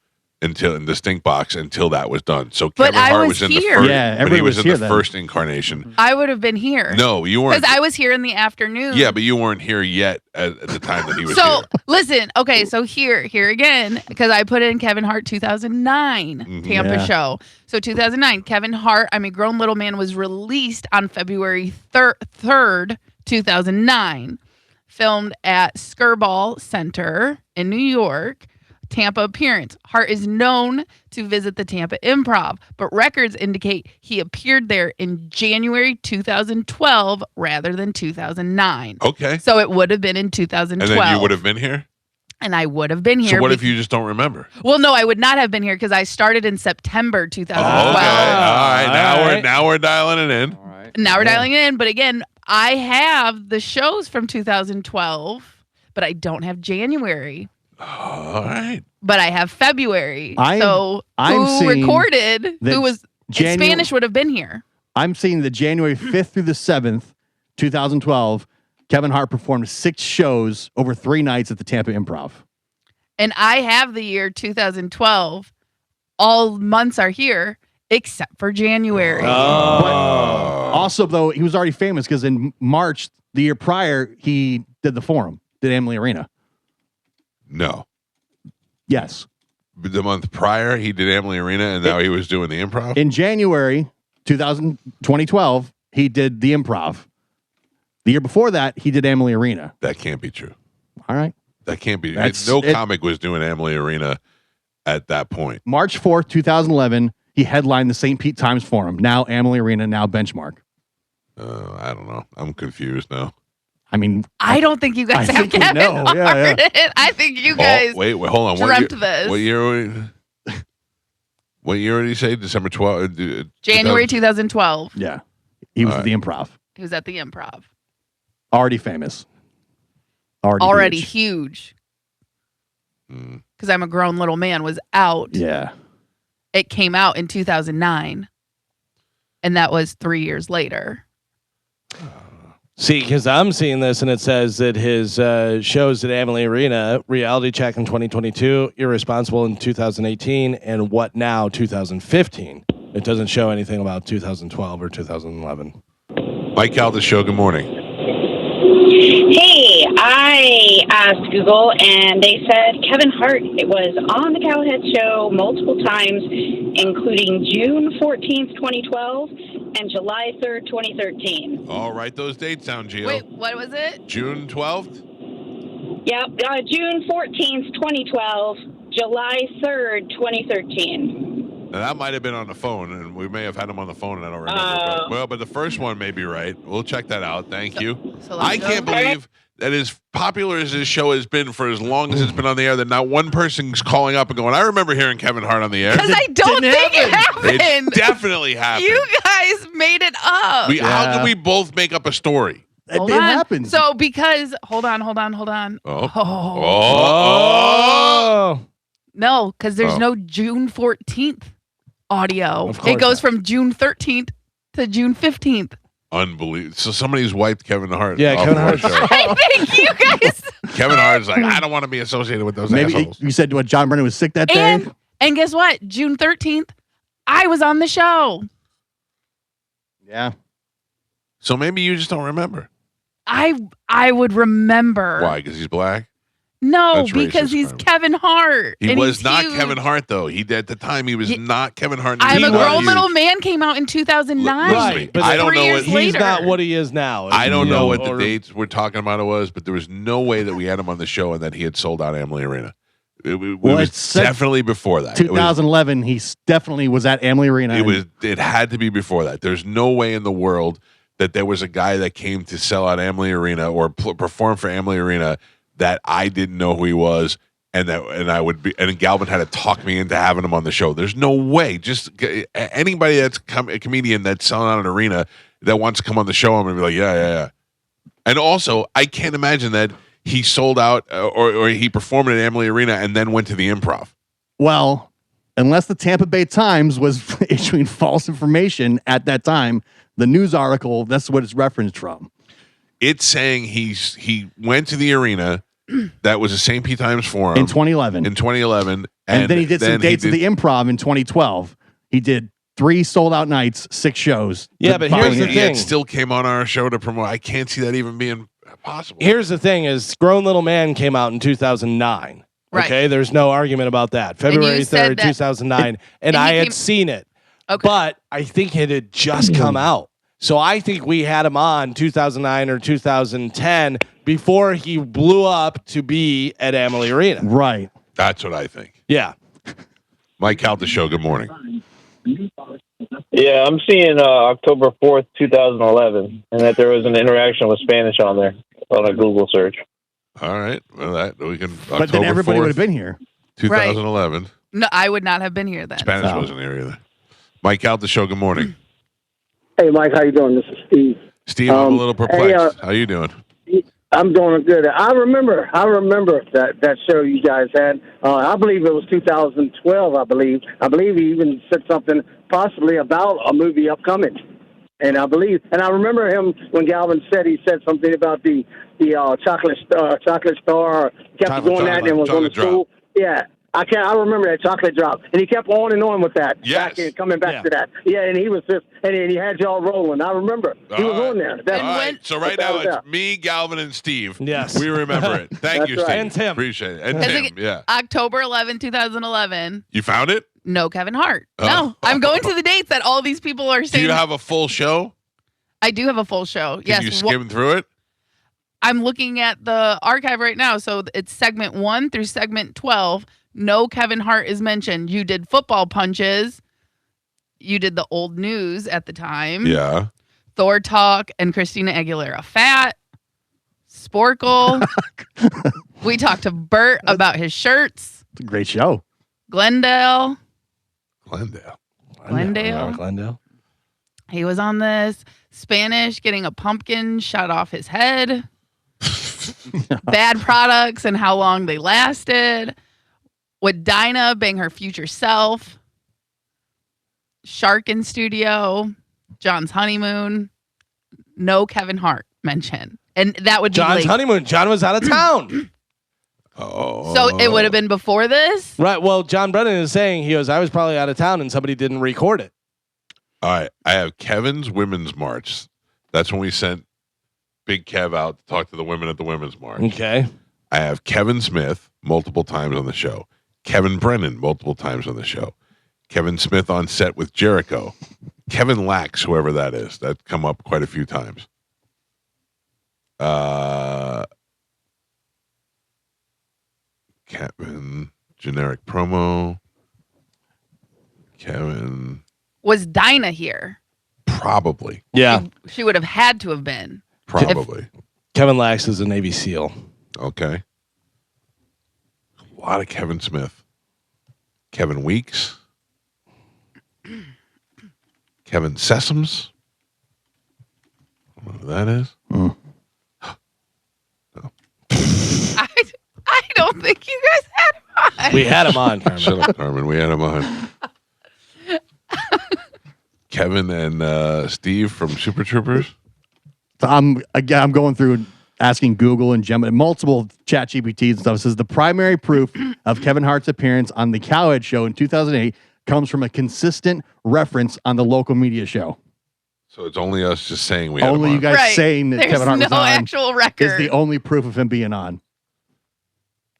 in the stink box until that was done. So But Kevin I Hart was was in the here. first. Yeah, but he everybody was was in here the then. first incarnation. I would have been here. No, you weren't. Because I was here in the afternoon. Yeah, but you weren't here yet at the time that he was So here. listen, okay, so here again, because I put in Kevin Hart 2009 Tampa Yeah. show. So 2009, Kevin Hart, I'm a Grown Little Man, was released on February 3rd, 2009. Filmed at Skirball Center in New York. Tampa appearance. Hart is known to visit the Tampa Improv, but records indicate he appeared there in January 2012 rather than 2009. Okay. So it would have been in And 2012. then you would have been here? And I would have been here. So what if you just don't remember? Well, no, I would not have been here because I started in September 2012. Okay. All right. right. Now we're dialing it in. Now we're dialing it in. But again, I have the shows from 2012, but I don't have January. All right. But I have February. I'm who seeing recorded, that who was Janu- Spanish would have been here. I'm seeing the January 5th through the 7th, 2012, Kevin Hart performed 6 shows over 3 nights at the Tampa Improv. And I have the year 2012. All months are here except for January. But also, though, he was already famous because in March, the year prior, he did the Forum, did Amalie Arena. No. Yes. The month prior, he did Amalie Arena, and now he was doing the Improv? In January 2012, he did the Improv. The year before that, he did Amalie Arena. That can't be true. All right. That can't be. No comic was doing Amalie Arena at that point. March 4th, 2011, he headlined the St. Pete Times Forum, now Amalie Arena, now Benchmark. I don't know. I'm confused now. I mean, I don't think you guys have Kevin Hart. Yeah. I think you guys wait, hold on. dreamt this. What year did he say? December 12th? January 2012. Yeah. He was at the Improv. He was at the Improv. Already famous. Already huge. Because I'm a Grown Little Man was out. Yeah. It came out in 2009. And that was 3 years later. See, because I'm seeing this and it says that his shows at Amalie Arena, Reality Check in 2022, Irresponsible in 2018, and What Now 2015. It doesn't show anything about 2012 or 2011. Mike Calta Show, good morning. Hey, I asked Google and they said Kevin Hart was on the Cowhead Show multiple times, including June 14th, 2012 and July 3rd, 2013. All right, those dates down, Gio. Wait, what was it? June 12th? Yep, June 14th, 2012, July 3rd, 2013. Now, that might have been on the phone, and we may have had him on the phone, and I don't remember. But the first one may be right. We'll check that out. Thank you. I can't believe that as popular as this show has been for as long as it's been on the air, that not one person's calling up and going, I remember hearing Kevin Hart on the air. Because I don't think it happened. It definitely happened. You guys made it up. How can we both make up a story? Hold on. Happened. So because hold on. Oh. No, because there's no June 14th audio. It goes from June 13th to June 15th. Unbelievable. So somebody's wiped Kevin Hart. Yeah, Kevin Hart. I think you guys. Kevin Hart's like, I don't want to be associated with those assholes. You said what, John Brennan was sick that day? And guess what? June 13th, I was on the show. Yeah. So maybe you just don't remember. I would remember. Why? Because he's black? No, That's because he's Kevin Hart. He was not Kevin Hart, though. At the time, he was not Kevin Hart. I'm a Grown Little Man came out in 2009. Right, but I don't know what he's not what he is now. I don't know what the dates we're talking about it was, but there was no way that we had him on the show and that he had sold out Amalie Arena. It was definitely before that. 2011, he definitely was at Amalie Arena. It had to be before that. There's no way in the world that there was a guy that came to sell out Amalie Arena or perform for Amalie Arena that I didn't know who he was, and Galvin had to talk me into having him on the show. There's no way. Just anybody that's a comedian that's selling out an arena that wants to come on the show, I'm gonna be like, yeah. And also, I can't imagine that he sold out or he performed at Amalie Arena and then went to the Improv. Well, unless the Tampa Bay Times was issuing false information at that time, the news article, that's what it's referenced from. It's saying he went to the arena. That was the St. Pete Times Forum in 2011. And then he did some dates at the Improv in 2012. He did 3 sold-out nights, 6 shows. Yeah, but here's the thing. It still came on our show to promote. I can't see that even being possible. Here's the thing is Grown Little Man came out in 2009. Right. Okay, there's no argument about that. February 3rd, 2009. And I had seen it. Okay. But I think it had just come out. So I think we had him on 2009 or 2010 before he blew up to be at Amalie Arena. Right. That's what I think. Yeah. Mike Calta Show, good morning. Yeah, I'm seeing October 4th, 2011, and that there was an interaction with Spanish on there on a Google search. All right. Well, we can. But October then everybody 4th, would have been here. 2011. No, I would not have been here then. Spanish wasn't here either. Mike Calta Show, good morning. Hey, Mike, how you doing? This is Steve. Steve, I'm a little perplexed. How you doing? I'm doing good. I remember that show you guys had. I believe it was 2012. I believe he even said something possibly about a movie upcoming. And I remember him when Galvin he said something about the chocolate star, kept going that and was on the school. Yeah. I remember that chocolate drop, and he kept on and on with that. Yes. Coming back to that. Yeah, and he was and he had y'all rolling. I remember he was on there. All right. So right now it's me, Galvin, and Steve. Yes, we remember it. Thank you, Steve. And Tim. Appreciate it. And Tim. Yeah. October 11, 2011. You found it? No Kevin Hart. No, I'm going to the dates that all these people are saying. Do you have a full show? I do have a full show. Can you skim through it? I'm looking at the archive right now. So it's segment 1 through segment 12. No Kevin Hart is mentioned. You did football punches. You did the old news at the time. Yeah. Thor Talk and Christina Aguilera Fat. Sporkle. We talked to Bert about his shirts. It's a great show. Glendale. Glendale. He was on this. Spanish getting a pumpkin shot off his head. Bad products and how long they lasted. Would Dinah bang her future self? Shark in studio. John's honeymoon. No Kevin Hart mentioned. And that would be John's honeymoon. John was out of town. So it would have been before this? Right. Well, John Brennan is saying, I was probably out of town and somebody didn't record it. All right. I have Kevin's Women's March. That's when we sent Big Kev out to talk to the women at the Women's March. Okay. I have Kevin Smith multiple times on the show. Kevin Brennan multiple times on the show. Kevin Smith on set with Jericho. Kevin Lax, whoever that is. That's come up quite a few times. Kevin, generic promo. Kevin. Was Dinah here? Probably. Yeah. She would have had to have been. Probably. Kevin Lax is a Navy SEAL. Okay. A lot of Kevin Smith. Kevin Weeks. Kevin Sessoms. I don't know who that is. Mm. No. I don't think you guys had him on. We had him on, Carmen. Shut up, Carmen. We had him on. Kevin and Steve from Super Troopers. So I'm going through asking Google and Gemma, multiple chat GPTs and stuff. It says the primary proof of Kevin Hart's appearance on the Cowhead Show in 2008 comes from a consistent reference on the local media show. So it's only us just saying we had Only him you guys saying that There's Kevin Hart was no on actual record. is the only proof of him being on.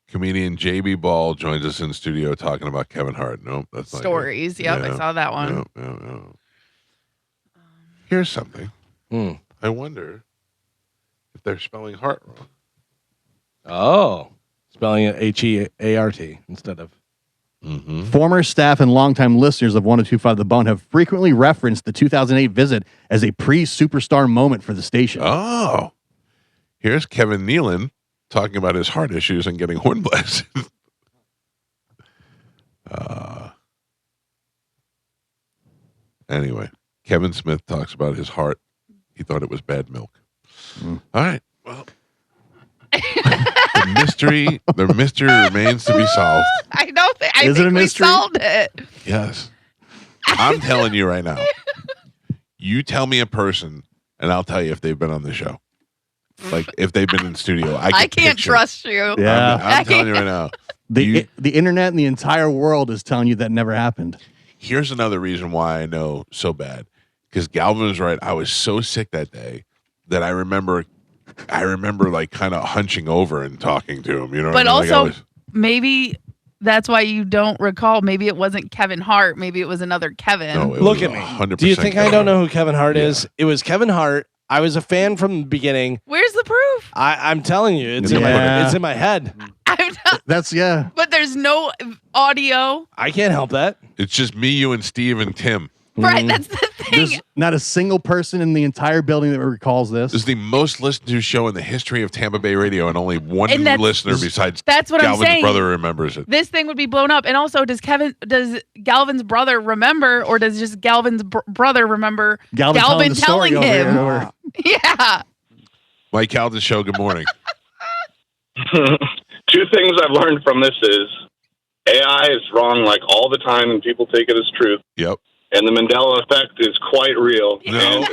Comedian JB Ball joins us in studio talking about Kevin Hart. Nope, that's not Stories. it. Yep, I saw that one. No. Here's something. I wonder if they're spelling Hart wrong. Oh. Spelling it H-E-A-R-T instead of. Mm-hmm. Former staff and longtime listeners of 102.5 The Bone have frequently referenced the 2008 visit as a pre-superstar moment for the station. Oh. Here's Kevin Nealon talking about his heart issues and getting horn blasted. Anyway, Kevin Smith talks about his heart. He thought it was bad milk. All right. Well, the mystery remains to be solved. I don't think. I Is it think a we mystery? solved it. Yes. I'm telling you right now. You tell me a person, and I'll tell you if they've been on the show. Like, if they've been in studio. I can't trust you. Yeah. I'm telling you right now. The internet and the entire world is telling you that never happened. Here's another reason why I know so bad. Because Galvin was right. I was so sick that day that I remember like kind of hunching over and talking to him. You know, But what I mean? also, maybe that's why you don't recall. Maybe it wasn't Kevin Hart. Maybe it was another Kevin. No, it Look was at me. 100% Do you think Kevin I don't Hart. know who Kevin Hart is? It was Kevin Hart. I was a fan from the beginning. Where's the proof? I'm telling you, it's in my head. That's But there's no audio. I can't help that. It's just me, you, and Steve and Tim. Right, that's the thing. There's not a single person in the entire building that recalls this. This is the most listened to show in the history of Tampa Bay radio, and only one And that's- listener besides That's what I'm Galvin's saying. brother remembers it. This thing would be blown up. And also, does Galvin's brother remember, or does just Galvin's brother remember Galvin telling him? Yeah. Mike Calta show, good morning. 2 things I've learned from this is AI is wrong like all the time and people take it as truth. Yep. and the Mandela effect is quite real. No.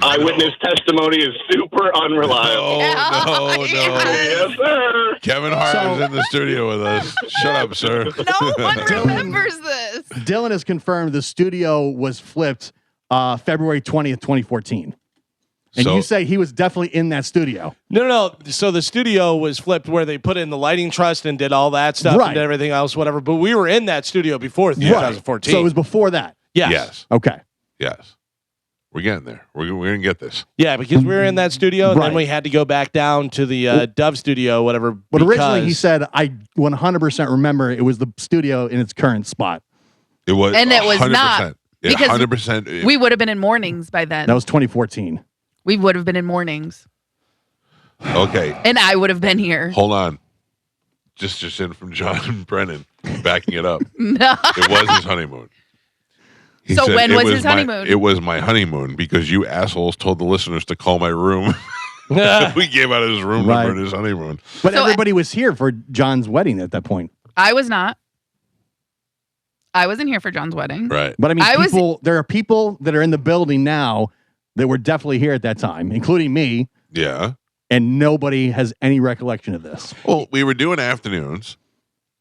Eyewitness testimony is super unreliable. No. Yes, sir. Kevin Hart is in the studio with us. Shut up, sir. No one remembers this. Dylan has confirmed the studio was flipped February 20th, 2014. And So- you say he was definitely in that studio. No. So the studio was flipped where they put in the lighting trust and did all that stuff Right. and did everything else, whatever. But we were in that studio before 2014. So it was before that. Yes. Yes. Okay. Yes. We're getting there. We're going to get this. Yeah, because we were in that studio, and Right. then we had to go back down to the Dove studio, whatever. But originally he because- said, I 100% remember it was the studio in its current spot. It was And it was 100%. not, Yeah, because 100%. we would have been in mornings by then. That was 2014. We would have been in mornings. Okay. And I would have been here. Hold on. Just in from John Brennan, backing it up. No. It was his honeymoon. He So said, when "It was his my- honeymoon?" It was my honeymoon because you assholes told the listeners to call my room. We gave out his room Right. number at his honeymoon. But So- everybody was here for John's wedding at that point. I was not. I wasn't here for John's wedding. Right. But I mean, I was- there are people that are in the building now that were definitely here at that time, including me, Yeah. and nobody has any recollection of this. Well, we were doing afternoons.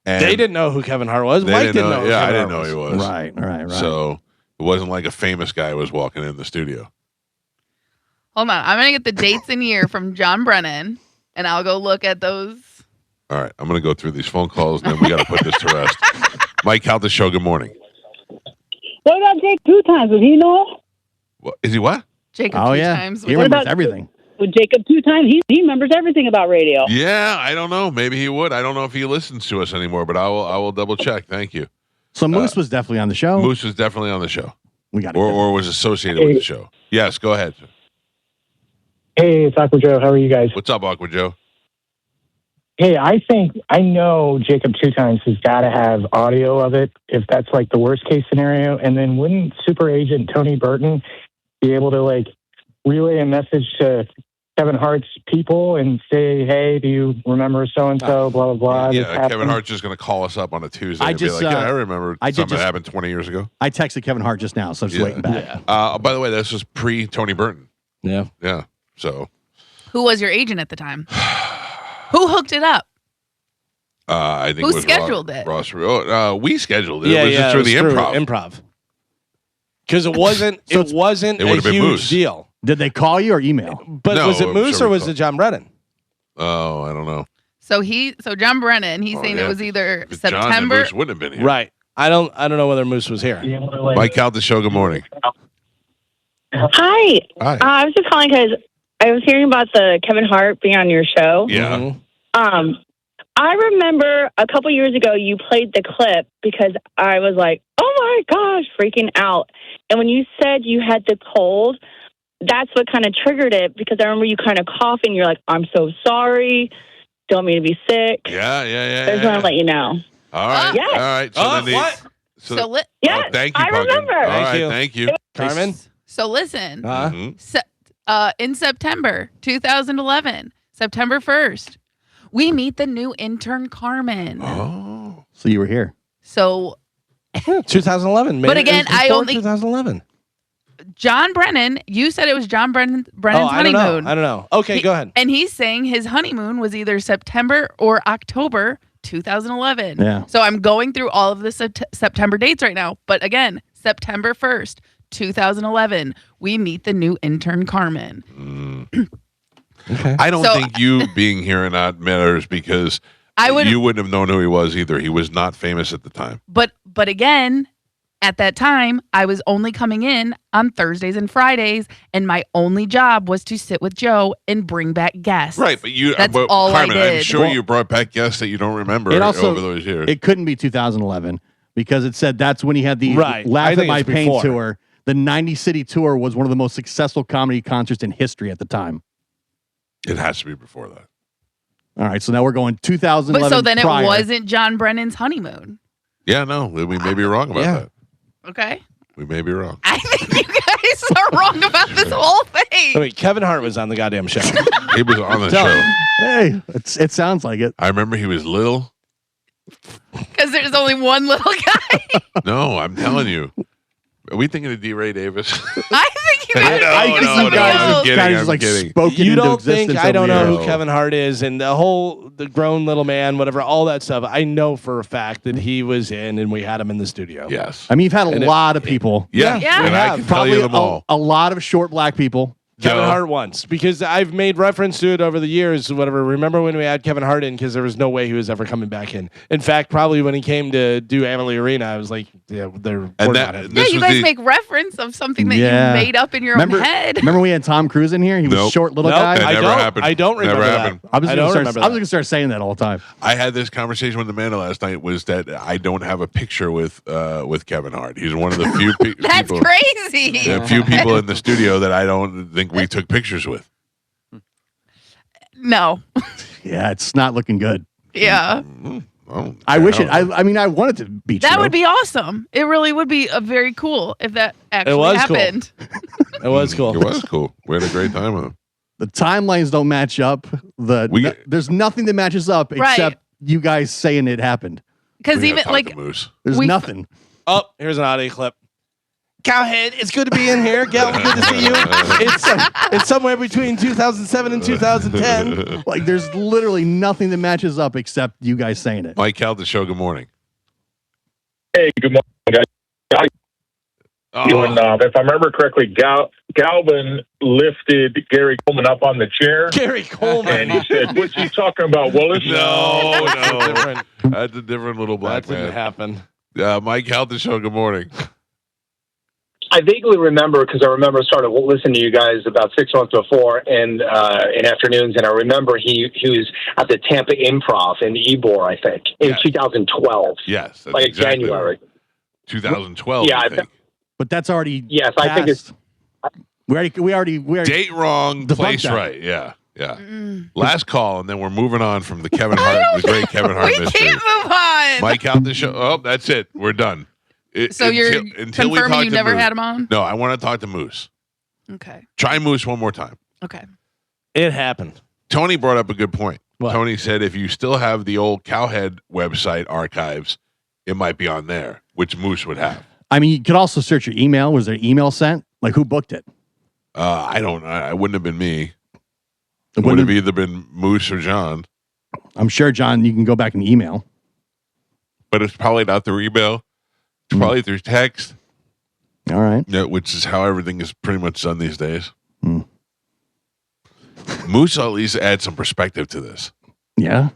And They didn't know who Kevin Hart was. they Mike didn't know. Who Yeah, I Kevin didn't know Hart he was. was. Right. So it wasn't like a famous guy was walking in the studio. Hold on. I'm going to get the dates and year from John Brennan, and I'll go look at those. All right. I'm going to go through these phone calls, and then we got to put this to rest. Mike Calta Show, good morning. What about Jake 2 times? Would he know? What, is he what? Jacob Oh, two yeah. times. He What remembers about- everything. With Jacob 2 times, he remembers everything about radio. Yeah, I don't know. Maybe he would. I don't know if he listens to us anymore, but I will double check. Thank you. So Moose was definitely on the show. Moose was definitely on the show, We got or was associated with the show. Yes, go ahead. Hey, it's Aqua Joe. How are you guys? What's up, Aqua Joe? Hey, I know Jacob 2 times has got to have audio of it if that's like the worst case scenario. And then wouldn't super agent Tony Burton be able to like relay a message to Kevin Hart's people and say, hey, do you remember so-and-so, blah, blah, blah. this Yeah, Kevin happened? Hart's just going to call us up on a Tuesday I and just, be like, yeah, I remember I did something just- that happened 20 years ago. I texted Kevin Hart just now, so I'm just waiting back. By the way, this was pre-Tony Burton. Yeah. Yeah, so Who was your agent at the time? Who hooked it up? I think Who it was scheduled it? Ross. We scheduled it. Yeah, it was yeah. just through the it was improv. Because it wasn't. It wasn't It a would've been huge Moose. deal. Did they call you or email? But No, was it I'm Moose sure or we was called. it John Brennan? Oh, I don't know. So John Brennan, he's Oh, saying yeah. it was either If John and September. Moose wouldn't have been here. Right. I don't know whether Moose was here. Mike Calta Show, good morning. Hi. Hi. I was just calling because I was hearing about the Kevin Hart being on your show. Yeah. I remember a couple years ago you played the clip because I was like, oh my gosh, freaking out. And when you said you had the cold, that's what kind of triggered it because I remember you kind of coughing. You're like, I'm so sorry. Don't mean to be sick. Yeah. I just want to let you know. All right. Yes. All right. So then what? Yes, thank you, I Pumpkin. remember. All right. Thank you. Carmen? So listen, Mhm. in September 2011, September 1st, we meet the new intern Carmen. Oh. So you were here. So 2011. But again, I only- 2011. John Brennan, you said it was John Brennan's Oh, I don't know. honeymoon. I don't know. Okay, go ahead. And he's saying his honeymoon was either September or October 2011. Yeah. So I'm going through all of the September dates right now. But again, September 1st, 2011, we meet the new intern Carmen. Okay. I don't So- think you being here or not matters because you wouldn't have known who he was either. He was not famous at the time. But again, at that time, I was only coming in on Thursdays and Fridays, and my only job was to sit with Joe and bring back guests. Right, but That's but all Carmen, I did. I'm sure you brought back guests that you don't remember It also over those years. it couldn't be 2011 because it said that's when he had the Right. Laugh I at think My it's Pain before. tour. The 90 city tour was one of the most successful comedy concerts in history at the time. It has to be before that. All right, so now we're going 2011. But so then prior. it wasn't John Brennan's honeymoon. Yeah, no, we may be wrong about that. Okay? We may be wrong. I think you guys are wrong about this whole thing. Wait, Kevin Hart was on the goddamn show. He was on the Tell show. him. Hey, it sounds like it. I remember he was little. Because there's only one little guy. No, I'm telling you. Are we thinking of D. Ray Davis? I think you guys I'm kidding. Spoken You into don't think existence I don't over know here. who Kevin Hart is and the grown little man, whatever, all that stuff. I know for a fact that he was in and we had him in the studio. Yes. I mean, you've had a lot of people. Yeah. Yeah. And I can tell you them all. A lot of short black people. Kevin Hart once, because I've made reference to it over the years, whatever. Remember when we had Kevin Hart in, because there was no way he was ever coming back in. In fact, probably when he came to do Amalie Arena, I was like, yeah, we're not it. Yeah, you guys make reference of something that you made up in your own head. Remember we had Tom Cruise in here? He was a short little guy. That never happened. I don't remember Never that. happened. I was going to start saying that all the time. I had this conversation with Amanda last night. Was that I don't have a picture with Kevin Hart. He's one of the few That's people. crazy. Few people in the studio that I don't think we took pictures with. No. Yeah, it's not looking good. Yeah. I wish it. I mean, I wanted to be true. That would be awesome. It really would be very cool if that actually was happened. It was cool. It was cool. We had a great time with him. The timelines don't match up. There's nothing that matches up except you guys saying it happened. Because even like Moose. There's nothing. Oh, here's an audio clip. Cowhead, it's good to be in here. Gal, good to see you. It's somewhere between 2007 and 2010. Like, there's literally nothing that matches up except you guys saying it. Mike Calta show. Good morning. Hey, good morning, guys. If I remember correctly, Galvin lifted Gary Coleman up on the chair. Gary Coleman. And he said, "What's he talking about, Willis?" No. That's a different little black man. That didn't happen. Mike Calta show. Good morning. I vaguely remember because I remember started listening to you guys about 6 months before and in afternoons, and I remember he was at the Tampa Improv in Ybor, I think, in 2012. Yes, that's like exactly January. 2012. Yeah, I think. But that's already I think it's we already date wrong, place that. right. Yeah. Last call, and then we're moving on from the Kevin Hart, the great Kevin Hart mystery. Can't move on. Mike Calta show. Oh, that's it. We're done. So you're confirming you never Moose. had him on? No, I want to talk to Moose. Okay. Try Moose one more time. Okay. It happened. Tony brought up a good point. What? Tony said if you still have the old Cowhead website archives, it might be on there, which Moose would have. I mean, you could also search your email. Was there email sent? Like, who booked it? I don't know. It wouldn't have been me. It would have either been Moose or John. I'm sure, John, you can go back and email. But it's probably not through email. It's probably through text. All right. Yeah, which is how everything is pretty much done these days. Moose at least add some perspective to this. Yeah.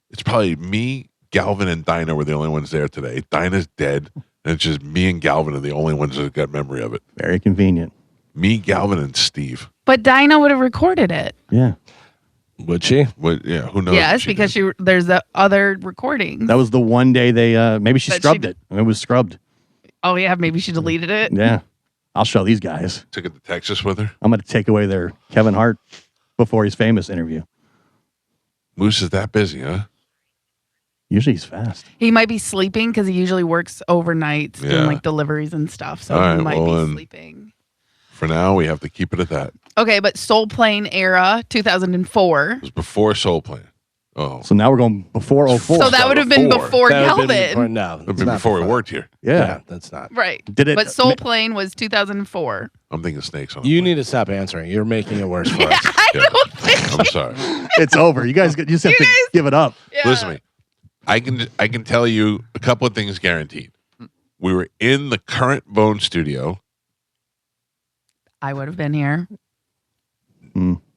It's probably me, Galvin, and Dinah were the only ones there today. Dinah's dead, and it's just me and Galvin are the only ones that got memory of it. Very convenient. Me, Galvin, and Steve. But Dinah would have recorded it. Yeah. Would she? Yeah, who knows? Yes, because there's the other recordings. That was the one day they maybe she But scrubbed it. It was scrubbed. Oh yeah, maybe she deleted it. Yeah. I'll show these guys. Took it to Texas with her. I'm going to take away their Kevin Hart before he's famous interview. Moose is that busy, huh? Usually he's fast. He might be sleeping because he usually works overnight doing like deliveries and stuff. So All right, he might well, be sleeping. For now, we have to keep it at that. Okay, but Soul Plane era, 2004. It was before Soul Plane. Oh. So now we're going before 04. So that would have been before That Galvin. would've been before- no, It would be before we worked here. Yeah. That's not. Right. Did it- But Soul Plane was 2004. I'm thinking snakes on You need to stop answering. You're making it worse for us. I'm sorry. It's over. You guys just have to give it up. Listen to me. I can tell you a couple of things guaranteed. We were in the current Bone studio. I would have been here.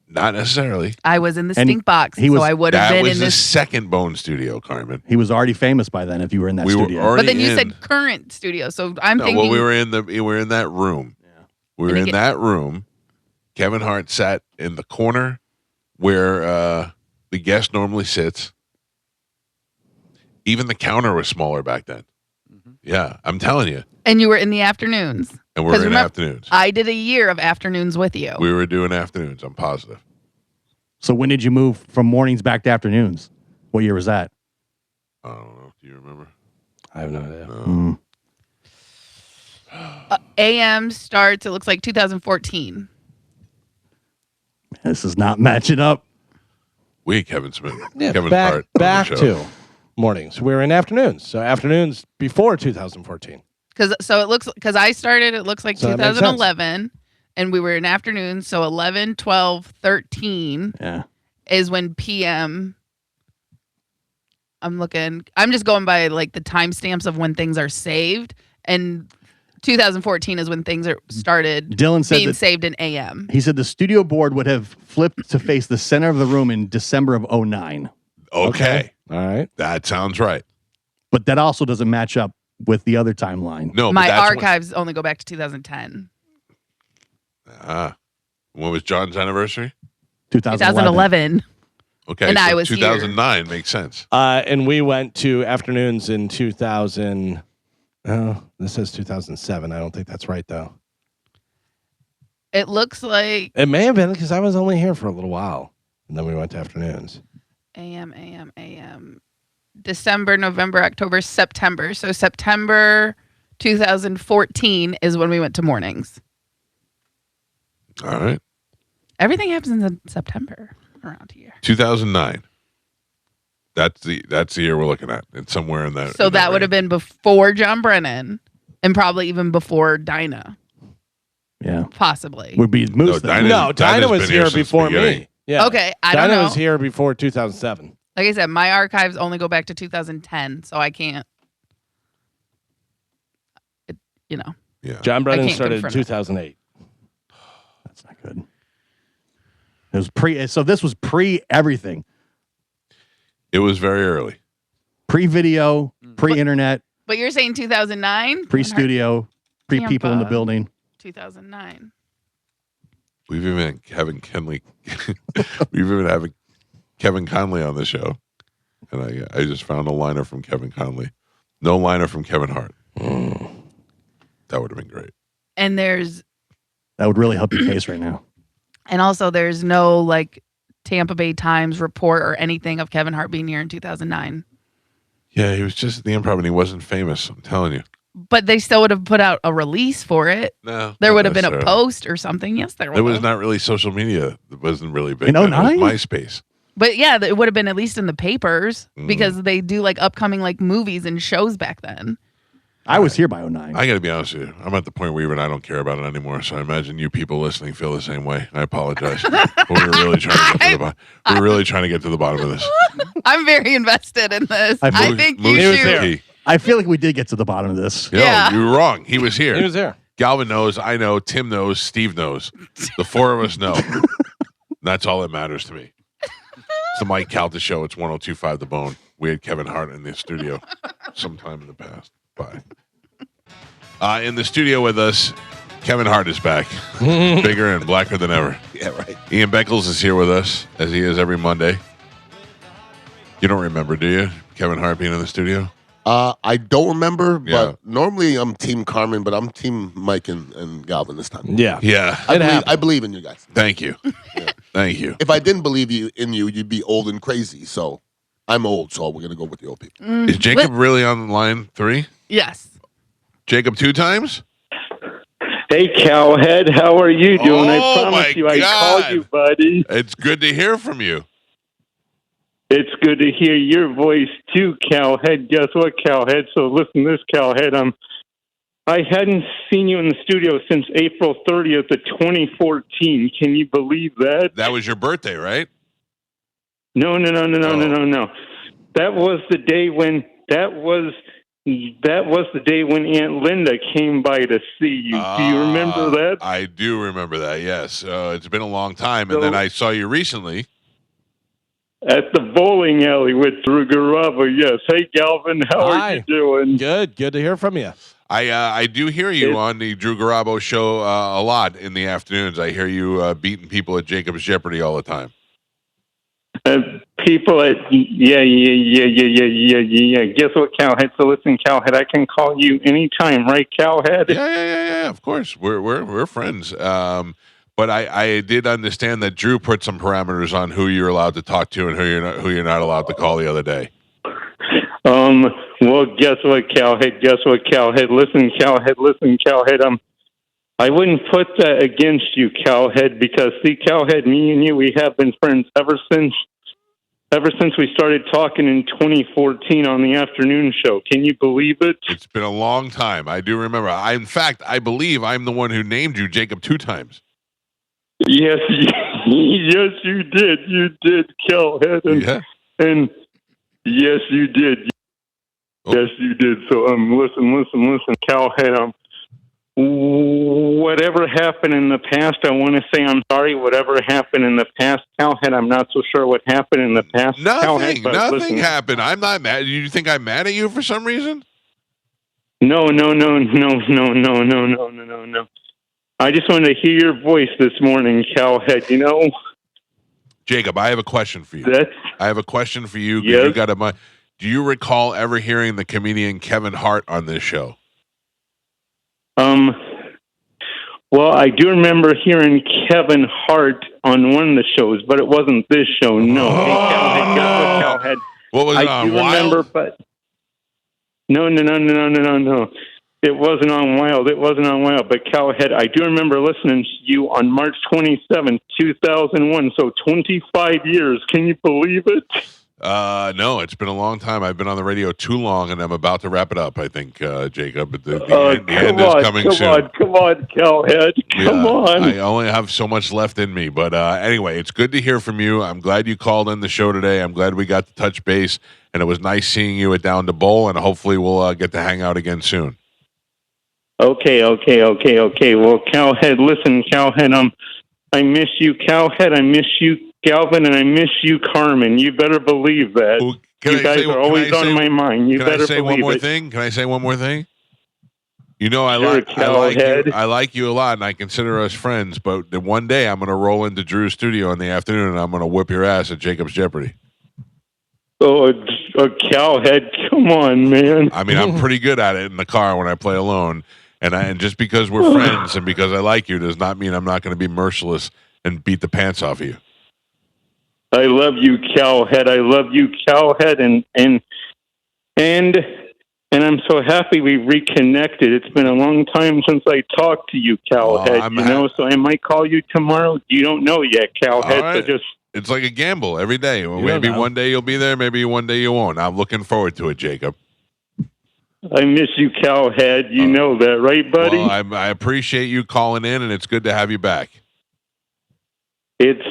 Not necessarily. I was in the And stink box, he was- so I would have That been was in the this. second Bone studio, Carmen. He was already famous by then if you were in that We were studio. already But then you in. said current studio, so I'm No, thinking. well, we were in that room. We were And in that room. Kevin Hart sat in the corner where the guest normally sits. Even the counter was smaller back then. Yeah, I'm telling you. And you were in the afternoons. And we're 'Cause in remember, afternoons. I did a year of afternoons with you. We were doing afternoons. I'm positive. So when did you move from mornings back to afternoons? What year was that? I don't know. Do you remember? I have no idea. AM starts, it looks like 2014. This is not matching up. Kevin Smith. Yeah, Kevin back Hart. on the back show. to mornings. We were in afternoons. So afternoons before 2014. Because I started, it looks like So that makes 2011, and we were in afternoons. So 11, 12, 13 is when PM. I'm just going by like the timestamps of when things are saved, and 2014 is when things are started Dylan said being saved in AM. He said the studio board would have flipped to face the center of the room in December of 2009. Okay. All right. That sounds right. But that also doesn't match up with the other timeline. No, My archives only go back to 2010. When was John's anniversary? 2011. Okay, and so I was 2009 makes sense. And we went to afternoons in 2000. Oh, this says 2007. I don't think that's right, though. It looks like It may have been because I was only here for a little while. And then we went to afternoons. AM. December, November, October, September. So September 2014 is when we went to mornings. All right. Everything happens in September around here. 2009. That's the year we're looking at. It's somewhere in that. So that would have been before John Brennan and probably even before Dinah. Yeah. Possibly. Would be Moose. Dinah was here before me. Yeah. Okay, I don't know. Dinah was here before 2007. Like I said, my archives only go back to 2010, so I can't. Yeah. John Brennan I can't started in confirm it. 2008. That's not good. It was pre. So this was pre everything. It was very early. Pre-video, pre-internet, But you're saying 2009? pre-studio, pre-people in the Tampa. building. 2009. We've even having Kenley. We've even having Kevin Conley on the show, and I just found a liner from Kevin Conley. No liner from Kevin Hart. That would have been great. And there's That would really help your case right now. and also there's no like Tampa Bay Times report or anything of Kevin Hart being here in 2009. Yeah, he was just at the Improv, and he wasn't famous. I'm telling you. But they still would have put out a release for it. No, There not would have been a necessarily. post or something. Yes, there would It was have. not really social media. It wasn't really big. In then. It was 09? MySpace. But yeah, it would have been at least in the papers Mm. because they do like upcoming like movies and shows back then. I was here by 09. I got to be honest with you. I'm at the point where even I don't care about it anymore. So I imagine you people listening feel the same way. I apologize. But we're really trying to get to the bottom. We're really trying to get to the bottom of this. I'm very invested in this. I I moved- think Moose you is should. the key. I feel like we did get to the bottom of this. No, you were wrong. He was here. He was there. Galvin knows. I know. Tim knows. Steve knows. The four of us know. That's all that matters to me. It's the Mike Calta show. It's 102.5 The Bone. We had Kevin Hart in the studio sometime in the past. Bye. In the studio with us, Kevin Hart is back. Bigger and blacker than ever. Yeah, right. Ian Beckles is here with us, as he is every Monday. You don't remember, do you? Kevin Hart being in the studio? I don't remember, Yeah. but normally I'm Team Carmen, but I'm Team Mike and Galvin this time. Yeah. Yeah. I believe in you guys. Thank you. Thank you. If I didn't believe in you, you'd be old and crazy. So I'm old, so we're going to go with the old people. Is Jacob really on line 3? Yes. Jacob 2 times? Hey, Cowhead, how are you doing? I Oh, promise my you I God. called you, buddy. It's good to hear from you. It's good to hear your voice, too, Cowhead. Guess what, Cowhead? So listen to this, Cowhead. I hadn't seen you in the studio since April 30th of 2014. Can you believe that? That was your birthday, right? No. That was the day when Aunt Linda came by to see you. Do you remember that? I do remember that, yes. It's been a long time. And then I saw you recently. At the bowling alley with Drew Garabo, yes. Hey, Galvin, how are you doing? Good to hear from you. I do hear you on the Drew Garabo show a lot in the afternoons. I hear you beating people at Jacob's Jeopardy all the time. People at yeah. Guess what, Cowhead? So listen, Cowhead, I can call you anytime, right, Cowhead? Yeah. Of course, we're friends. But I did understand that Drew put some parameters on who you're allowed to talk to and who you're not allowed to call the other day. Well, guess what, Cowhead? Listen, Cowhead. I wouldn't put that against you, Cowhead, because see, Cowhead, me and you, we have been friends ever since ever since we started talking in 2014 on the afternoon show. Can you believe it? It's been a long time. I do remember. In fact, I believe I'm the one who named you Jacob 2 times. Yes, yes, you did. You did, Calhead. And yes, you did. Oh. Yes, you did. So, listen, Calhead. Whatever happened in the past, I want to say I'm sorry. Whatever happened in the past, Calhead, I'm not so sure what happened in the past. Nothing. Calhead, Nothing happened. I'm not mad. You think I'm mad at you for some reason? No. I just wanted to hear your voice this morning, Calhead. You know, Jacob, I have a question for you. I have a question for you. Yes? You got a. Do you recall ever hearing the comedian Kevin Hart on this show? Well, I do remember hearing Kevin Hart on one of the shows, but it wasn't this show. No. Hey, Calhead, guess what, Calhead? What was it I on, do Wild? remember, but no. It wasn't on Wild. It wasn't on Wild. But Calhead, I do remember listening to you on March 27th, 2001. So 25 years. Can you believe it? No, it's been a long time. I've been on the radio too long, and I'm about to wrap it up, I think, Jacob. But the end is coming soon. Come on, Calhead. Come on. I only have so much left in me. But anyway, it's good to hear from you. I'm glad you called in the show today. I'm glad we got to touch base, and it was nice seeing you at Down to Bowl, and hopefully we'll get to hang out again soon. Okay. Well, Calhead, listen, Calhead, I miss you, Calhead. I miss you, Galvin, and I miss you, Carmen. You better believe that. You guys are always on my mind. You better Can I say believe one more it. thing? Can I say one more thing? You know, I like you a lot, and I consider us friends. But one day I'm going to roll into Drew's studio in the afternoon, and I'm going to whip your ass at Jacob's Jeopardy. Oh, Calhead, come on, man. I mean, I'm pretty good at it in the car when I play alone. And just because we're friends and because I like you does not mean I'm not going to be merciless and beat the pants off of you. I love you, Calhead. I love you, Calhead, and I'm so happy we reconnected. It's been a long time since I talked to you, Calhead. So I might call you tomorrow. You don't know yet, Calhead. Right. So just it's like a gamble every day. Well, maybe one day you'll be there, maybe one day you won't. I'm looking forward to it, Jacob. I miss you, Calhead. You know that, right, buddy? Well, I appreciate you calling in, and it's good to have you back. It's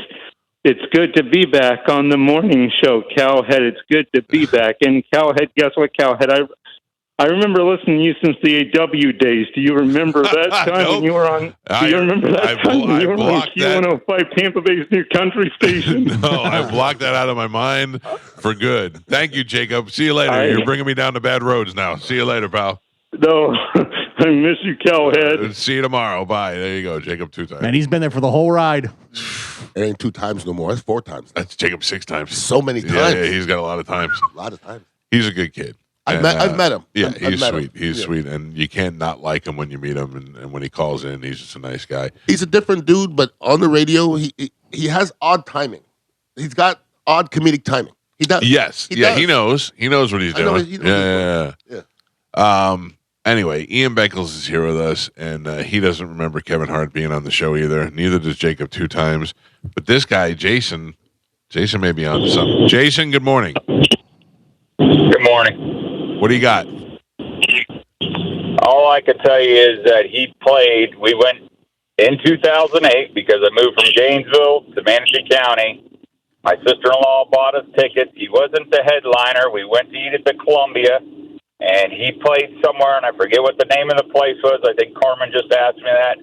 good to be back on the morning show, Calhead. It's good to be back. And Calhead, guess what, Calhead? I remember listening to you since the AW days. Do you remember that time when you were on? Do you remember that time when you were on Q105 Tampa Bay's new country station? No, I blocked that out of my mind for good. Thank you, Jacob. See you later. You're bringing me down to bad roads now. See you later, pal. No, I miss you, Calhead. See you tomorrow. Bye. There you go, Jacob 2 times. And he's been there for the whole ride. It ain't 2 times no more. That's 4 times. That's Jacob 6 times. So many times. Yeah, he's got a lot of times. A lot of times. He's a good kid. I've met him. Yeah, I've he's met sweet. him. He's sweet, and you can't not like him when you meet him. And when he calls in, he's just a nice guy. He's a different dude, but on the radio, he has odd timing. He's got odd comedic timing. He does. Yes. He knows. He knows what he's doing. Yeah. Anyway, Ian Beckles is here with us, and he doesn't remember Kevin Hart being on the show either. Neither does Jacob 2 times. But this guy, Jason may be on to something. Jason, good morning. Good morning. What do you got? All I can tell you is that he played. We went in 2008 because I moved from Gainesville to Manatee County. My sister-in-law bought us tickets. He wasn't the headliner. We went to eat at the Columbia, and he played somewhere, and I forget what the name of the place was. I think Carmen just asked me that.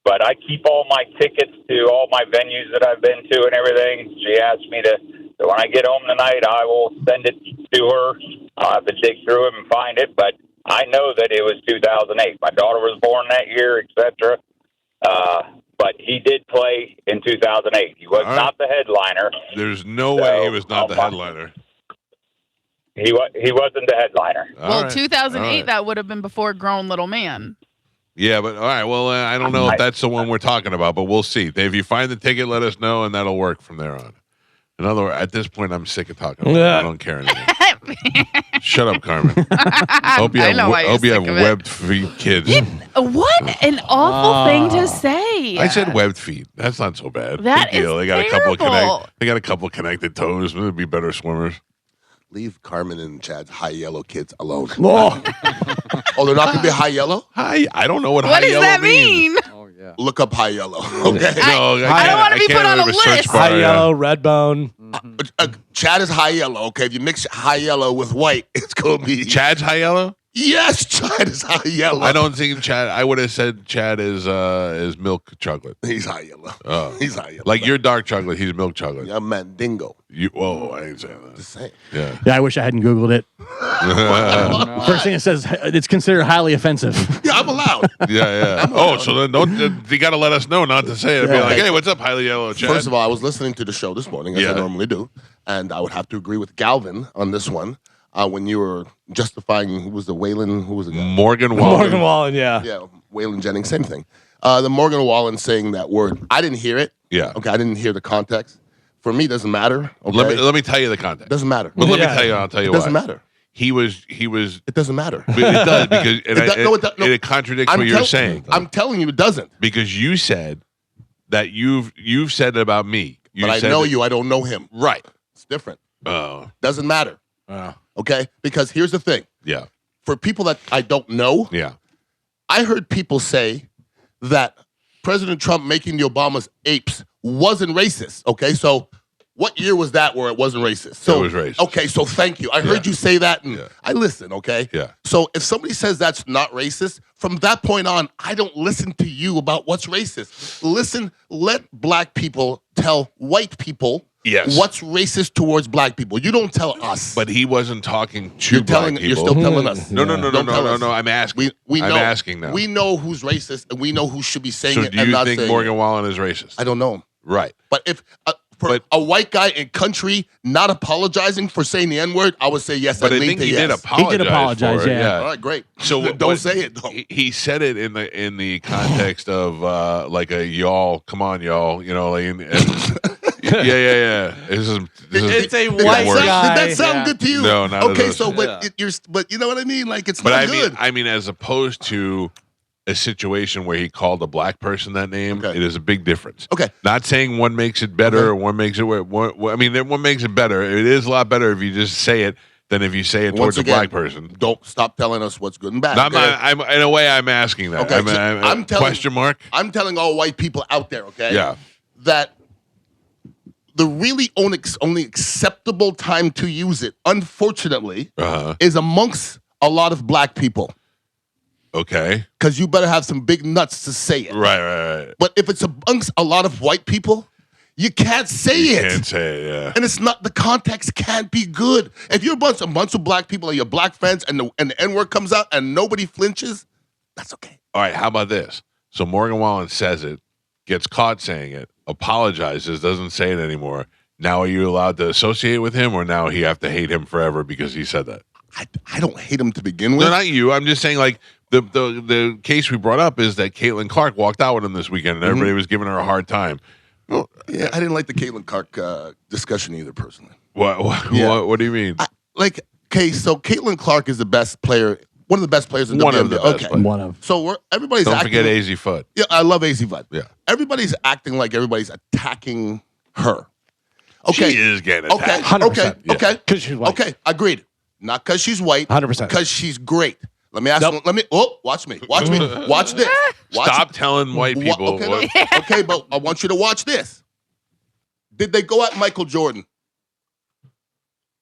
But I keep all my tickets to all my venues that I've been to and everything. She asked me to. So when I get home tonight, I will send it to her. I'll have to dig through it and find it, but I know that it was 2008. My daughter was born that year, etc. But he did play in 2008. He was not the headliner. There's no way he was not the headliner. He wasn't the headliner. Well, 2008, that would have been before Grown Little Man. Yeah, but all right. Well, I don't know if that's the one we're talking about, but we'll see. If you find the ticket, let us know, and that'll work from there on. In other words, at this point, I'm sick of talking about it. I don't care anymore. Shut up, Carmen. Hope you have, hope you have webbed feet kids. What an awful thing to say. I said webbed feet. That's not so bad. That Big deal. is They got a couple of terrible. they got a couple of connected toes. They'd be better swimmers. Leave Carmen and Chad's high yellow kids alone. Oh, they're not going to be high yellow? High. I don't know what high What does yellow that means. mean? Look up high yellow. Okay. I don't want to be put on a list. High yellow, red bone. Chad is high yellow. Okay, if you mix high yellow with white, it's going to be Chad's high yellow. Yes, Chad is high yellow. I don't think Chad. I would have said Chad is milk chocolate. He's high yellow. Oh. He's high yellow. Like you're dark chocolate. He's milk chocolate. Yeah, man, dingo. You. Oh, I ain't saying that. Just saying. Yeah. yeah. I wish I hadn't Googled it. First thing it says, it's considered highly offensive. Yeah, I'm allowed. Yeah. Oh, so then don't. You got to let us know not to say it. Be like, hey, what's up, highly yellow Chad? First of all, I was listening to the show this morning, as I normally do, and I would have to agree with Galvin on this one. When you were justifying who was the guy? Morgan Wallen. Morgan Wallen, yeah. Yeah, Waylon Jennings, same thing. The Morgan Wallen saying that word, I didn't hear it. Yeah. Okay, I didn't hear the context. For me, it doesn't matter. Okay? Let me tell you the context. Doesn't matter. Well, let me tell you. I'll tell you it why. Doesn't matter. He was. It doesn't matter. But it does because it contradicts what you're saying. I'm telling you, it doesn't. Because you said that you've said it about me. But I know you. I don't know him. Right. It's different. Oh. Doesn't matter. Okay? Because here's the thing. Yeah. For people that I don't know, I heard people say that President Trump making the Obamas apes wasn't racist. Okay? So what year was that where it wasn't racist? So it was racist. Okay, so thank you. I heard you say that and I listen, okay? Yeah. So if somebody says that's not racist, from that point on, I don't listen to you about what's racist. Let black people tell white people what's racist towards black people. You don't tell us. But he wasn't talking to black people. You're still telling us. No. I'm asking. I'm asking now. We know who's racist and we know who should be saying it do and you not think saying Morgan it. Wallen is racist? I don't know him. Right. But if for a white guy in country not apologizing for saying the N-word, I would say yes. But I think he did apologize. He did apologize, for it. yeah. All right, great. So don't say it though. He said it in the context of like a y'all, come on, y'all, you know, like yeah. It's a white guy. Did that sound good to you? No, not okay. at all. So, but you know what I mean? Like it's But not I good. mean, as opposed to a situation where he called a black person that name, it is a big difference. Okay. Not saying one makes it better or one makes it one makes it better. It is a lot better if you just say it than if you say it towards a black person. Don't stop telling us what's good and bad. No, I'm in a way, I'm asking that. Okay, I'm telling, question mark. I'm telling all white people out there, okay? Yeah. That the really only acceptable time to use it, unfortunately, is amongst a lot of black people. Okay. Because you better have some big nuts to say it. Right. But if it's amongst a lot of white people, you can't say it. You can't say it, yeah. And it's not, the context can't be good. If you're a bunch of black people and your black friends and the N-word comes out and nobody flinches, that's okay. All right, how about this? So Morgan Wallen says it, gets caught saying it, apologizes, doesn't say it anymore. Now are you allowed to associate with him, or now you have to hate him forever because he said that? I don't hate him to begin with. No, not you. I'm just saying, like, the case we brought up is that Caitlin Clark walked out with him this weekend, and everybody was giving her a hard time. Well, yeah, I didn't like the Caitlin Clark discussion either, personally. What do you mean? So Caitlin Clark is the best player, one of the best players in one WNBA. of the best players. One of. So everybody's Don't acting. forget AZ Fudd. Yeah, I love AZ Fudd. Yeah. Everybody's acting like everybody's attacking her. Okay. She is getting attacked. 100%. Okay. Because she's white. Okay. Agreed. Not because she's white. 100%. Because she's great. Let me ask. Watch me. Watch this. Stop telling white people. Okay, but I want you to watch this. Did they go at Michael Jordan?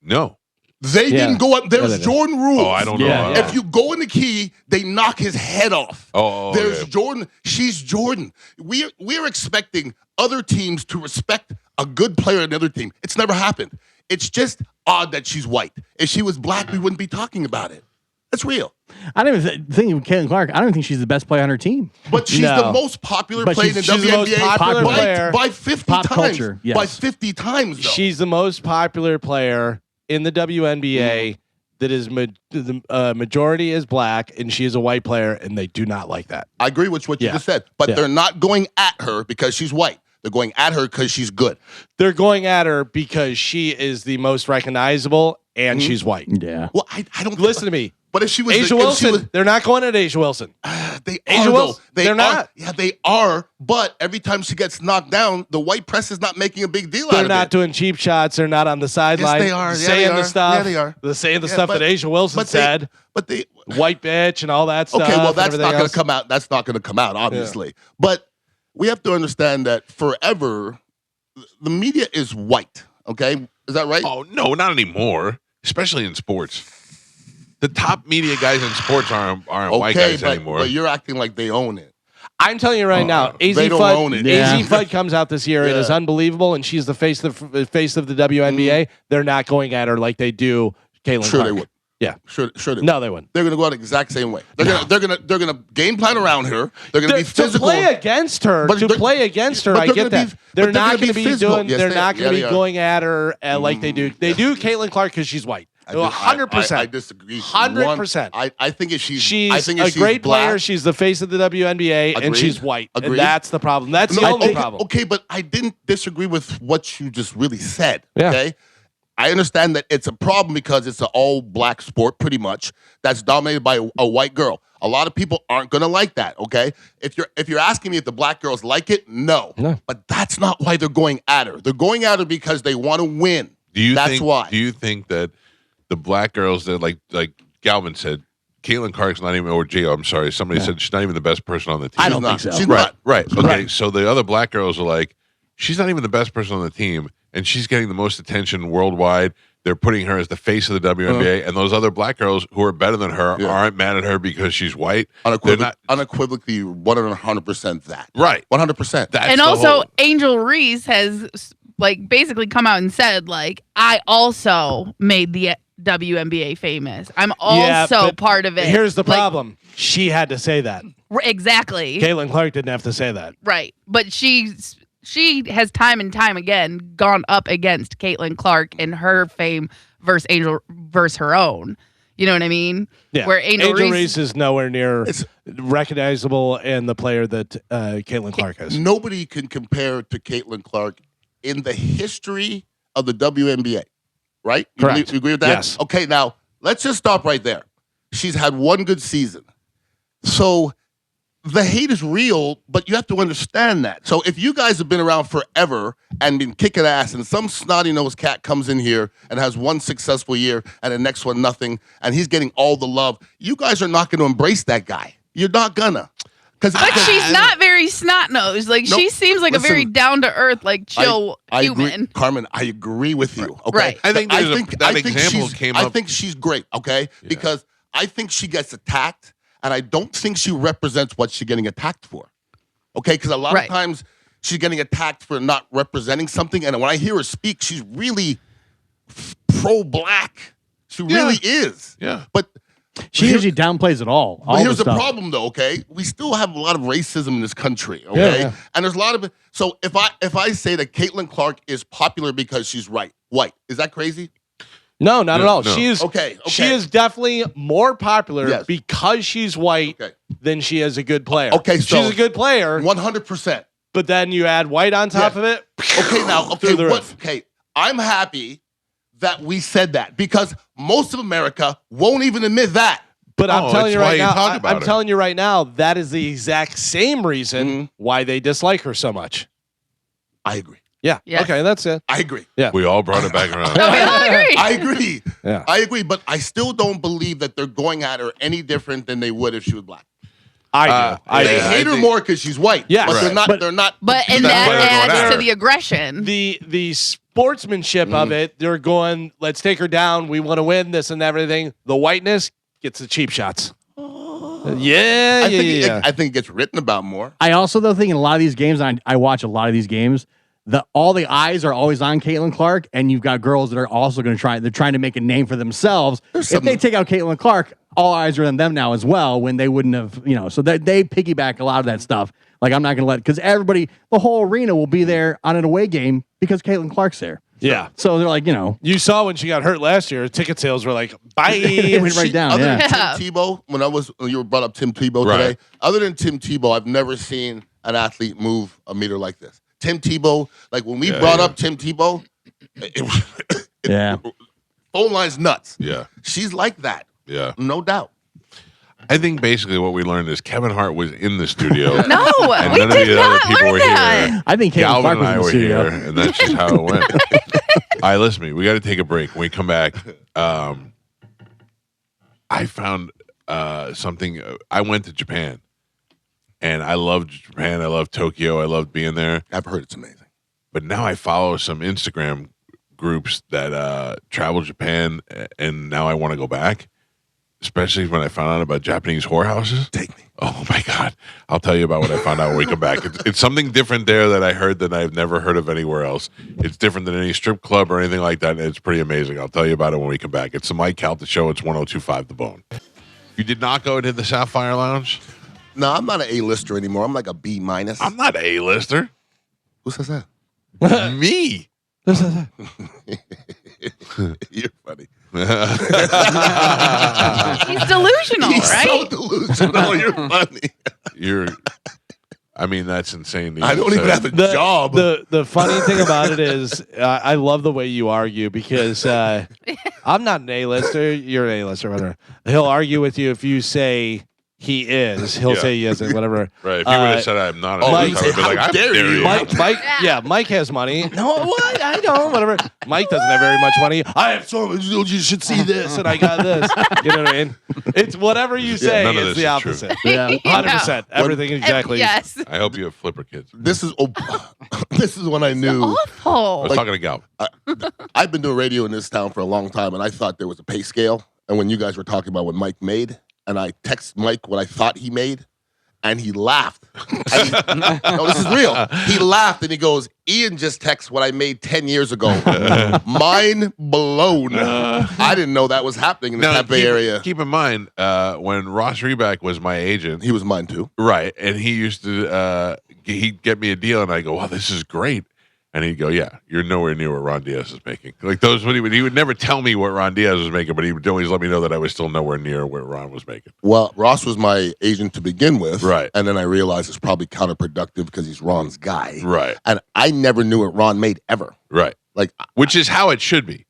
No. They didn't go up. There's Jordan rules. Oh, I don't know. If you go in the key, they knock his head off. There's Jordan. She's Jordan. We're expecting other teams to respect a good player in another team. It's never happened. It's just odd that she's white. If she was black, we wouldn't be talking about it. That's real. I don't even think of Caitlin Clark. I don't think she's the best player on her team. But she's the most popular player in the WNBA by 50 Pop times. culture, yes. By 50 times, though. She's the most popular player in the WNBA that is the majority is black, and she is a white player, and they do not like that. I agree with what you just said, but they're not going at her because she's white. They're going at her because she's good. They're going at her because she is the most recognizable and she's white. Yeah. Well, I don't listen to me. But if she was Asia Wilson, they're not going at Asia Wilson. They Asia are, Wilson, though. they're not. Yeah, they are. But every time she gets knocked down, the white press is not making a big deal out They're of not it. doing cheap shots. They're not on the sideline. Yes, they are. Yeah, saying they are. the stuff. Yeah, they are. They're saying the Yeah, stuff but- that Asia Wilson said. But they white bitch and all that stuff. Okay, well, and that's everything not going else. to come out. That's not going to come out, obviously. But we have to understand that forever, the media is white. Okay, is that right? Oh no, not anymore. Especially in sports. The top media guys in sports aren't white guys anymore. But you're acting like they own it. I'm telling you right now, AZ they don't own it. AZ Fudd comes out this year. It is unbelievable, and she's the face of the WNBA. They're not going at her like they do Caitlin Sure, Clark. they would. Yeah, Sure, they No, they wouldn't. They're going to go out the exact same way. They're gonna game plan around her. They're going to be physical. To play against her, But they're- play against her, but I they're get gonna that. be- They're but they're not gonna going to be be physical. doing. Yes, they're they- not going yeah, to they be are. going at her like they do. They do Caitlin Clark because she's white. 100%. I disagree. 100%. I think if she's She's I think a if she's great black, player. She's the face of the WNBA, and Agreed. she's white. Agreed. And that's the problem. That's the only problem. Okay, but I didn't disagree with what you just really said. Yeah. Okay. I understand that it's a problem because it's an all-black sport, pretty much, that's dominated by a white girl. A lot of people aren't going to like that. Okay, if you're asking me if the black girls like it, no. But that's not why they're going at her. They're going at her because they want to win. That's why. Do you think that the black girls that like Galvin said, Caitlin Clark's not even, or J.O., I'm sorry, somebody said she's not even the best person on the team. I don't think so. She's Right, not. right. Okay, Right. so the other black girls are like, she's not even the best person on the team, and she's getting the most attention worldwide. They're putting her as the face of the WNBA, and those other black girls who are better than her aren't mad at her because she's white. Unequivocally, 100% that. Right. 100%. And also, Angel Reese has like basically come out and said, like, I also made the WNBA famous. I'm also but part of it. Here's the Like, problem. She had to say that. Exactly. Caitlin Clark didn't have to say that. Right. But she has time and time again gone up against Caitlin Clark in her fame versus her own. You know what I mean? Yeah. Where Angel Reese is nowhere near recognizable and the player that Caitlin Clark is. Nobody can compare to Caitlin Clark in the history of the WNBA, right? Correct. You agree with that? Yes. Okay, now let's just stop right there. She's had one good season. So the hate is real, but you have to understand that. So if you guys have been around forever and been kicking ass, and some snotty-nosed cat comes in here and has one successful year and the next one nothing, and he's getting all the love, you guys are not going to embrace that guy. You're not gonna. But she's not very snot-nosed. Like, Nope. she seems like Listen, a very down-to-earth, like, chill I human. agree, Carmen, I agree with you. Okay, Right. I think that example she's, came I up. think she's great. Okay, because I think she gets attacked, and I don't think she represents what she's getting attacked for. Okay, because a lot of times she's getting attacked for not representing something, and when I hear her speak, she's really pro-black. She really is. Yeah, but. She usually downplays it all. But here's the the stuff. problem, though. Okay, we still have a lot of racism in this country. Okay, Yeah. and there's a lot of it. So if I say that Caitlin Clark is popular because she's white, is that crazy? No, not at all. No. She is Okay. She is definitely more popular Yes. because she's white than she is a good player. Okay, so she's a good player, 100%. But then you add white on top of it. Okay, now, through the roof. I'm happy that we said that because most of America won't even admit that. But I'm telling you right now, I'm telling you right now, that is the exact same reason why they dislike her so much. I agree. Yeah. Yes. Okay, that's it. I agree. Yeah. We all brought it back around. No, we all agree. I agree. Yeah. I agree, but I still don't believe that they're going at her any different than they would if she was black. I do. They hate her more because she's white. Yes. but Right. they're not. But and that's why they're that going at adds to her. the aggression. The sportsmanship of it, they're going, let's take her down. We want to win this and everything. The whiteness gets the cheap shots. Yeah. I think it gets written about more. I also though think in a lot of these games, I watch a lot of these games. All the eyes are always on Caitlin Clark, and you've got girls that are also going to try. They're trying to make a name for themselves. If they take out Caitlin Clark, all eyes are on them now as well. When they wouldn't have, so they piggyback a lot of that stuff. Like I'm not going to let because everybody, the whole arena will be there on an away game because Caitlin Clark's there. Yeah. So they're like, You saw when she got hurt last year, ticket sales were like, bye. They went right down. Other Yeah. than Tim Tebow, when you brought up Tim Tebow today, other than Tim Tebow, I've never seen an athlete move a meter like this. Tim Tebow, like when we brought up Tim Tebow, Yeah. phone line's nuts. Yeah. She's like that. Yeah. No doubt. I think basically what we learned is Kevin Hart was in the studio. No, and we none of did the not other people learn were that. here. I think Caitlin Galvin Clark and was in I the were studio. here, and that's just how it went. All right, listen to me. We got to take a break. When we come back, I found something. I went to Japan, and I loved Japan. I loved Tokyo. I loved being there. I've heard it's amazing. But now I follow some Instagram groups that travel Japan, and now I want to go back. Especially when I found out about Japanese whorehouses. Take me. Oh my God! I'll tell you about what I found out when we come back. It's something different there that I heard that I've never heard of anywhere else. It's different than any strip club or anything like that. And it's pretty amazing. I'll tell you about it when we come back. It's the Mike Calta Show. It's 102.5 The Bone. You did not go into the Sapphire Lounge? No, I'm not an A-lister anymore. I'm like a B-. I'm not an A-lister. Who says that? Me. You're funny. He's delusional, He's right? so delusional. You're funny. I mean, that's insane. I don't even have a job. The funny thing about it is, I love the way you argue because I'm not an A-lister. You're an A-lister, whatever. He'll argue with you if you say he is. He'll say he isn't, whatever. Right. If you would have said I'm not an Mike, A-lister, I would be like, how dare you? Mike has money. No, what? I don't. Whatever. Mike doesn't have very much money. I have so much. You should see this, and I got this. You know what I mean? It's whatever you say. none of It's this the is true. opposite. Yeah. 100%. Everything exactly. Yes. I hope you have flipper kids. This is when I knew. I Awful. was talking to Gal. I've been doing radio in this town for a long time, and I thought there was a pay scale. And when you guys were talking about what Mike made, and I text Mike what I thought he made, and he laughed. No, this is real. He laughed, and he goes, Ian just texted what I made 10 years ago. Mind blown. I didn't know that was happening in the Tampa Bay area. Keep in mind, when Ross Reback was my agent. He was mine too. Right. And he used to, he'd get me a deal, and I go, wow, this is great. And he'd go, yeah, you're nowhere near what Ron Diaz is making. Like those, he would never tell me what Ron Diaz was making, but he would always let me know that I was still nowhere near what Ron was making. Well, Ross was my agent to begin with. Right. And then I realized it's probably counterproductive because he's Ron's guy. Right. And I never knew what Ron made ever. Right. Like, which is how it should be.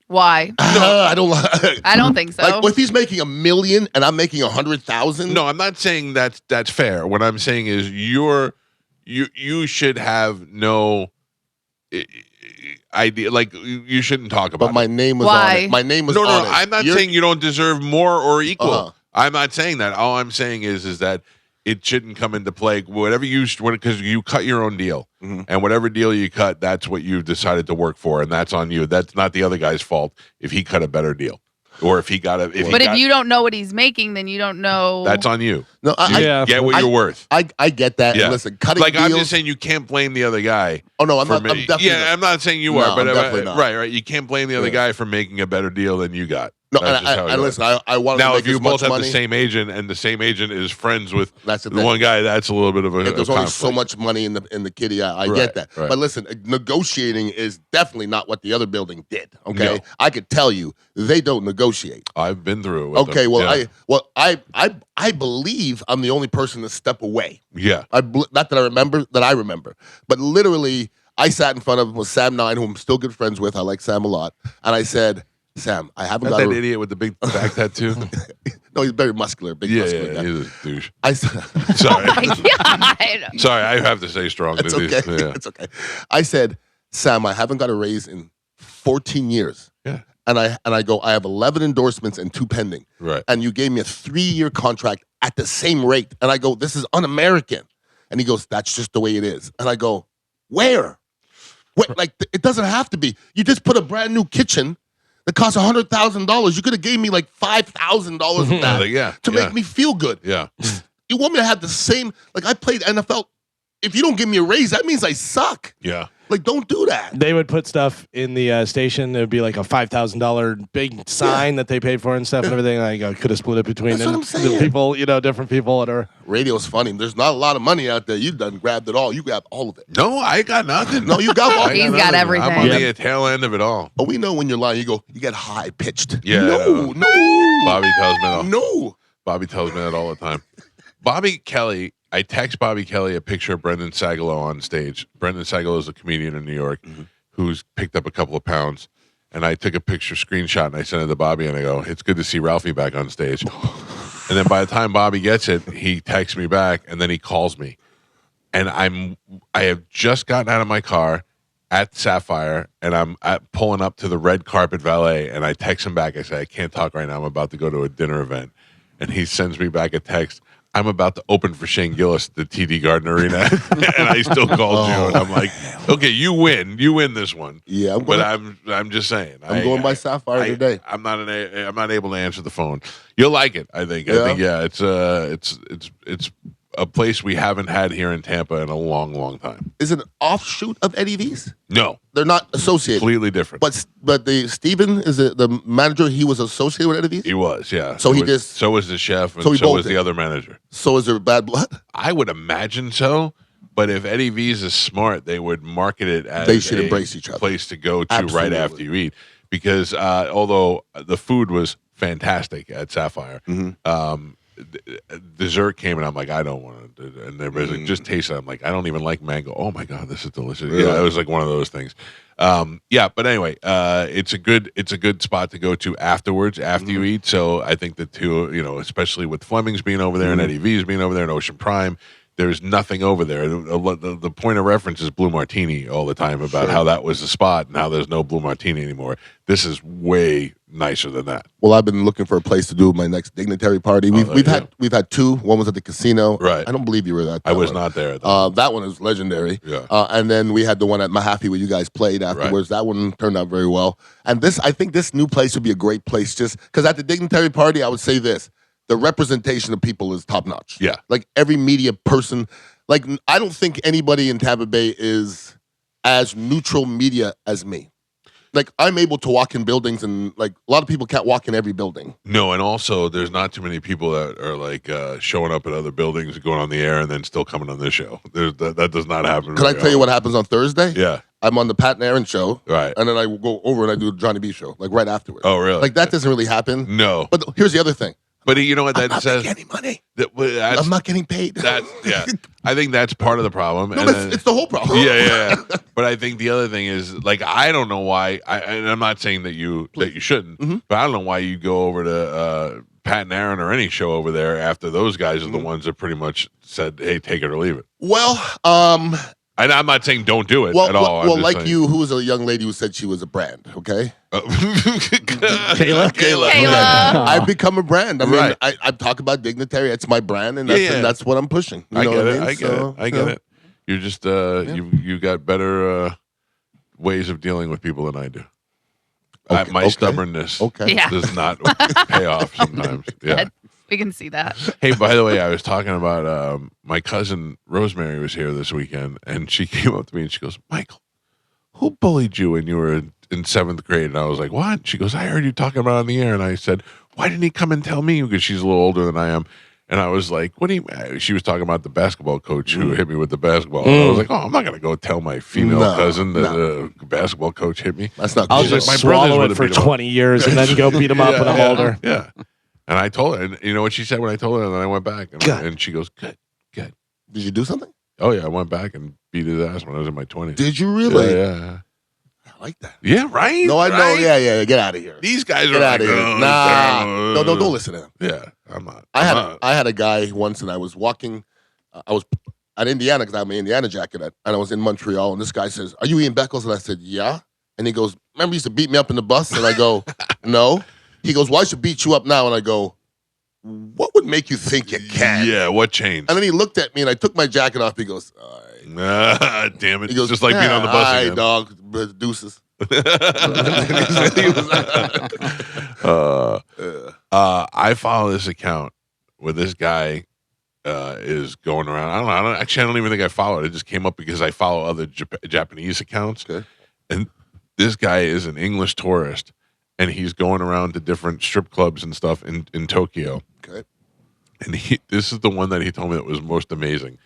Why? I don't. I don't think so. Like, if he's making $1 million and I'm making 100,000. No, I'm not saying that's fair. What I'm saying is you should have no idea. Like you shouldn't talk about. But my name was Why? on it. My name was no. on it. I'm not saying you don't deserve more or equal. Uh-huh. I'm not saying that. All I'm saying is that it shouldn't come into play. Whatever because you cut your own deal, and whatever deal you cut, that's what you've decided to work for, and that's on you. That's not the other guy's fault if he cut a better deal, or if he got a. If you don't know what he's making, then you don't know. That's on you. No, you get what you're worth. I get that. Yeah. And listen, cutting like deals. I'm just saying, you can't blame the other guy. Oh no, I'm not. for I'm definitely. yeah, not. I'm not saying you No, are, but I'm definitely not. right. You can't blame the other guy for making a better deal than you got. No, That's just how it and goes. listen, I wanted Now, to make if you as both much have money. the same agent and the same agent is friends with That's the the thing. one guy, that's a little bit of a If there's a only conflict. so much money in the kitty, I Right, get that. right. But listen, negotiating is definitely not what the other building did. Okay, No. I could tell you they don't negotiate. I've been through it. With Okay, them. well, yeah. I believe I'm the only person to step away. Yeah. Not that I remember, but literally, I sat in front of with Sam Nine, who I'm still good friends with. I like Sam a lot, and I said, Sam, I haven't Not got that a idiot with the big back tattoo. No, he's very muscular, big muscular guy. he's a douche. I said, Sorry, Oh my God. sorry, I have to say strong. It's okay. Yeah. It's okay. I said, Sam, I haven't got a raise in 14 years. Yeah. And I go, I have 11 endorsements and 2 pending. Right. And you gave me a 3-year contract at the same rate. And I go, this is un-American. And he goes, that's just the way it is. And I go, where? Like, it doesn't have to be. You just put a brand new kitchen that costs $100,000. You could have gave me like $5,000 of that Yeah, to make me feel good. Yeah. You want me to have the same, like I played NFL. If you don't give me a raise, that means I suck. Yeah. Like, don't do that. They would put stuff in the station. It would be like a $5,000 big sign that they paid for and stuff and everything. Like, I could have split it between That's what I'm the saying. people, different people. Whatever. Radio's funny. There's not a lot of money out there. You've done grabbed it all. You grabbed all of it. No, I got nothing. No, you got all. He's got everything. I'm on the tail end of it all. Oh, we know when you're lying. You go. You get high pitched. Yeah. No. Bobby tells me that. No. Bobby tells me that all the time. Bobby Kelly. I text Bobby Kelly a picture of Brendan Sagalow on stage. Brendan Sagalow is a comedian in New York who's picked up a couple of pounds. And I took a picture screenshot and I sent it to Bobby and I go, it's good to see Ralphie back on stage. And then by the time Bobby gets it, he texts me back and then he calls me. And I have just gotten out of my car at Sapphire and I'm pulling up to the red carpet valet and I text him back. I say, I can't talk right now. I'm about to go to a dinner event. And he sends me back a text. I'm about to open for Shane Gillis at the TD Garden Arena, and I still called you. And I'm like, okay, you win this one. Yeah, I'm just saying. I'm going by Sapphire today. I'm not able to answer the phone. You'll like it, I think. Yeah? I think it's a place we haven't had here in Tampa in a long, long time. Is it an offshoot of Eddie V's? No, they're not associated. Completely different. But the Steven is the manager. He was associated with Eddie V's. He was, yeah. So so was the chef, and so was the other manager. So is there bad blood? I would imagine so. But if Eddie V's is smart, they would market it as they should embrace each other. Place to go to Absolutely. right after you eat. Because although the food was fantastic at Sapphire, dessert came and I'm like, I don't want to. And everybody's like, just taste it. I'm like, I don't even like mango. Oh my god, this is delicious. Really? Yeah, it was like one of those things. But anyway, it's a good spot to go to afterwards after you eat. So I think the two, especially with Fleming's being over there and Eddie V's being over there and Ocean Prime. There's nothing over there. The point of reference is Blue Martini all the time about how that was the spot and how there's no Blue Martini anymore. This is way nicer than that. Well, I've been looking for a place to do my next dignitary party. We've had two. One was at the casino. Right. I don't believe you were at that. I was not there. That one is legendary. Yeah. And then we had the one at Mahaffey where you guys played afterwards. Right. That one turned out very well. And I think this new place would be a great place just because at the dignitary party, I would say this. The representation of people is top notch. Yeah. Like every media person, like I don't think anybody in Tampa Bay is as neutral media as me. Like I'm able to walk in buildings and like a lot of people can't walk in every building. No, and also there's not too many people that are like showing up at other buildings, going on the air, and then still coming on this show. That does not happen. Can I tell you what happens on Thursday? Yeah. I'm on the Pat and Aaron show. Right. And then I will go over and I do the Johnny B show, like right afterwards. Oh, really? Like that doesn't really happen. No. But here's the other thing. But you know what that I'm says? not getting any money. I'm not getting paid. I think that's part of the problem. No, it's the whole problem. Yeah. But I think the other thing is, like, I don't know why. And I'm not saying that you shouldn't, but I don't know why you go over to Pat and Aaron or any show over there after those guys are the ones that pretty much said, "Hey, take it or leave it." Well, and I'm not saying don't do it at all. Well, like saying. You, who was a young lady who said she was a brand, okay? Kayla. I've become a brand. I mean, I talk about dignitary. It's my brand, and that's what I'm pushing. I get it. You're just you got better ways of dealing with people than I do. My stubbornness does not pay off sometimes. Yeah. We can see that. Hey, by the way, I was talking about my cousin Rosemary was here this weekend, and she came up to me and she goes, "Michael, who bullied you when you were in 7th grade?" And I was like, "What?" She goes, "I heard you talking about it on the air." And I said, "Why didn't he come and tell me?" Because she's a little older than I am. And I was like, "What do you?" She was talking about the basketball coach who hit me with the basketball. And I was like, "Oh, I'm not going to go tell my female cousin that the basketball coach hit me." That's not. I'll just my swallow it for 20 years and then go beat him up when I'm older. Yeah. And I told her, and you know what she said when I told her, and then I went back, and she goes, "Good." Did you do something? Oh yeah, I went back and beat his ass when I was in my 20s. Did you really? Yeah. I like that. Yeah, right. No, I know. Right? Yeah. Get out of here. These guys Get are out of here. Nah, no, don't listen to them. Yeah, I'm not. I had a guy once, and I was walking. I was at Indiana because I had my Indiana jacket, and I was in Montreal, and this guy says, "Are you Ian Beckles?" And I said, "Yeah." And he goes, "Remember you used to beat me up in the bus?" And I go, "No." He goes, "Well, I should beat you up now." And I go, "What would make you think you can?" Yeah, what changed? And then he looked at me, and I took my jacket off. He goes, "All right." Damn it. He goes, just like being on the bus all right, again. dog, deuces. I follow this account where this guy is going around. I don't even think I follow it. It just came up because I follow other Japanese accounts. Okay. And this guy is an English tourist, and he's going around to different strip clubs and stuff in Tokyo. Okay. And this is the one that he told me that was most amazing.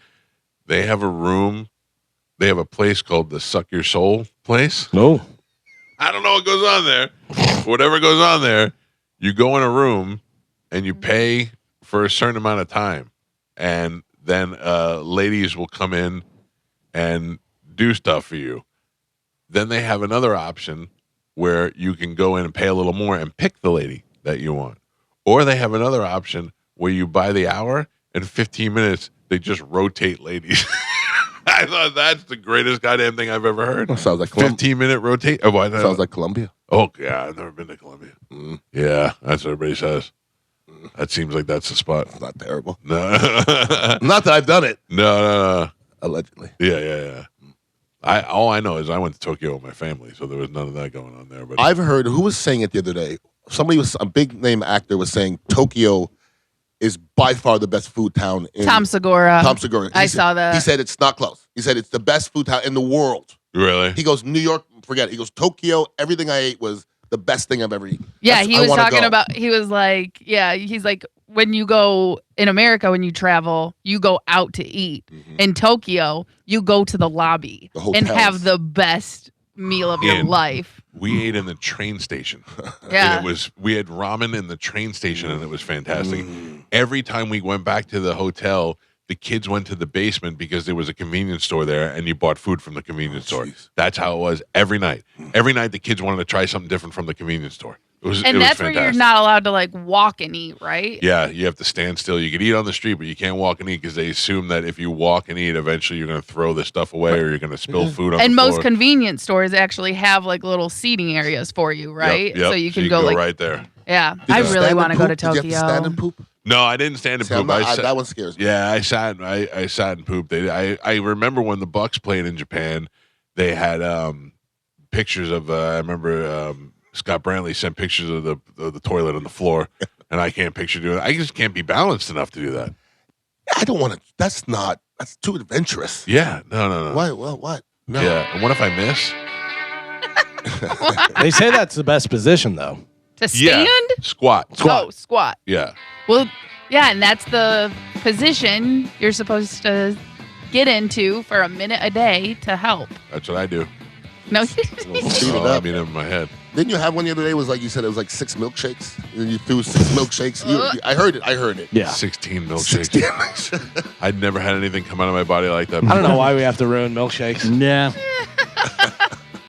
They have a place called the Suck Your Soul place. No. I don't know what goes on there. Whatever goes on there, you go in a room and you pay for a certain amount of time. And then ladies will come in and do stuff for you. Then they have another option where you can go in and pay a little more and pick the lady that you want. Or they have another option where you buy the hour and 15 minutes, they just rotate ladies. I thought that's the greatest goddamn thing I've ever heard. Sounds like 15-minute rotate. Sounds like Colombia. Oh, yeah, I've never been to Colombia. Yeah, that's what everybody says. That seems like that's the spot. It's not terrible. No. Not that I've done it. No. Allegedly. Yeah. All I know is I went to Tokyo with my family, so there was none of that going on there. But I've heard, who was saying it the other day? A big name actor was saying Tokyo is by far the best food town in Tom Segura. I saw that. He said it's not close. He said it's the best food town in the world. Really? He goes, New York, forget it. He goes, Tokyo, everything I ate was the best thing I've ever eaten. Yeah, he was talking about, he's like, when you go in America, when you travel, you go out to eat. In Tokyo, you go to the lobby and have the best meal of your life. We ate in the train station. Yeah. And we had ramen in the train station, and it was fantastic. Every time we went back to the hotel, the kids went to the basement because there was a convenience store there, and you bought food from the convenience store. That's how it was every night. Every night, the kids wanted to try something different from the convenience store. And that's where you're not allowed to like walk and eat, right? Yeah, you have to stand still. You can eat on the street, but you can't walk and eat because they assume that if you walk and eat, eventually you're going to throw the stuff away or you're going to spill food on the floor. And most convenience stores actually have like little seating areas for you, right? Yep. So you can go like right there. Yeah, I really want to go to Tokyo. Did you have to stand and poop? No, I didn't stand and poop. That one scares me. Yeah, I sat and pooped. I remember when the Bucks played in Japan, they had pictures of. I remember Scott Brantley sent pictures of the toilet on the floor, and I can't picture doing it. I just can't be balanced enough to do that. I don't want to. That's too adventurous. Yeah, no. Why? Well, what? No. Yeah, and what if I miss? They say that's the best position, though. To stand? Yeah. Squat. Oh, squat. Yeah. Well, yeah, and that's the position you're supposed to get into for a minute a day to help. That's what I do. No, I mean, in my head. Didn't you have one the other day? Was like you said, it was like 6 milkshakes, and then you threw 6 milkshakes. I heard it. Yeah, 16 milkshakes. I'd never had anything come out of my body like that. I don't know why we have to ruin milkshakes. Yeah.